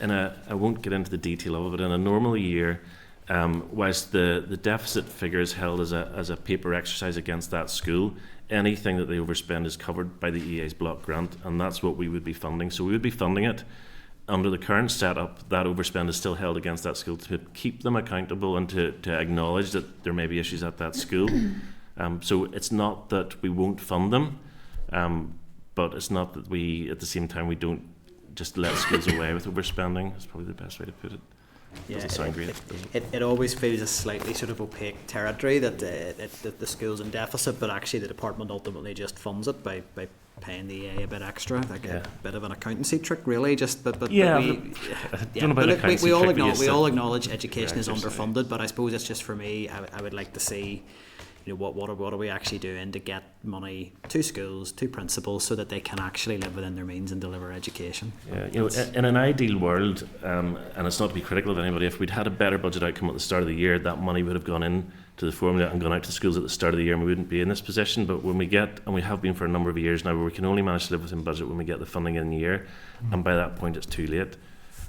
I won't get into the detail of it, but in a normal year, whilst the deficit figure is held as a paper exercise against that school, anything that they overspend is covered by the EA's block grant, and that's what we would be funding. So we would be funding it. Under the current setup, that overspend is still held against that school to keep them accountable and to acknowledge that there may be issues at that school. So it's not that we won't fund them, but it's not that we, at the same time, we don't just let schools away with overspending. That's probably the best way to put it. Yeah, doesn't sound great. It always feels a slightly sort of opaque territory that the school's in deficit, but actually the department ultimately just funds it by paying the EA a bit extra, like a bit of an accountancy trick, really. We all acknowledge education is underfunded, but I suppose it's just, for me, I would like to see, what are we actually doing to get money to schools, to principals, so that they can actually live within their means and deliver education. Yeah, in an ideal world, and it's not to be critical of anybody, if we'd had a better budget outcome at the start of the year, that money would have gone in to the formula and gone out to schools at the start of the year, and we wouldn't be in this position. But when we get, and we have been for a number of years now, where we can only manage to live within budget when we get the funding in the year, and by that point it's too late.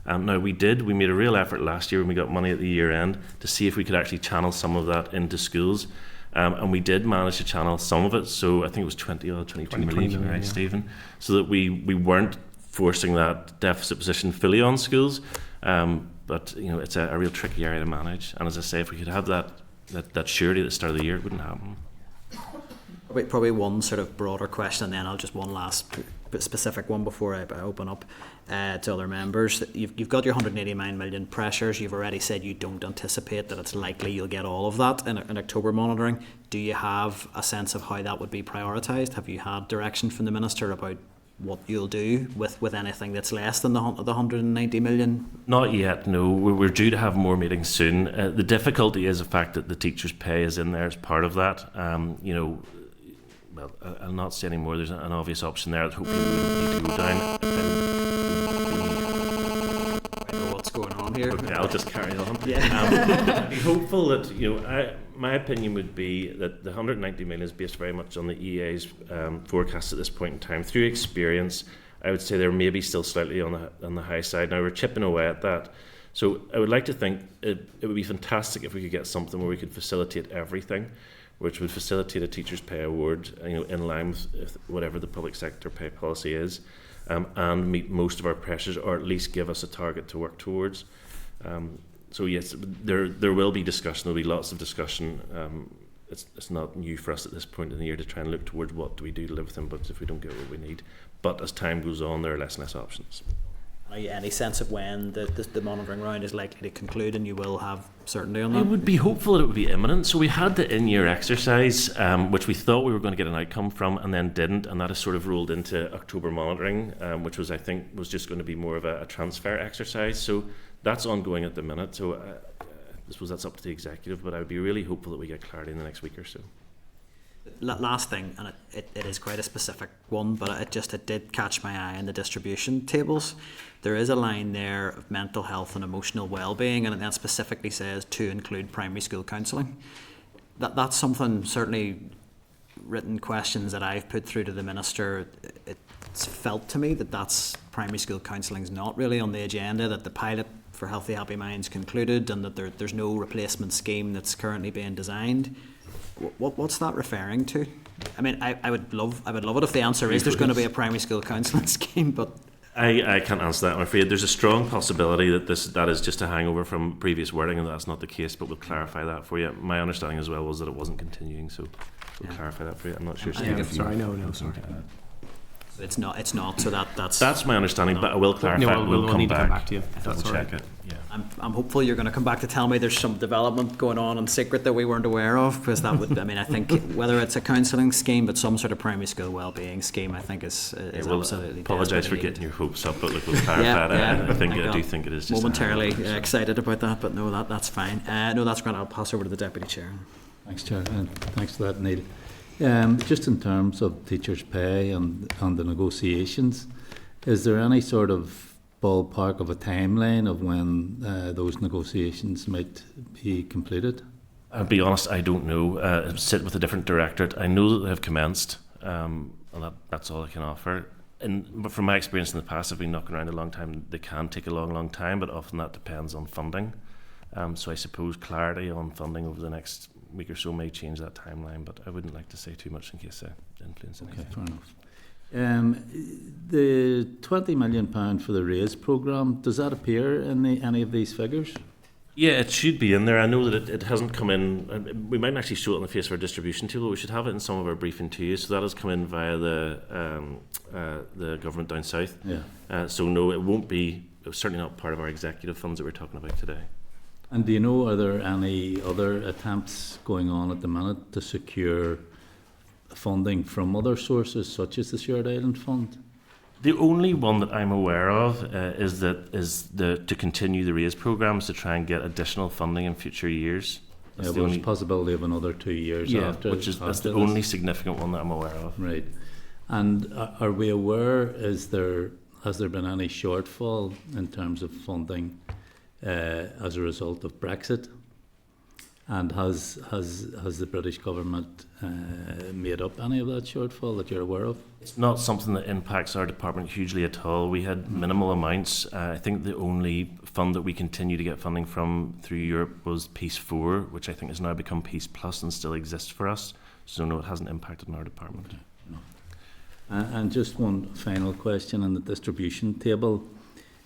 Now we made a real effort last year when we got money at the year end to see if we could actually channel some of that into schools. And we did manage to channel some of it, so I think it was 22 million, right, Stephen? So that we weren't forcing that deficit position fully on schools, but it's a real tricky area to manage. And as I say, if we could have that surety at the start of the year, it wouldn't happen. Probably one sort of broader question, and then I'll just one last specific one before I open up to other members. You've got your 189 million pressures. You've already said you don't anticipate that it's likely you'll get all of that in October monitoring. Do you have a sense of how that would be prioritised? Have you had direction from the Minister about what you'll do with anything that's less than the 190 million? Not yet, no. We're due to have more meetings soon. The difficulty is the fact that the teachers' pay is in there as part of that. Well, I'll not say any more. There's an obvious option there that hopefully we wouldn't need to go down. I know what's going on here. Okay, I'll just carry on. Yeah. I'd be hopeful that, my opinion would be that the 190 million is based very much on the EA's forecast at this point in time. Through experience, I would say they're maybe still slightly on the high side. Now we're chipping away at that. So I would like to think it would be fantastic if we could get something where we could facilitate everything, which would facilitate a teacher's pay award, in line with whatever the public sector pay policy is, and meet most of our pressures, or at least give us a target to work towards. So yes, there will be discussion. There'll be lots of discussion. It's not new for us at this point in the year to try and look towards what do we do to live within budget if we don't get what we need. But as time goes on, there are less and less options. Any sense of when the monitoring round is likely to conclude, and you will have certainty on that? I would be hopeful that it would be imminent. So we had the in-year exercise, which we thought we were going to get an outcome from, and then didn't, and that has sort of rolled into October monitoring, which I think was just going to be more of a transfer exercise. So that's ongoing at the minute. So I suppose that's up to the executive, but I would be really hopeful that we get clarity in the next week or so. Last thing, and it is quite a specific one, but it did catch my eye in the distribution tables. There is a line there of mental health and emotional well-being, and it then specifically says to include primary school counselling. That's something, certainly written questions that I've put through to the Minister, it's felt to me that that's primary school counselling is not really on the agenda, that the pilot for Healthy Happy Minds concluded, and that there's no replacement scheme that's currently being designed. What's that referring to? I mean, I would love it if the answer is there's going to be a primary school counselling scheme, but I can't answer that, I'm afraid. There's a strong possibility that that is just a hangover from previous wording, and that's not the case, but we'll clarify that for you. My understanding as well was that it wasn't continuing, so we'll clarify that for you. I'm not sure. Sorry. It's not. So that's my understanding, but I will clarify. No, we'll come need back. to come back to you. Double That's all check right. it. Yeah. I'm hopeful you're going to come back to tell me there's some development going on in secret that we weren't aware of, because that would, I mean, I think whether it's a counselling scheme, but some sort of primary school wellbeing scheme, I think is We'll absolutely apologise for desperately getting your hopes up, but look, we'll clarify that. I do think it is just momentarily excited about that, but no, that's fine. No, that's great. I'll pass over to the Deputy Chair. Thanks, Chair, and thanks for that, Neil. Just in terms of teachers' pay and the negotiations, is there any sort of ballpark of a timeline of when those negotiations might be completed? I'll be honest, I don't know. I sit with a different directorate. I know that they have commenced, and that's all I can offer. But from my experience in the past, I've been knocking around a long time. They can take a long time, but often that depends on funding. So I suppose clarity on funding over the next week or so may change that timeline, but I wouldn't like to say too much in case I influence anything. Okay, fair enough. The £20 million for the RAISE programme, does that appear in any of these figures? Yeah, it should be in there. I know that it hasn't come in. We might actually show it on the face of our distribution table. We should have it in some of our briefing too. So that has come in via the government down south. Yeah. So no, it won't be. It's certainly not part of our executive funds that we're talking about today. And do you know, are there any other attempts going on at the minute to secure funding from other sources, such as the Shared Island Fund? The only one that I'm aware of is to continue the RAISE programs to try and get additional funding in future years. That's the only possibility of another 2 years after. That's the only significant one that I'm aware of. Right. And are we aware? Has there been any shortfall in terms of funding as a result of Brexit? And has the British government made up any of that shortfall that you're aware of? It's not something that impacts our department hugely at all. We had minimal amounts. I think the only fund that we continue to get funding from through Europe was Peace 4, which I think has now become Peace Plus and still exists for us. So no, it hasn't impacted on our department. Okay. No. And just one final question on the distribution table.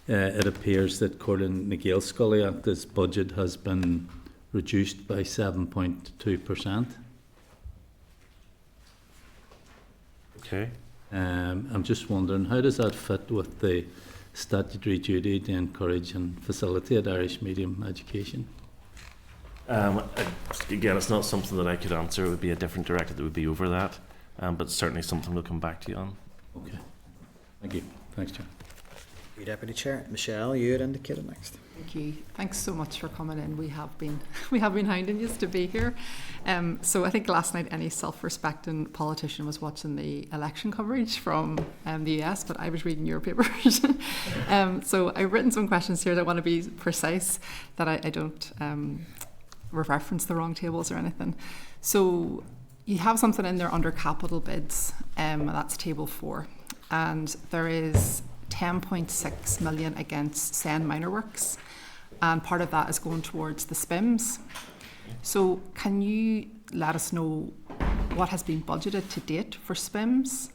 It appears that Corlin Nigel Scullia's budget has been reduced by 7.2%. Okay. I'm just wondering, how does that fit with the statutory duty to encourage and facilitate Irish medium education? Again, it's not something that I could answer. It would be a different director that would be over that, but certainly something we'll come back to you on. Okay. Thank you. Thanks, Chair. Your Deputy Chair. Michelle, you had indicated next. Thank you. Thanks so much for coming in. We have been hounding you to be here. So I think last night any self-respecting politician was watching the election coverage from the US, but I was reading your papers. So I've written some questions here that I want to be precise, that I don't reference the wrong tables or anything. So you have something in there under capital bids, that's table 4, and there is 10.6 million against Sen Minor Works, and part of that is going towards the SPIMS. So can you let us know what has been budgeted to date for SPIMS,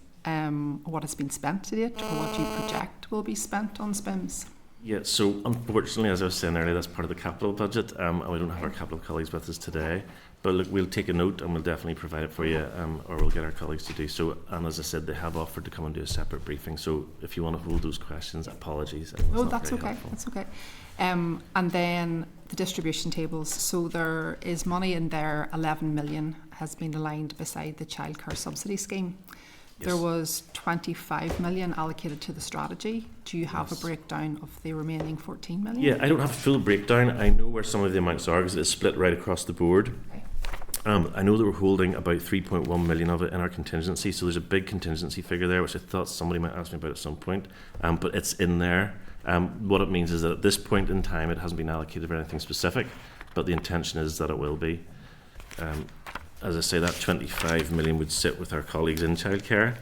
what has been spent to date, or what you project will be spent on SPIMS? Yeah, so unfortunately, as I was saying earlier, that's part of the capital budget, and we don't have our capital colleagues with us today. But look, we'll take a note and we'll definitely provide it for you, or we'll get our colleagues to do so. And as I said, they have offered to come and do a separate briefing. So if you want to hold those questions, apologies. No, that's okay. Helpful. That's okay. And then the distribution tables. So there is money in there. 11 million has been aligned beside the childcare subsidy scheme. Yes. There was 25 million allocated to the strategy. Do you have a breakdown of the remaining 14 million? Yeah, I don't have a full breakdown. I know where some of the amounts are because it's split right across the board. Okay. I know that we're holding about 3.1 million of it in our contingency, so there's a big contingency figure there, which I thought somebody might ask me about at some point, but it's in there. What it means is that at this point in time, it hasn't been allocated for anything specific, but the intention is that it will be. As I say, that 25 million would sit with our colleagues in childcare.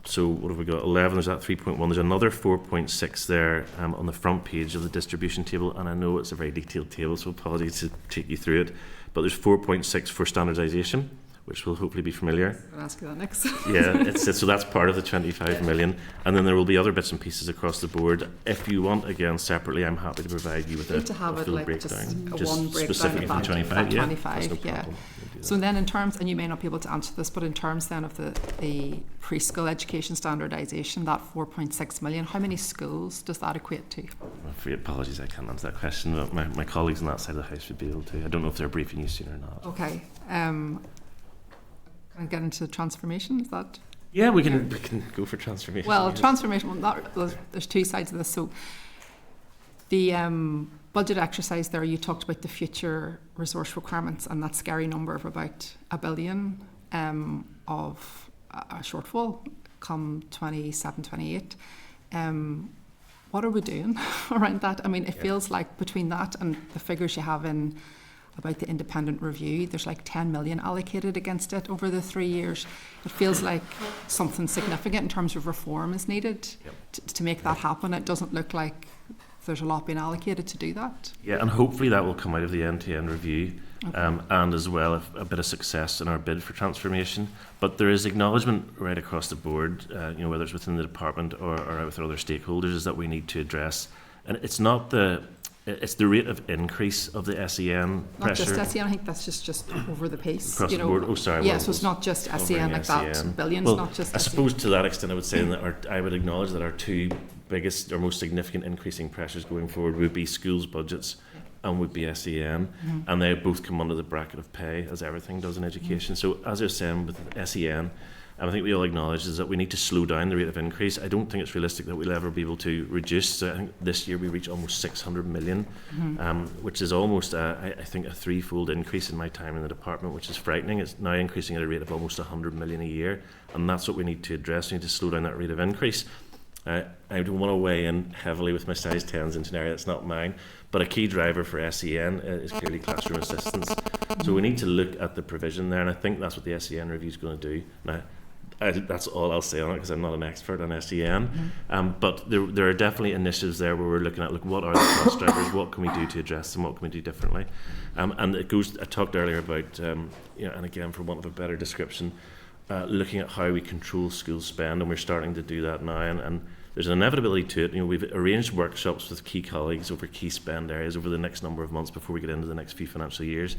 So what have we got? 11, there's that 3.1. There's another 4.6 there on the front page of the distribution table, and I know it's a very detailed table, so apologies to take you through it. But there's 4.6 for standardisation, which will hopefully be familiar. I'm going to ask you that next. Yeah, so that's part of the 25 million. And then there will be other bits and pieces across the board. If you want, again, separately, I'm happy to provide you with a full breakdown. Just one breakdown specifically of for 25, that 25, no yeah. problem. So then in terms, and you may not be able to answer this, but in terms then of the preschool education standardisation, that 4.6 million, how many schools does that equate to? Apologies, I can't answer that question, but my colleagues on that side of the house would be able to. I don't know if they're briefing you soon or not. Okay. Can I get into transformation? Is that? Yeah, we can go for transformation. Well, yes. transformation, there's two sides of this. So the budget exercise there, you talked about the future resource requirements and that scary number of about $1 billion of a shortfall come 27-28. What are we doing around that? I mean, it feels like between that and the figures you have in about the independent review, there's like 10 million allocated against it over the 3 years. It feels like something significant in terms of reform is needed to make that happen. It doesn't look like there's a lot being allocated to do that. Yeah, and hopefully that will come out of the end-to-end review, and as well a bit of success in our bid for transformation. But there is acknowledgement right across the board, whether it's within the department or with other stakeholders, is that we need to address. And it's not it's the rate of increase of the SEN pressure. Not just SEN, I think that's just over the piece. Across the board. Oh, sorry. Yeah, so it's not just SEN like that. Billions, not just SEN. I suppose to that extent I would say that I would acknowledge that our two biggest or most significant increasing pressures going forward would be schools budgets and would be SEN, and they both come under the bracket of pay, as everything does in education. So as I was saying with SEN, and I think we all acknowledge is that we need to slow down the rate of increase. I don't think it's realistic that we'll ever be able to reduce. So I think this year we reach almost 600 million, which is almost, I think, a threefold increase in my time in the department, which is frightening. It's now increasing at a rate of almost 100 million a year, and that's what we need to address. We need to slow down that rate of increase. I don't want to weigh in heavily with my size 10s into an area that's not mine, but a key driver for SEN is clearly classroom assistants. So we need to look at the provision there, and I think that's what the SEN review is going to do. Now, that's all I'll say on it because I'm not an expert on SEN, but there are definitely initiatives there where we're looking at what are the cost drivers, what can we do to address them, what can we do differently, and it goes. I talked earlier about and again, for want of a better description, looking at how we control school spend, and we're starting to do that now, and there's an inevitability to it. We've arranged workshops with key colleagues over key spend areas over the next number of months before we get into the next few financial years,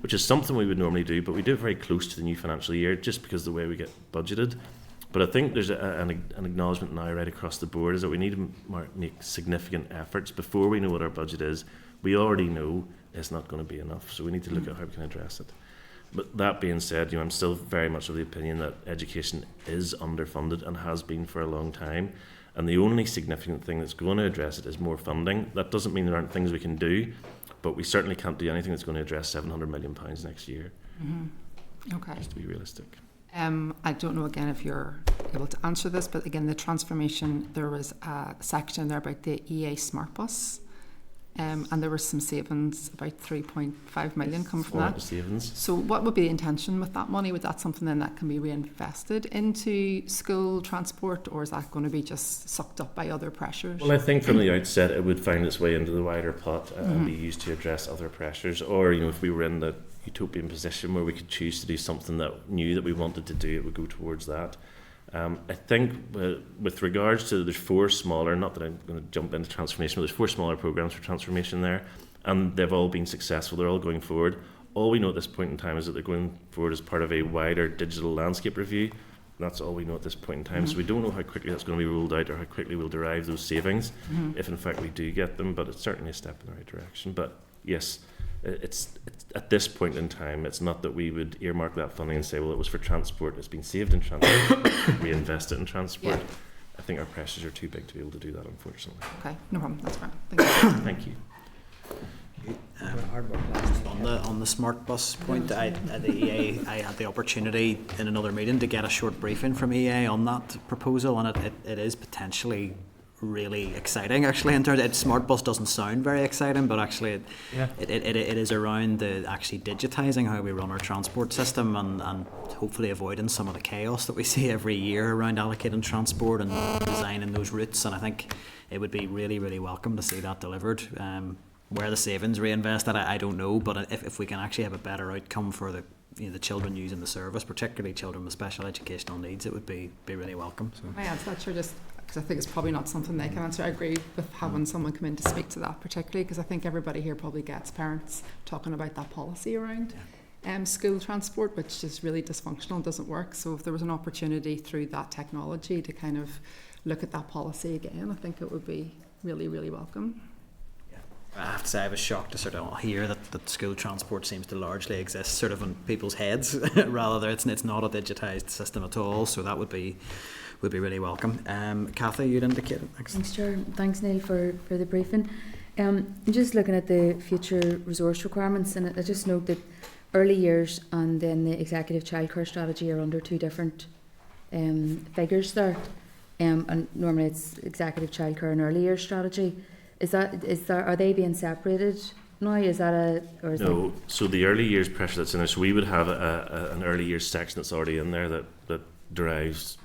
which is something we would normally do, but we do it very close to the new financial year just because of the way we get budgeted. But I think there's an acknowledgement now right across the board is that we need to make significant efforts before we know what our budget is. We already know it's not going to be enough, so we need to look at how we can address it. But that being said, I'm still very much of the opinion that education is underfunded and has been for a long time. And the only significant thing that's going to address it is more funding. That doesn't mean there aren't things we can do, but we certainly can't do anything that's going to address £700 million next year. Okay. Just to be realistic. I don't know again if you're able to answer this, but again, the transformation, there was a section there about the EA Smart Bus. And there were some savings, about 3.5 million come from that. Savings. So what would be the intention with that money? Would that something then that can be reinvested into school transport, or is that going to be just sucked up by other pressures? Well, I think from the outset it would find its way into the wider pot and be used to address other pressures. Or, if we were in the utopian position where we could choose to do something that knew that we wanted to do, it would go towards that. I think with regards to, there's four smaller, not that I'm going to jump into transformation, but there's four smaller programs for transformation there, and they've all been successful. They're all going forward. All we know at this point in time is that they're going forward as part of a wider digital landscape review. That's all we know at this point in time. So we don't know how quickly that's going to be rolled out or how quickly we'll derive those savings, if in fact we do get them, but it's certainly a step in the right direction. But yes, it's at this point in time, it's not that we would earmark that funding and say, well, it was for transport, it's been saved in transport, reinvest it in transport. Yeah. I think our pressures are too big to be able to do that, unfortunately. Okay, no problem, that's fine. Thank you. Thank you. On the smart bus point, I had the opportunity in another meeting to get a short briefing from EA on that proposal, and it is potentially really exciting actually. In terms, smart bus doesn't sound very exciting, but actually it is around actually digitising how we run our transport system and hopefully avoiding some of the chaos that we see every year around allocating transport and designing those routes. And I think it would be really, really welcome to see that delivered where the savings reinvested, I don't know, but if we can actually have a better outcome for the the children using the service, particularly children with special educational needs, it would be really welcome. So. I answer that, sure, just because I think it's probably not something they can answer. I agree with having someone come in to speak to that, particularly because I think everybody here probably gets parents talking about that policy around school transport, which is really dysfunctional and doesn't work. So if there was an opportunity through that technology to kind of look at that policy again, I think it would be really, really welcome. I have to say I was shocked to sort of hear that school transport seems to largely exist sort of in people's heads rather than it's not a digitised system at all, so that would be really welcome. Kathy, you'd indicated. Thanks, Chair. Thanks, Neil, for the briefing. Just looking at the future resource requirements, and I just note that early years and then the executive childcare strategy are under two different figures there, and normally it's executive childcare and early years strategy. Are they being separated now? No. So the early years pressure that's in there. So we would have an early years section that's already in there that derives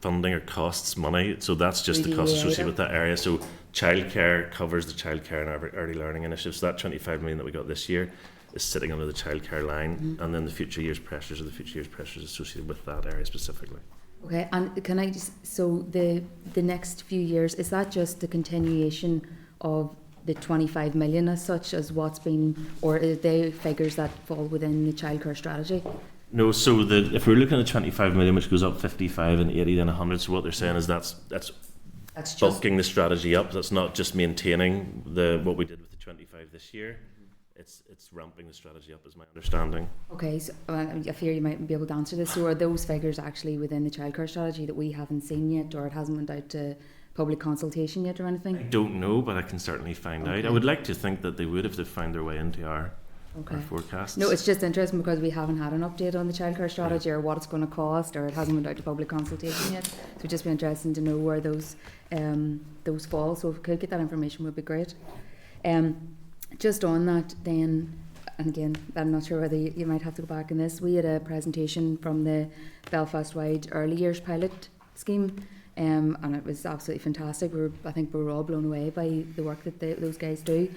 funding or costs money. So that's just the cost associated with that area. So childcare covers the childcare and early learning initiative. So that 25 million that we got this year is sitting under the childcare line, and then the future years pressures associated with that area specifically. Okay, and can I just the next few years, is that just the continuation of the 25 million as such as what's been, or are they figures that fall within the childcare strategy? No, so if we're looking at the 25 million, which goes up 55 and 80 then 100, so what they're saying is that's bulking the strategy up. That's not just maintaining what we did with the 25 this year. It's ramping the strategy up, is my understanding. Okay, so I fear you might be able to answer this. So are those figures actually within the childcare strategy that we haven't seen yet, or it hasn't went out to public consultation yet or anything? I don't know, but I can certainly find out. I would like to think that they would if they found their way into our forecasts. No, it's just interesting because we haven't had an update on the childcare strategy or what it's going to cost, or it hasn't went out to public consultation yet. So it'd just be interesting to know where those fall. So if we could get that information, would be great. Just on that then, and again, I'm not sure whether you might have to go back in this, we had a presentation from the Belfast-wide Early Years Pilot Scheme, and it was absolutely fantastic. I think we were all blown away by the work that those guys do,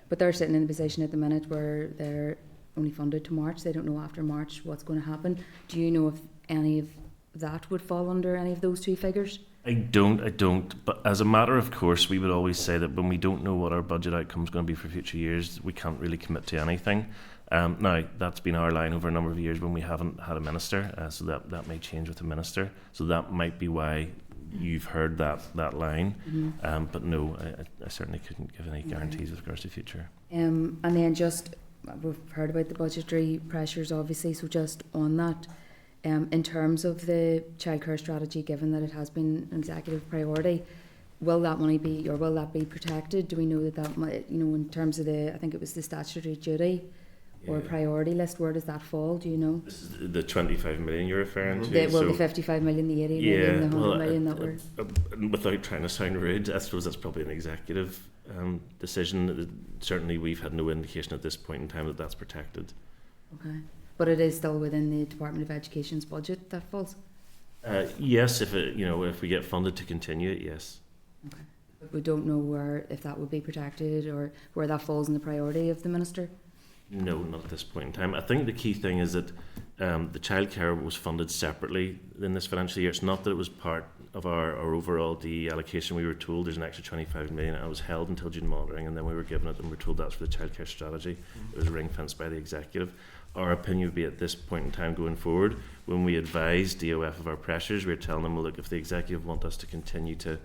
but they're sitting in a position at the minute where they're only funded to March. They don't know after March what's going to happen. Do you know if any of that would fall under any of those two figures? I don't. But as a matter of course, we would always say that when we don't know what our budget outcome is going to be for future years, we can't really commit to anything. Now, that's been our line over a number of years when we haven't had a minister, so that may change with the minister. So that might be why you've heard that line. Mm-hmm. But no, I certainly couldn't give any guarantees with regards to the future. And then just, we've heard about the budgetary pressures, obviously, so just on that, in terms of the childcare strategy, given that it has been an executive priority, will that money be, or will that be protected? Do we know that might, in terms of I think it was the statutory duty or priority list, where does that fall? Do you know? This is the 25 million you're referring to. The 55 million, the 80 million, the 100 million that were... Without trying to sound rude, I suppose that's probably an executive decision. Certainly we've had no indication at this point in time that that's protected. Okay. But it is still within the Department of Education's budget that falls? Yes, if we get funded to continue it, yes. Okay. But we don't know if that would be protected or where that falls in the priority of the Minister? No, not at this point in time. I think the key thing is that the childcare was funded separately in this financial year. It's not that it was part of our overall DE allocation. We were told there's an extra 25 million and it was held until June monitoring, and then we were given it and we were told that's for the childcare strategy. It was ring fenced by the executive. Our opinion would be at this point in time going forward, when we advise DOF of our pressures, we're telling them, well, look, if the executive want us to continue to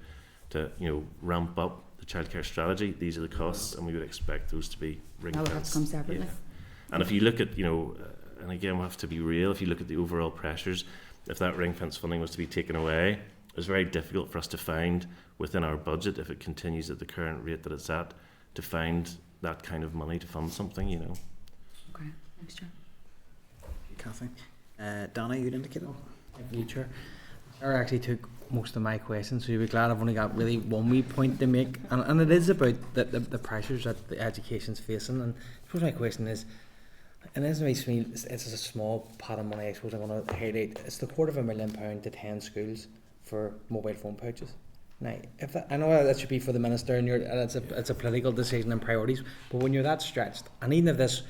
ramp up the childcare strategy, these are the costs, and we would expect those to be ring fenced. That would have to come separately. Yeah. And if you look at, and again, we have to be real, if you look at the overall pressures, if that ring fence funding was to be taken away, it's very difficult for us to find within our budget, if it continues at the current rate that it's at, to find that kind of money to fund something, Okay, thanks, Chair. Kathy. Donna, you'd indicated? Thank you, Chair. Sarah actually took most of my questions, so you'll be glad I've only got really one wee point to make, and it is about the pressures that the education's facing. And I suppose my question is, and this makes me, it's a small pot of money I suppose I'm going to highlight. It's the £250,000 to 10 schools for mobile phone pouches. Now, I know that should be for the minister, and it's a political decision and priorities. But when you're that stretched, and even if this,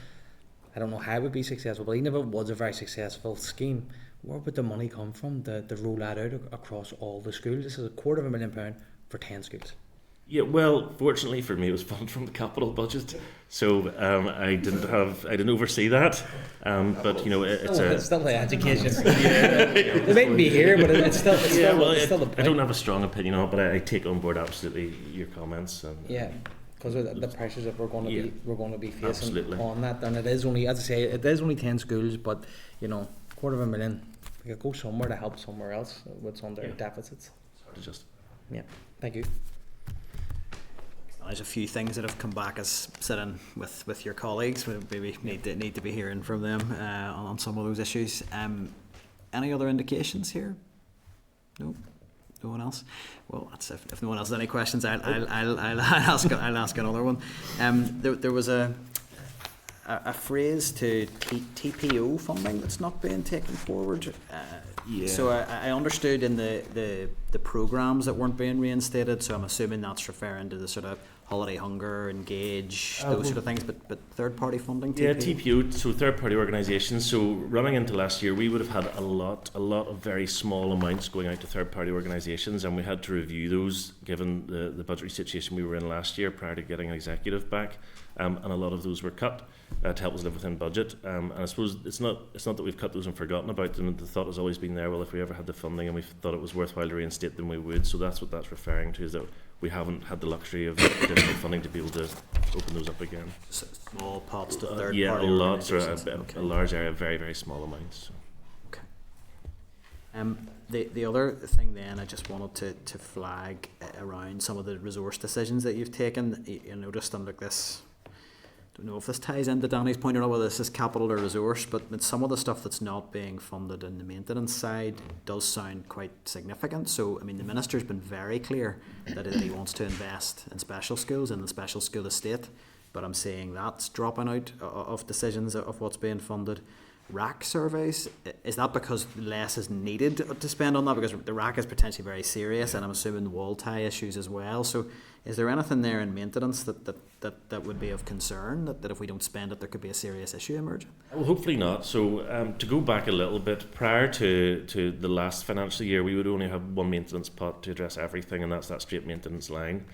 I don't know how it would be successful, but even if it was a very successful scheme, where would the money come from to roll that out across all the schools? This is £250,000 for 10 schools. Yeah, well, fortunately for me, it was funded from the capital budget, so I didn't oversee that. But you know, it's still the education. They mightn't be here, but it's still the point. I don't have a strong opinion on it, but I take on board absolutely your comments. And, yeah, because of the pressures that we're going to be facing absolutely. On that, and it is only, as I say, it is only 10 schools, but you know, £250,000, we could go somewhere to help somewhere else with some of their deficits. Yeah, thank you. There's a few things that have come back as sitting with your colleagues. We maybe need to be hearing from them on some of those issues. Any other indications here? No one else. Well, that's if no one else has any questions, I'll ask another one. There was a phrase to TPO funding that's not being taken forward. So I understood in the programmes that weren't being reinstated, so I'm assuming that's referring to the sort of Holiday Hunger, Engage, those sort of things, but third-party funding? TPO? Yeah, TPO, so third-party organisations. So running into last year, we would have had a lot of very small amounts going out to third-party organisations, and we had to review those given the budgetary situation we were in last year prior to getting an executive back, and a lot of those were cut to help us live within budget. And I suppose it's not that we've cut those and forgotten about them. The thought has always been there, well, if we ever had the funding and we thought it was worthwhile to reinstate them, we would. So that's what that's referring to, is that we haven't had the luxury of additional funding to be able to open those up again. So small pots to third yeah, party. Yeah, lots, or a large area, very, very small amounts. So. Okay. The other thing then I just wanted to flag around some of the resource decisions that you've taken. You noticed on this, I don't know if this ties into Danny's point or not, whether this is capital or resource, but some of the stuff that's not being funded in the maintenance side does sound quite significant. So, I mean, the Minister's been very clear that he wants to invest in special schools, in the special school estate, but I'm seeing that's dropping out of decisions of what's being funded. RAC surveys, is that because less is needed to spend on that? Because the RAC is potentially very serious, and I'm assuming wall tie issues as well. So is there anything there in maintenance that would be of concern, that if we don't spend it, there could be a serious issue emerging? Well, hopefully not. So to go back a little bit, prior to the last financial year, we would only have one maintenance pot to address everything, and that's that straight maintenance line.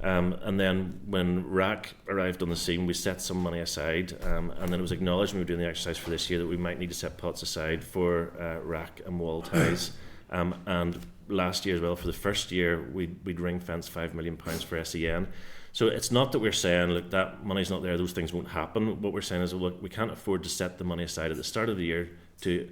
And then when RAC arrived on the scene, we set some money aside, and then it was acknowledged when we were doing the exercise for this year that we might need to set pots aside for RAC and wall ties. And last year as well, for the first year, we'd ring fence £5 million for SEN. So it's not that we're saying, look, that money's not there, those things won't happen. What we're saying is, well, look, we can't afford to set the money aside at the start of the year to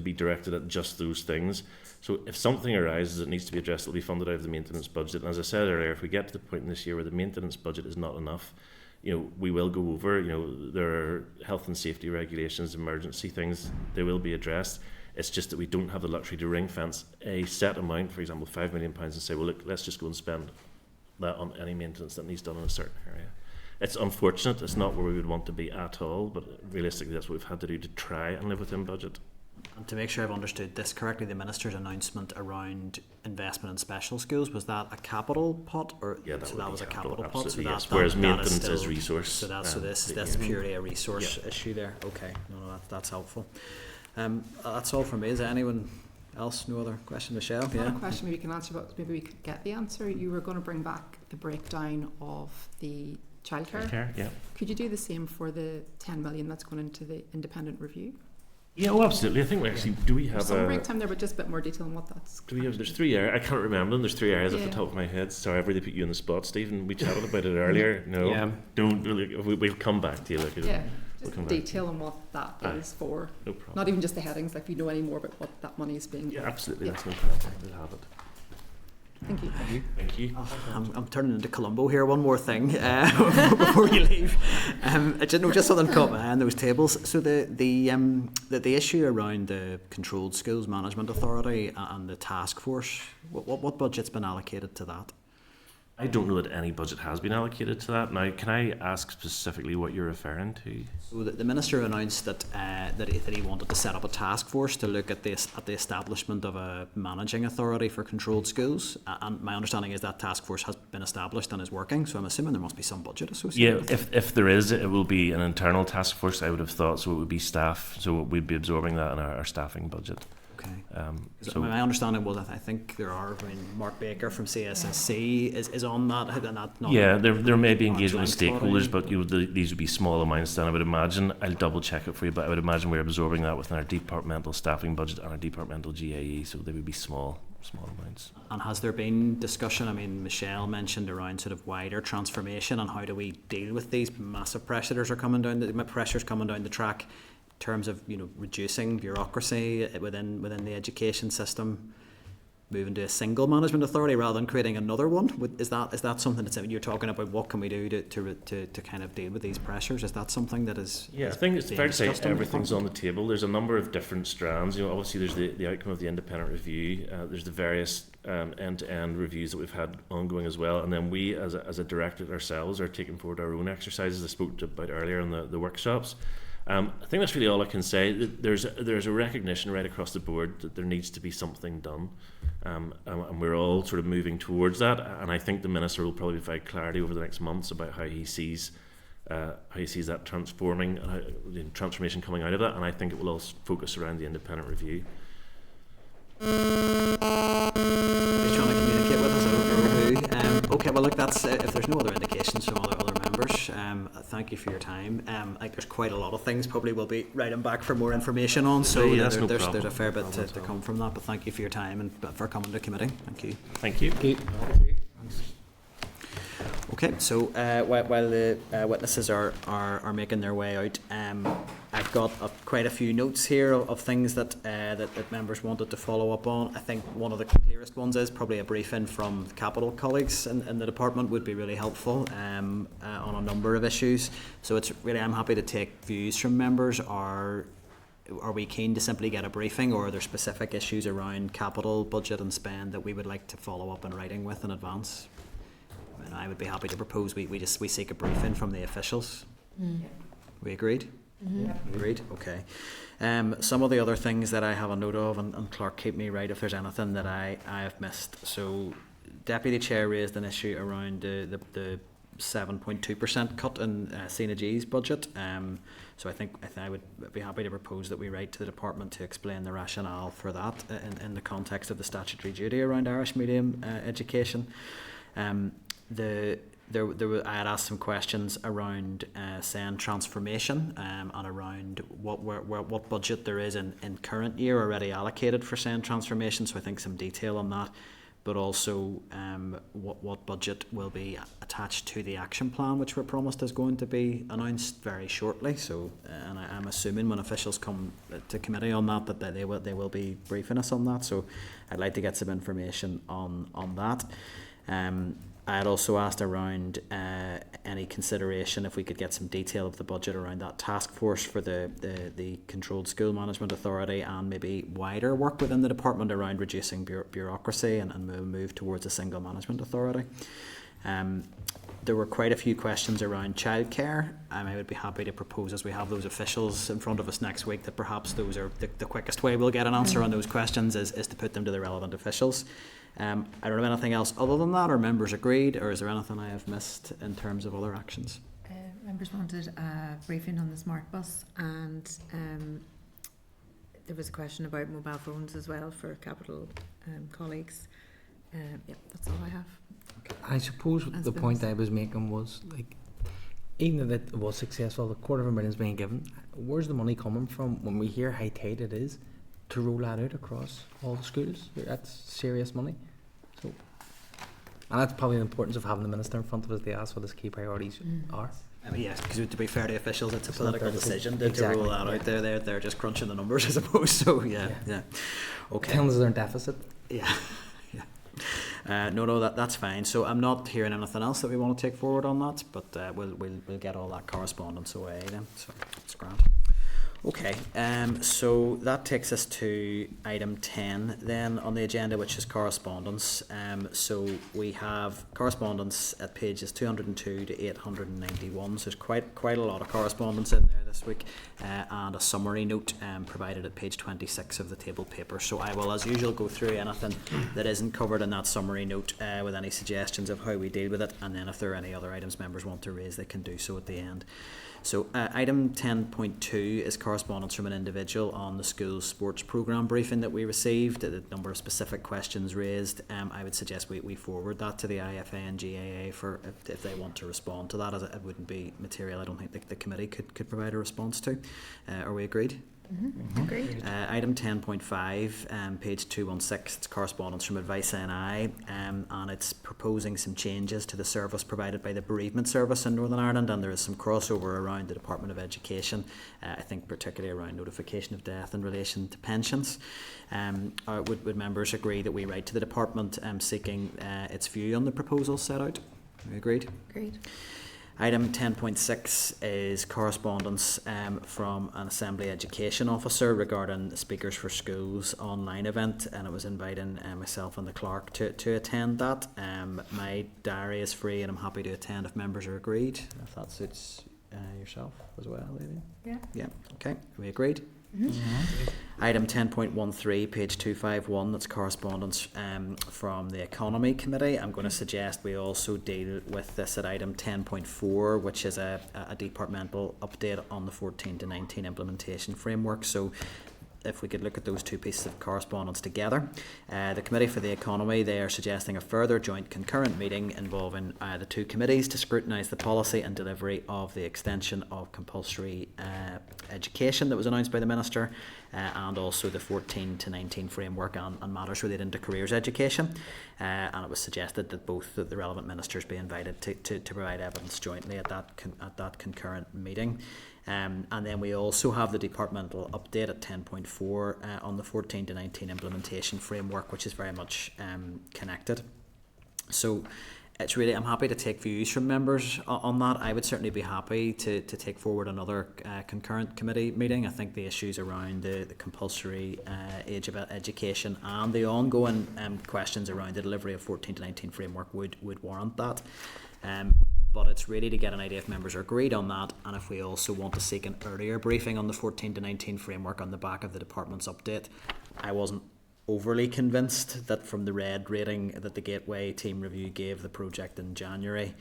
be directed at just those things. So if something arises that needs to be addressed, it'll be funded out of the maintenance budget. And as I said earlier, if we get to the point in this year where the maintenance budget is not enough, we will go over. There are health and safety regulations, emergency things, they will be addressed. It's just that we don't have the luxury to ring fence a set amount, for example, £5 million, and say, well, look, let's just go and spend that on any maintenance that needs done in a certain area. It's unfortunate. It's not where we would want to be at all, but realistically, that's what we've had to do to try and live within budget. And to make sure I've understood this correctly, the Minister's announcement around investment in special schools, was that a capital pot? Or yeah, that was a capital pot. So yes. Whereas maintenance is resource. So that's purely a resource issue there. Okay, no, that's helpful. That's all from me. Is there anyone else? No other question? Michelle? Yeah. Another question maybe you can answer, but maybe we could get the answer. You were going to bring back the breakdown of the childcare. Yeah. Could you do the same for the 10 million that's going into the independent review? Yeah, absolutely. I think we actually have some breakdown there, but just a bit more detail on what that's. There's 3 areas. I can't remember them. There's 3 areas off the top of my head. Sorry, I've really put you on the spot, Stephen. We chatted about it earlier. No, don't really. We'll come back to you. Just detail on what that is for. No problem. Not even just the headings, if you know any more about what that money is being. Yeah, absolutely. That's no problem. We'll have it. Thank you. Thank you. I'm turning into Columbo here. One more thing before you leave. Just something caught my eye on those tables. So the issue around the Controlled Schools Management Authority and the task force. What budget's been allocated to that? I don't know that any budget has been allocated to that. Now, can I ask specifically what you're referring to? So the Minister announced that that he wanted to set up a task force to look at the establishment of a managing authority for controlled schools. And my understanding is that task force has been established and is working. So I'm assuming there must be some budget associated with it. If there is, it will be an internal task force, I would have thought. So it would be staff. So we'd be absorbing that in our staffing budget. Okay. So my understanding was that I think there are. I mean, Mark Baker from CSSC is on that. And that not there may be engagement with length stakeholders, body. but these would be small amounts. Then I would imagine. I'll double check it for you, but I would imagine we're absorbing that within our departmental staffing budget and our departmental GAE. So they would be small amounts. And has there been discussion? I mean, Michelle mentioned around sort of wider transformation and how do we deal with these massive pressures coming down the track. In terms of reducing bureaucracy within the education system, moving to a single management authority rather than creating another one. Is that something that you're talking about? What can we do to kind of deal with these pressures? Is that something that is? Yeah, I think it's fair to say everything's on the table. There's a number of different strands. Obviously there's the outcome of the independent review. There's the various end-to-end reviews that we've had ongoing as well, and then we as a directorate ourselves are taking forward our own exercises I spoke about earlier in the workshops. I think that's really all I can say. There's a recognition right across the board that there needs to be something done, and we're all sort of moving towards that. And I think the Minister will probably provide clarity over the next months about how he sees that transforming, the transformation coming out of that. And I think it will all focus around the independent review. He's trying to communicate with us. I don't know who. Okay, well look, that's if there's no other indications from other members. Thank you for your time. There's quite a lot of things probably we'll be writing back for more information on. So there's a fair bit to come from that. But thank you for your time and for coming to committee. Thank you. Thank you. Okay, so while the witnesses are making their way out, I've got quite a few notes here of things that members wanted to follow up on. I think one of the clearest ones is probably a briefing from capital colleagues in the department would be really helpful on a number of issues. So I'm happy to take views from members. Are we keen to simply get a briefing, or are there specific issues around capital budget and spend that we would like to follow up in writing with in advance? And I would be happy to propose we seek a briefing from the officials. We agreed? Mm-hmm. Agreed? Okay. Some of the other things that I have a note of, and Clark, keep me right if there's anything that I have missed. So Deputy Chair raised an issue around the 7.2% cut in CNG's budget. So I think I would be happy to propose that we write to the department to explain the rationale for that in the context of the statutory duty around Irish medium education. I had asked some questions around SEND transformation and around what budget there is in current year already allocated for SEND transformation. So I think some detail on that, but also what budget will be attached to the action plan, which we're promised is going to be announced very shortly. So, and I'm assuming when officials come to committee on that they will be briefing us on that. So I'd like to get some information on that. I had also asked around any consideration if we could get some detail of the budget around that task force for the Controlled School Management Authority, and maybe wider work within the department around reducing bureaucracy and move towards a single management authority. There were quite a few questions around childcare. I would be happy to propose, as we have those officials in front of us next week, that perhaps those are the quickest way we'll get an answer on those questions is to put them to the relevant officials. I don't have anything else other than that. Are members agreed, or is there anything I have missed in terms of other actions? Members wanted a briefing on the smart bus, and there was a question about mobile phones as well for capital colleagues. That's all I have. Okay. I suppose the point I was making was, like, even if it was successful, the $250,000 is being given. Where's the money coming from when we hear how tight it is to roll that out across all the schools? That's serious money. So, and that's probably the importance of having the Minister in front of us to ask what his key priorities are. Yes, because to be fair to officials, it's a political decision to roll that out. They're just crunching the numbers, I suppose. So yeah. Okay. Telling us they're in deficit. Yeah. No, that's fine. So I'm not hearing anything else that we want to take forward on that, but we'll get all that correspondence away then. So it's grand. Okay, so that takes us to item 10 then on the agenda, which is correspondence. So we have correspondence at pages 202 to 891, so there's quite a lot of correspondence in there this week, and a summary note provided at page 26 of the table paper. So I will, as usual, go through anything that isn't covered in that summary note with any suggestions of how we deal with it, and then if there are any other items members want to raise, they can do so at the end. So item 10.2 is correspondence from an individual on the school's sports programme briefing that we received, the number of specific questions raised. I would suggest we forward that to the IFA and GAA for if they want to respond to that, as it wouldn't be material I don't think the committee could provide a response to. Are we agreed? Agreed. Item 10.5, page 216, it's correspondence from Advice NI, and it's proposing some changes to the service provided by the bereavement service in Northern Ireland, and there is some crossover around the Department of Education, I think particularly around notification of death in relation to pensions. Would members agree that we write to the department seeking its view on the proposals set out? Are we agreed? Agreed. Item 10.6 is correspondence from an Assembly Education Officer regarding the Speakers for Schools online event, and it was inviting myself and the clerk to attend that. My diary is free and I'm happy to attend if members are agreed, if that suits yourself as well, Lady. Yeah, okay, we agreed. Item 10.13, page 251, that's correspondence from the Economy Committee. I'm going to suggest we also deal with this at item 10.4, which is a departmental update on the 14 to 19 implementation framework. So if we could look at those two pieces of correspondence together. The Committee for the Economy, they are suggesting a further joint concurrent meeting involving the two committees to scrutinise the policy and delivery of the extension of compulsory education that was announced by the Minister, and also the 14 to 19 framework on matters relating to careers education. And it was suggested that both the relevant ministers be invited to provide evidence jointly at that concurrent meeting. And then we also have the departmental update at 10.4 on the 14 to 19 implementation framework, which is very much connected. So it's really, I'm happy to take views from members on that. I would certainly be happy to take forward another concurrent committee meeting. I think the issues around the compulsory age of education and the ongoing questions around the delivery of 14 to 19 framework would warrant that. But it's really to get an idea if members are agreed on that, and if we also want to seek an earlier briefing on the 14 to 19 framework on the back of the department's update. I wasn't overly convinced that from the red rating that the Gateway team review gave the project in January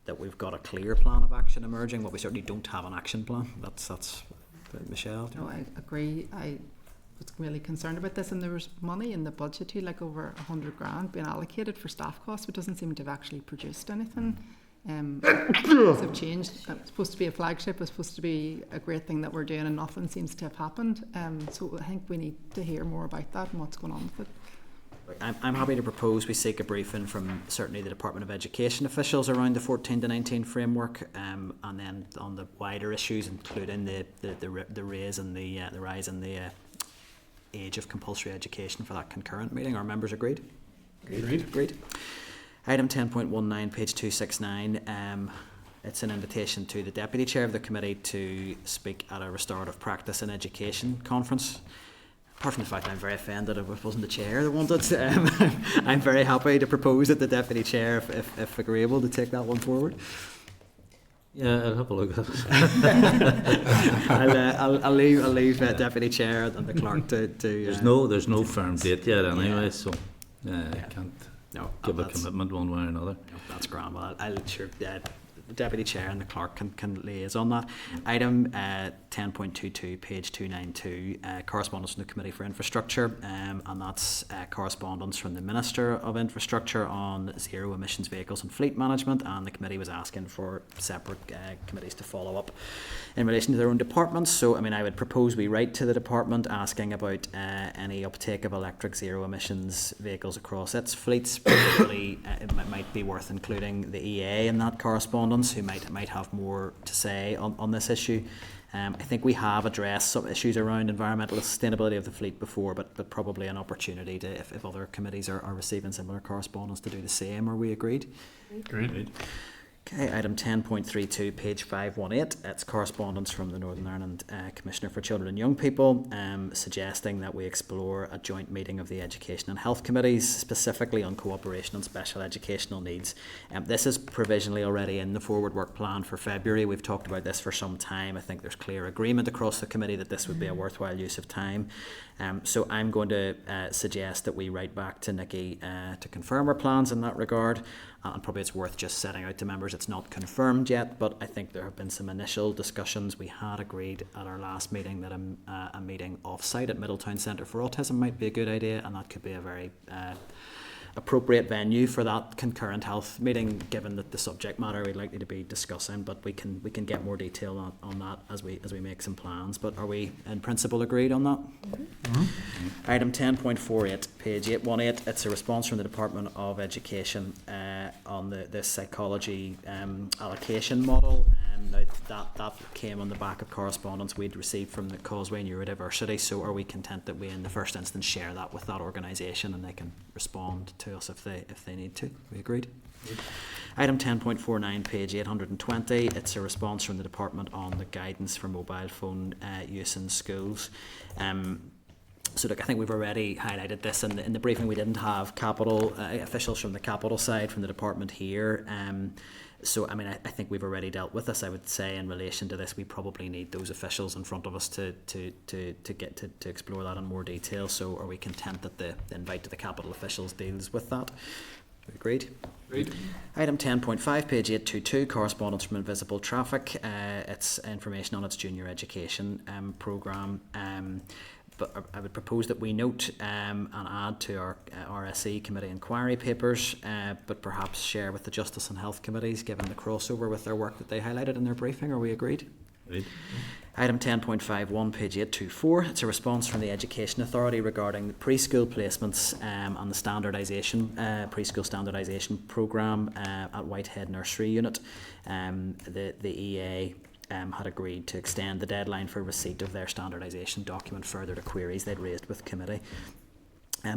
that we've got a clear plan of action emerging, but we certainly don't have an action plan. That's Michelle. No, I agree. I was really concerned about this, and there was money in the budget too, like over 100 grand being allocated for staff costs, but doesn't seem to have actually produced anything. Things have changed. It's supposed to be a flagship, it's supposed to be a great thing that we're doing, and nothing seems to have happened. So I think we need to hear more about that and what's going on with it. I'm happy to propose we seek a briefing from certainly the Department of Education officials around the 14 to 19 framework, and then on the wider issues, including the rise in the age of compulsory education for that concurrent meeting. Are members agreed? Agreed. Item 10.19, page 269, it's an invitation to the Deputy Chair of the Committee to speak at a restorative practice in education conference. Apart from the fact I'm very offended if it wasn't the Chair that wanted, I'm very happy to propose that the Deputy Chair, if agreeable, to take that one forward. Yeah, I'll have a look at it. I'll leave Deputy Chair and the clerk to there's no firm date yet anyway, so I can't give a commitment one way or another. No, that's grand. Well, I'll sure the Deputy Chair and the clerk can liaise on that. Item 10.22, page 292, correspondence from the Committee for Infrastructure, and that's correspondence from the Minister of Infrastructure on zero emissions vehicles and fleet management, and the committee was asking for separate committees to follow up in relation to their own departments. So, I mean, I would propose we write to the department asking about any uptake of electric zero emissions vehicles across its fleets. Particularly, it might be worth including the EA in that correspondence, who might have more to say on this issue. I think we have addressed some issues around environmental sustainability of the fleet before, but probably an opportunity to, if other committees are receiving similar correspondence, to do the same. Are we agreed? Agreed. Okay, item 10.32, page 518. It's correspondence from the Northern Ireland Commissioner for Children and Young People, suggesting that we explore a joint meeting of the Education and Health Committees, specifically on cooperation on special educational needs. This is provisionally already in the forward work plan for February. We've talked about this for some time. I think there's clear agreement across the committee that this would be a worthwhile use of time. So I'm going to suggest that we write back to Nikki to confirm our plans in that regard. And probably it's worth just setting out to members it's not confirmed yet, but I think there have been some initial discussions. We had agreed at our last meeting that a meeting off-site at Middletown Centre for Autism might be a good idea, and that could be a very appropriate venue for that concurrent health meeting, given that the subject matter we're likely to be discussing. But we can get more detail on that as we make some plans. But are we in principle agreed on that? Mm-hmm. Item 10.48, page 818. It's a response from the Department of Education on the psychology allocation model. Now that came on the back of correspondence we'd received from the Causeway Neurodiversity. So are we content that we in the first instance share that with that organisation and they can respond to us if they need to? We agreed? Item 10.49, page 820. It's a response from the Department on the guidance for mobile phone use in schools. So look, I think we've already highlighted this in the briefing. We didn't have capital officials from the capital side from the department here. So I mean, I think we've already dealt with this. I would say in relation to this, we probably need those officials in front of us to get to explore that in more detail. So are we content that the invite to the capital officials deals with that? Agreed. Agreed. Item 10.5, page 822, correspondence from Invisible Traffic. It's information on its junior education programme. But I would propose that we note and add to our RSE committee inquiry papers, but perhaps share with the Justice and Health committees, given the crossover with their work that they highlighted in their briefing. Are we agreed? Agreed. Item 10.51, page 824. It's a response from the Education Authority regarding the preschool placements and the standardisation, preschool standardisation programme at Whitehead Nursery Unit. The EA had agreed to extend the deadline for receipt of their standardisation document further to queries they'd raised with committee.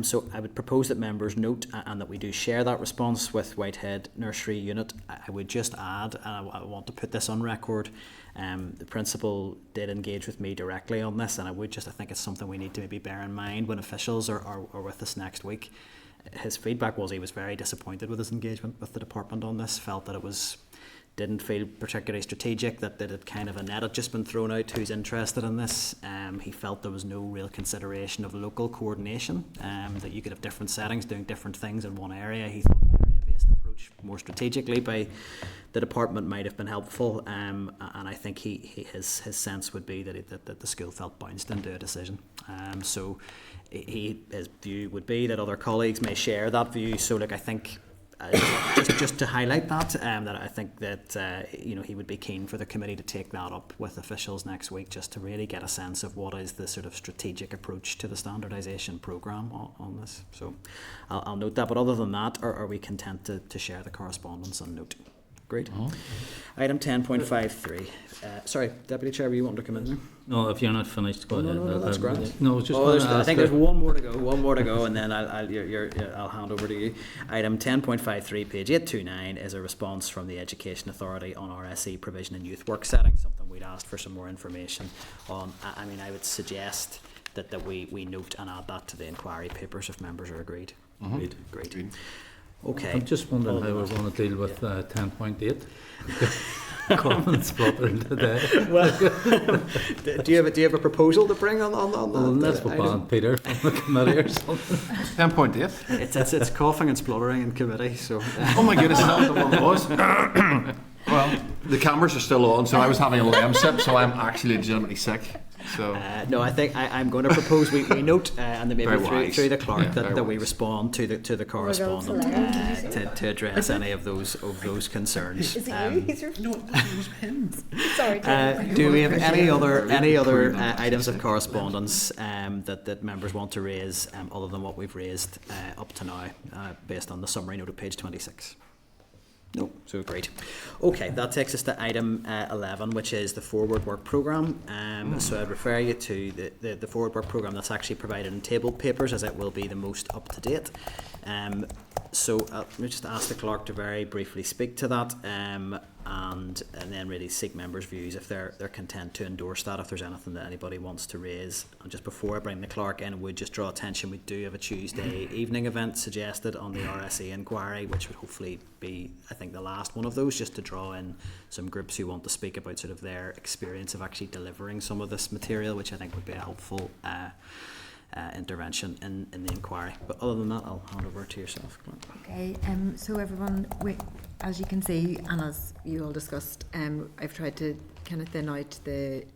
So I would propose that members note and that we do share that response with Whitehead Nursery Unit. I would just add, and I want to put this on record, the principal did engage with me directly on this, and I think it's something we need to maybe bear in mind when officials are with us next week. His feedback was he was very disappointed with his engagement with the department on this, felt that it didn't feel particularly strategic, that it kind of a net had just been thrown out who's interested in this. He felt there was no real consideration of local coordination, that you could have different settings doing different things in one area. He thought an area-based approach more strategically by the department might have been helpful, and I think his sense would be that the school felt bounced into a decision. So his view would be that other colleagues may share that view. So look, I think just to highlight that, that I think that he would be keen for the committee to take that up with officials next week, just to really get a sense of what is the sort of strategic approach to the standardisation programme on this. So I'll note that. But other than that, are we content to share the correspondence and note? Great. Oh. Item 10.53. Sorry, Deputy Chair, were you wanting to come in there? No, if you're not finished, go ahead. No, that's grand. No, just I think there's one more to go, and then I'll hand over to you. Item 10.53, page 829, is a response from the Education Authority on RSE provision in youth work settings, something we'd asked for some more information on. I mean, I would suggest that we note and add that to the inquiry papers if members are agreed. Mm-hmm. Agreed. Okay. I'm just wondering how we're going to deal with 10.8. Comments spluttering today. Well, do you have a proposal to bring on that? Well, that's what Peter from the committee or something. 10.8. It's coughing and spluttering in committee. So. Oh my goodness, is that what the one was? Well, the cameras are still on, so I was having a lem sip, so I'm actually legitimately sick. So no, I think I'm going to propose we note and then maybe through the clerk that we respond to the correspondent to address any of those concerns. Is it no, it was him. Sorry. Do we have any other items of correspondence that members want to raise other than what we've raised up to now, based on the summary note of page 26? No, so great. Okay, that takes us to item 11, which is the forward work programme. So I'd refer you to the forward work programme that's actually provided in tabled papers, as it will be the most up to date. So let me just ask the clerk to very briefly speak to that, and then really seek members' views if they're content to endorse that. If there's anything that anybody wants to raise, and just before I bring the clerk in, would just draw attention. We do have a Tuesday evening event suggested on the RSE inquiry, which would hopefully be, I think, the last one of those, just to draw in some groups who want to speak about sort of their experience of actually delivering some of this material, which I think would be a helpful intervention in the inquiry. But other than that, I'll hand over to yourself. Okay, so everyone, as you can see, and as you all discussed, I've tried to kind of thin out the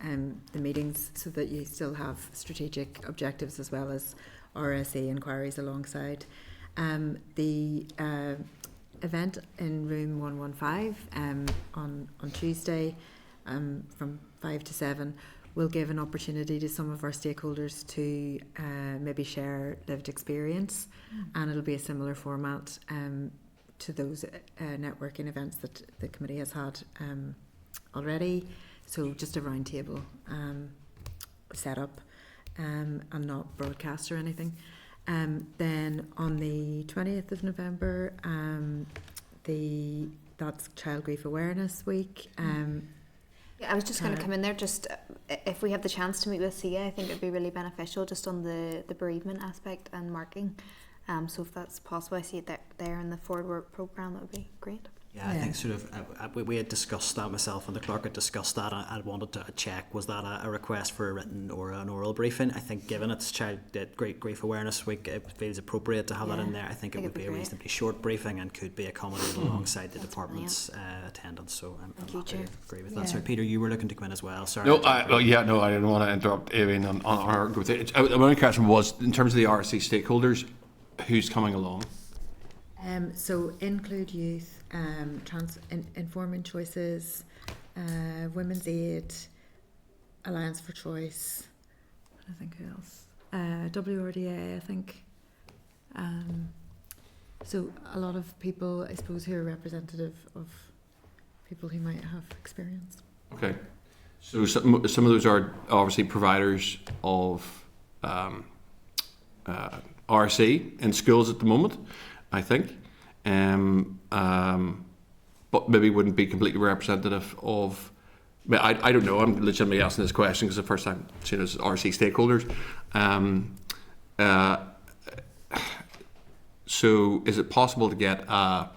meetings so that you still have strategic objectives as well as RSE inquiries alongside. The event in room 115 on Tuesday from 5 to 7 will give an opportunity to some of our stakeholders to maybe share lived experience, and it'll be a similar format to those networking events that the committee has had already. So just a round table set up and not broadcast or anything. Then on the 20th of November, that's Child Grief Awareness Week. I was just going to come in there, just if we have the chance to meet with Sia, I think it'd be really beneficial just on the bereavement aspect and marking. So if that's possible, I see it there in the forward work programme, that would be great. Yeah, I think sort of we had discussed that, myself and the clerk had discussed that. I wanted to check, was that a request for a written or an oral briefing? I think given it's Great Grief Awareness Week, it feels appropriate to have that in there. I think it would be a reasonably short briefing and could be accommodated alongside the department's attendance. So I'm happy to agree with that. So Peter, you were looking to come in as well. Sorry. No, I didn't want to interrupt Erin on our growth. The only question was, in terms of the RSE stakeholders, who's coming along? So include youth, Informing Choices, Women's Aid, Alliance for Choice, I think who else? WRDA, I think. So a lot of people, I suppose, who are representative of people who might have experience. Okay. So some of those are obviously providers of RSE in schools at the moment, I think. But maybe wouldn't be completely representative of. I don't know. I'm legitimately asking this question because the first time I've seen it as RSE stakeholders. So is it possible to get a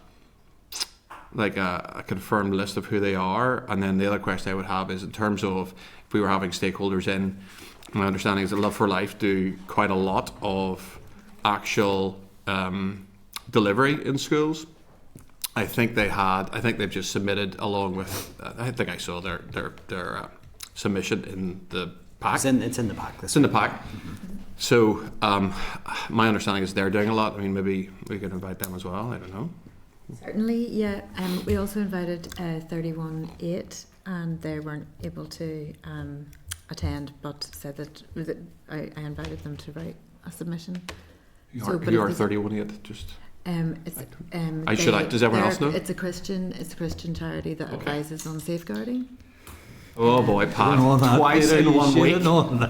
confirmed list of who they are? And then the other question I would have is, in terms of if we were having stakeholders in, my understanding is that Love for Life do quite a lot of actual delivery in schools. I think they've just submitted along with. I think I saw their submission in the pack. It's in the pack. It's in the pack. So my understanding is they're doing a lot. I mean, maybe we could invite them as well. I don't know. Certainly, yeah. We also invited 31-8, and they weren't able to attend, but said that I invited them to write a submission. Who are 31-8? Just. Does everyone else know? It's a Christian charity that advises on safeguarding. Oh boy, Pat! Twice in 1 week.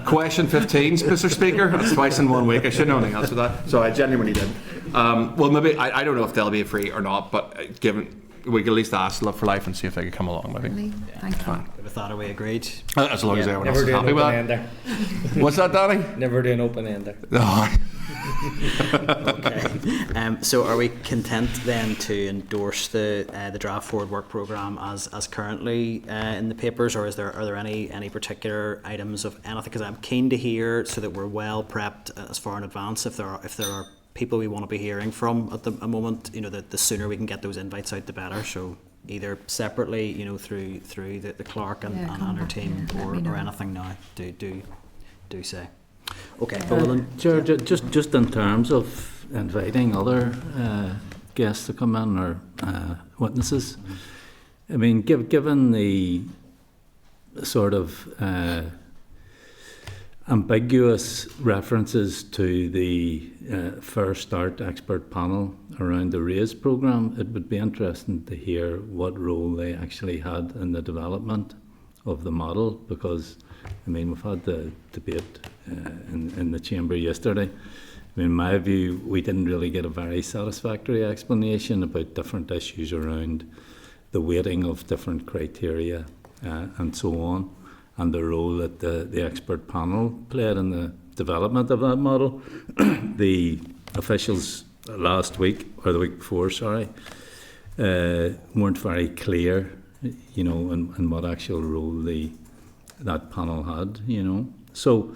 Question 15, Mr. Speaker. That's twice in 1 week. I should know anything else for that. So I genuinely did. Well, maybe I don't know if they'll be free or not, but given we could at least ask Love for Life and see if they could come along. Maybe. Thanks. Fine. With that, are we agreed? As long as everyone else is happy with that. What's that, Danny? Never do an open ender. Okay. So are we content then to endorse the draft forward work programme as currently in the papers, or are there any particular items of anything? Because I'm keen to hear, so that we're well prepped as far in advance, if there are people we want to be hearing from at the moment. The sooner we can get those invites out, the better. So either separately, through the clerk and her team, or anything now. Do say. Okay. Chair, just in terms of inviting other guests to come in, or witnesses, I mean, given the sort of ambiguous references to the Fair Start expert panel around the RAISE programme, it would be interesting to hear what role they actually had in the development of the model, because I mean, we've had the debate in the chamber yesterday, in my view, we didn't really get a very satisfactory explanation about different issues around the weighting of different criteria and so on, and the role that the expert panel played in the development of that model. The officials last week, or the week before, sorry, weren't very clear, you know, in what actual role that panel had, you know. So,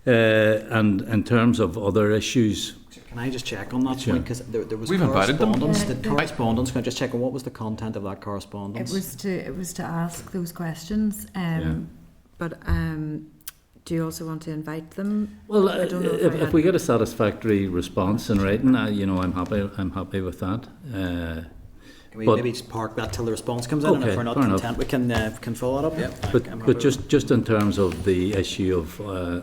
and in terms of other issues, can I just check on that Sure. point? Because there was We've invited them. correspondence. The correspondence. Can I just check on what was the content of that correspondence? It was to ask those questions. But do you also want to invite them? well, I don't know if we get a satisfactory response in writing, you know, I'm happy with that. Can we but- maybe just park that till the response comes in, and Okay, if we're not fair enough. content, we can follow that up. Yeah. I'm happy But with just in terms of the issue of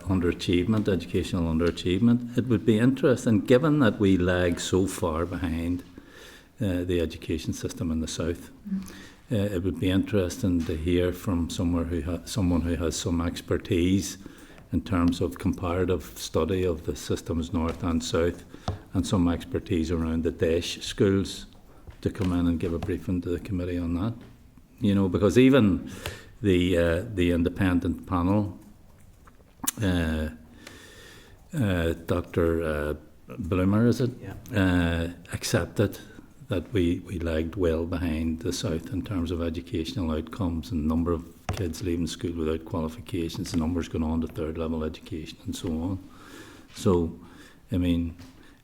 underachievement, educational underachievement, it would be interesting, given that we lag so far behind the education system in the south. It would be interesting to hear from someone who has some expertise in terms of comparative study of the systems north and south, and some expertise around the DAESH schools, to come in and give a briefing to the committee on that. You know, because even the independent panel, Dr. Bloomer, is it? Yeah. Accepted that we lagged well behind the south in terms of educational outcomes and number of kids leaving school without qualifications, the numbers going on to third level education and so on. So, I mean,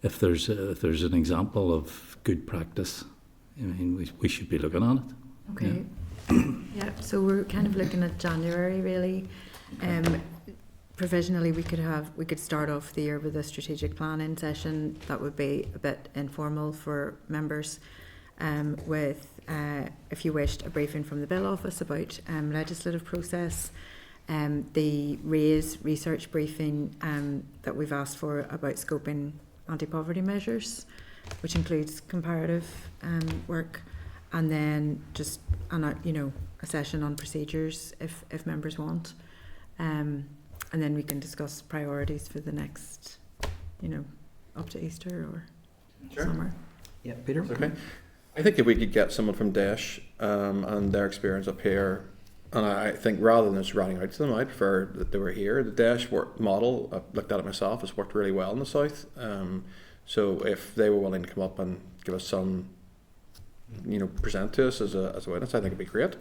if there's an example of good practice, I mean, we should be looking at it. Okay. Yeah, so we're kind of looking at January, really. Provisionally, we could start off the year with a strategic planning session that would be a bit informal for members, with, if you wished, a briefing from the Bill Office about legislative process, the RAISE research briefing that we've asked for about scoping anti-poverty measures, which includes comparative work, and then just a session on procedures if members want, and then we can discuss priorities for the next, up to Easter or summer. Yeah, Peter. Okay. I think if we could get someone from DAESH and their experience up here, and I think rather than just running out to them, I prefer that they were here. The DAESH model, I've looked at it myself, has worked really well in the south. So if they were willing to come up and give us some, present to us as a witness, I think it'd be great.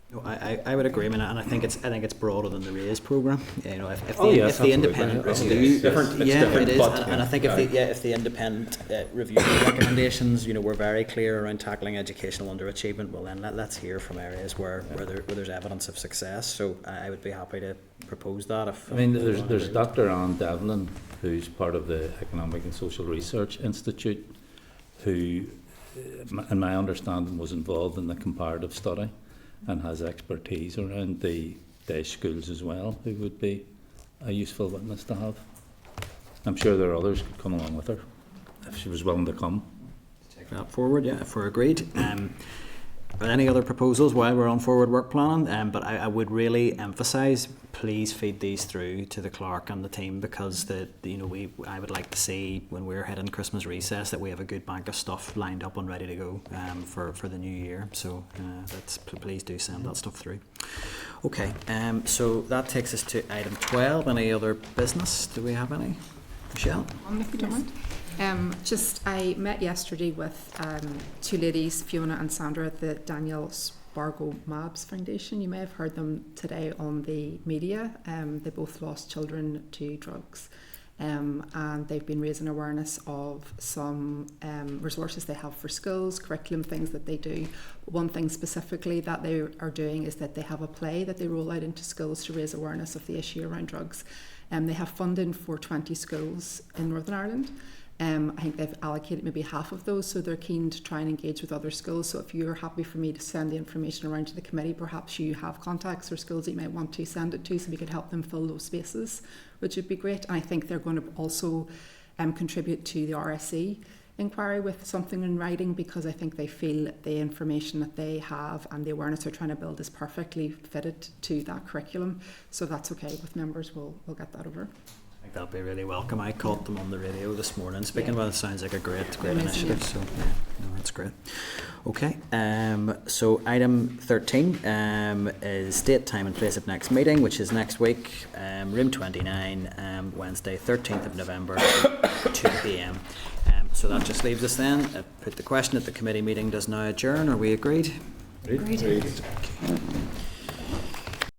No, I would agree, and I think it's broader than the RAISE programme. If yes, the absolutely. independent It's review, different, it is, but- and I think if the independent review recommendations, we're very clear around tackling educational underachievement. Well, then let's hear from areas where there's evidence of success. So I would be happy to propose that. I mean, there's Dr. Anne Devlin, who's part of the Economic and Social Research Institute, who, in my understanding, was involved in the comparative study and has expertise around the DAESH schools as well, who would be a useful witness to have. I'm sure there are others who could come along with her if she was willing to come. Take that forward, yeah, if we're agreed. Are there any other proposals while we're on forward work planning? But I would really emphasise, please feed these through to the clerk and the team, because I would like to see, when we're heading Christmas recess, that we have a good bank of stuff lined up and ready to go for the new year. So please do send that stuff through. Okay, so that takes us to item 12. Any other business? Do we have any? Michelle? If you don't mind. I met yesterday with two ladies, Fiona and Sandra, at the Daniel Spargo Mabs Foundation. You may have heard them today on the media. They both lost children to drugs, and they've been raising awareness of some resources they have for schools, curriculum, things that they do. But one thing specifically that they are doing is that they have a play that they roll out into schools to raise awareness of the issue around drugs. They have funding for 20 schools in Northern Ireland. I think they've allocated maybe half of those, so they're keen to try and engage with other schools. So if you're happy for me to send the information around to the committee, perhaps you have contacts or schools that you might want to send it to, so we could help them fill those spaces, which would be great. And I think they're going to also contribute to the RSE inquiry with something in writing, because I think they feel the information that they have and the awareness they're trying to build is perfectly fitted to that curriculum. So if that's okay with members, we'll get that over. they'll be really welcome. I caught them on the radio this morning speaking about it. Sounds like a great initiative. So yeah, no, that's great. Okay, so item 13 is date, time and place of next meeting, which is next week, room 29, Wednesday 13th of November, 2 p.m. So that just leaves us then. Put the question at the committee meeting does now adjourn. Are we agreed? Agreed. Okay.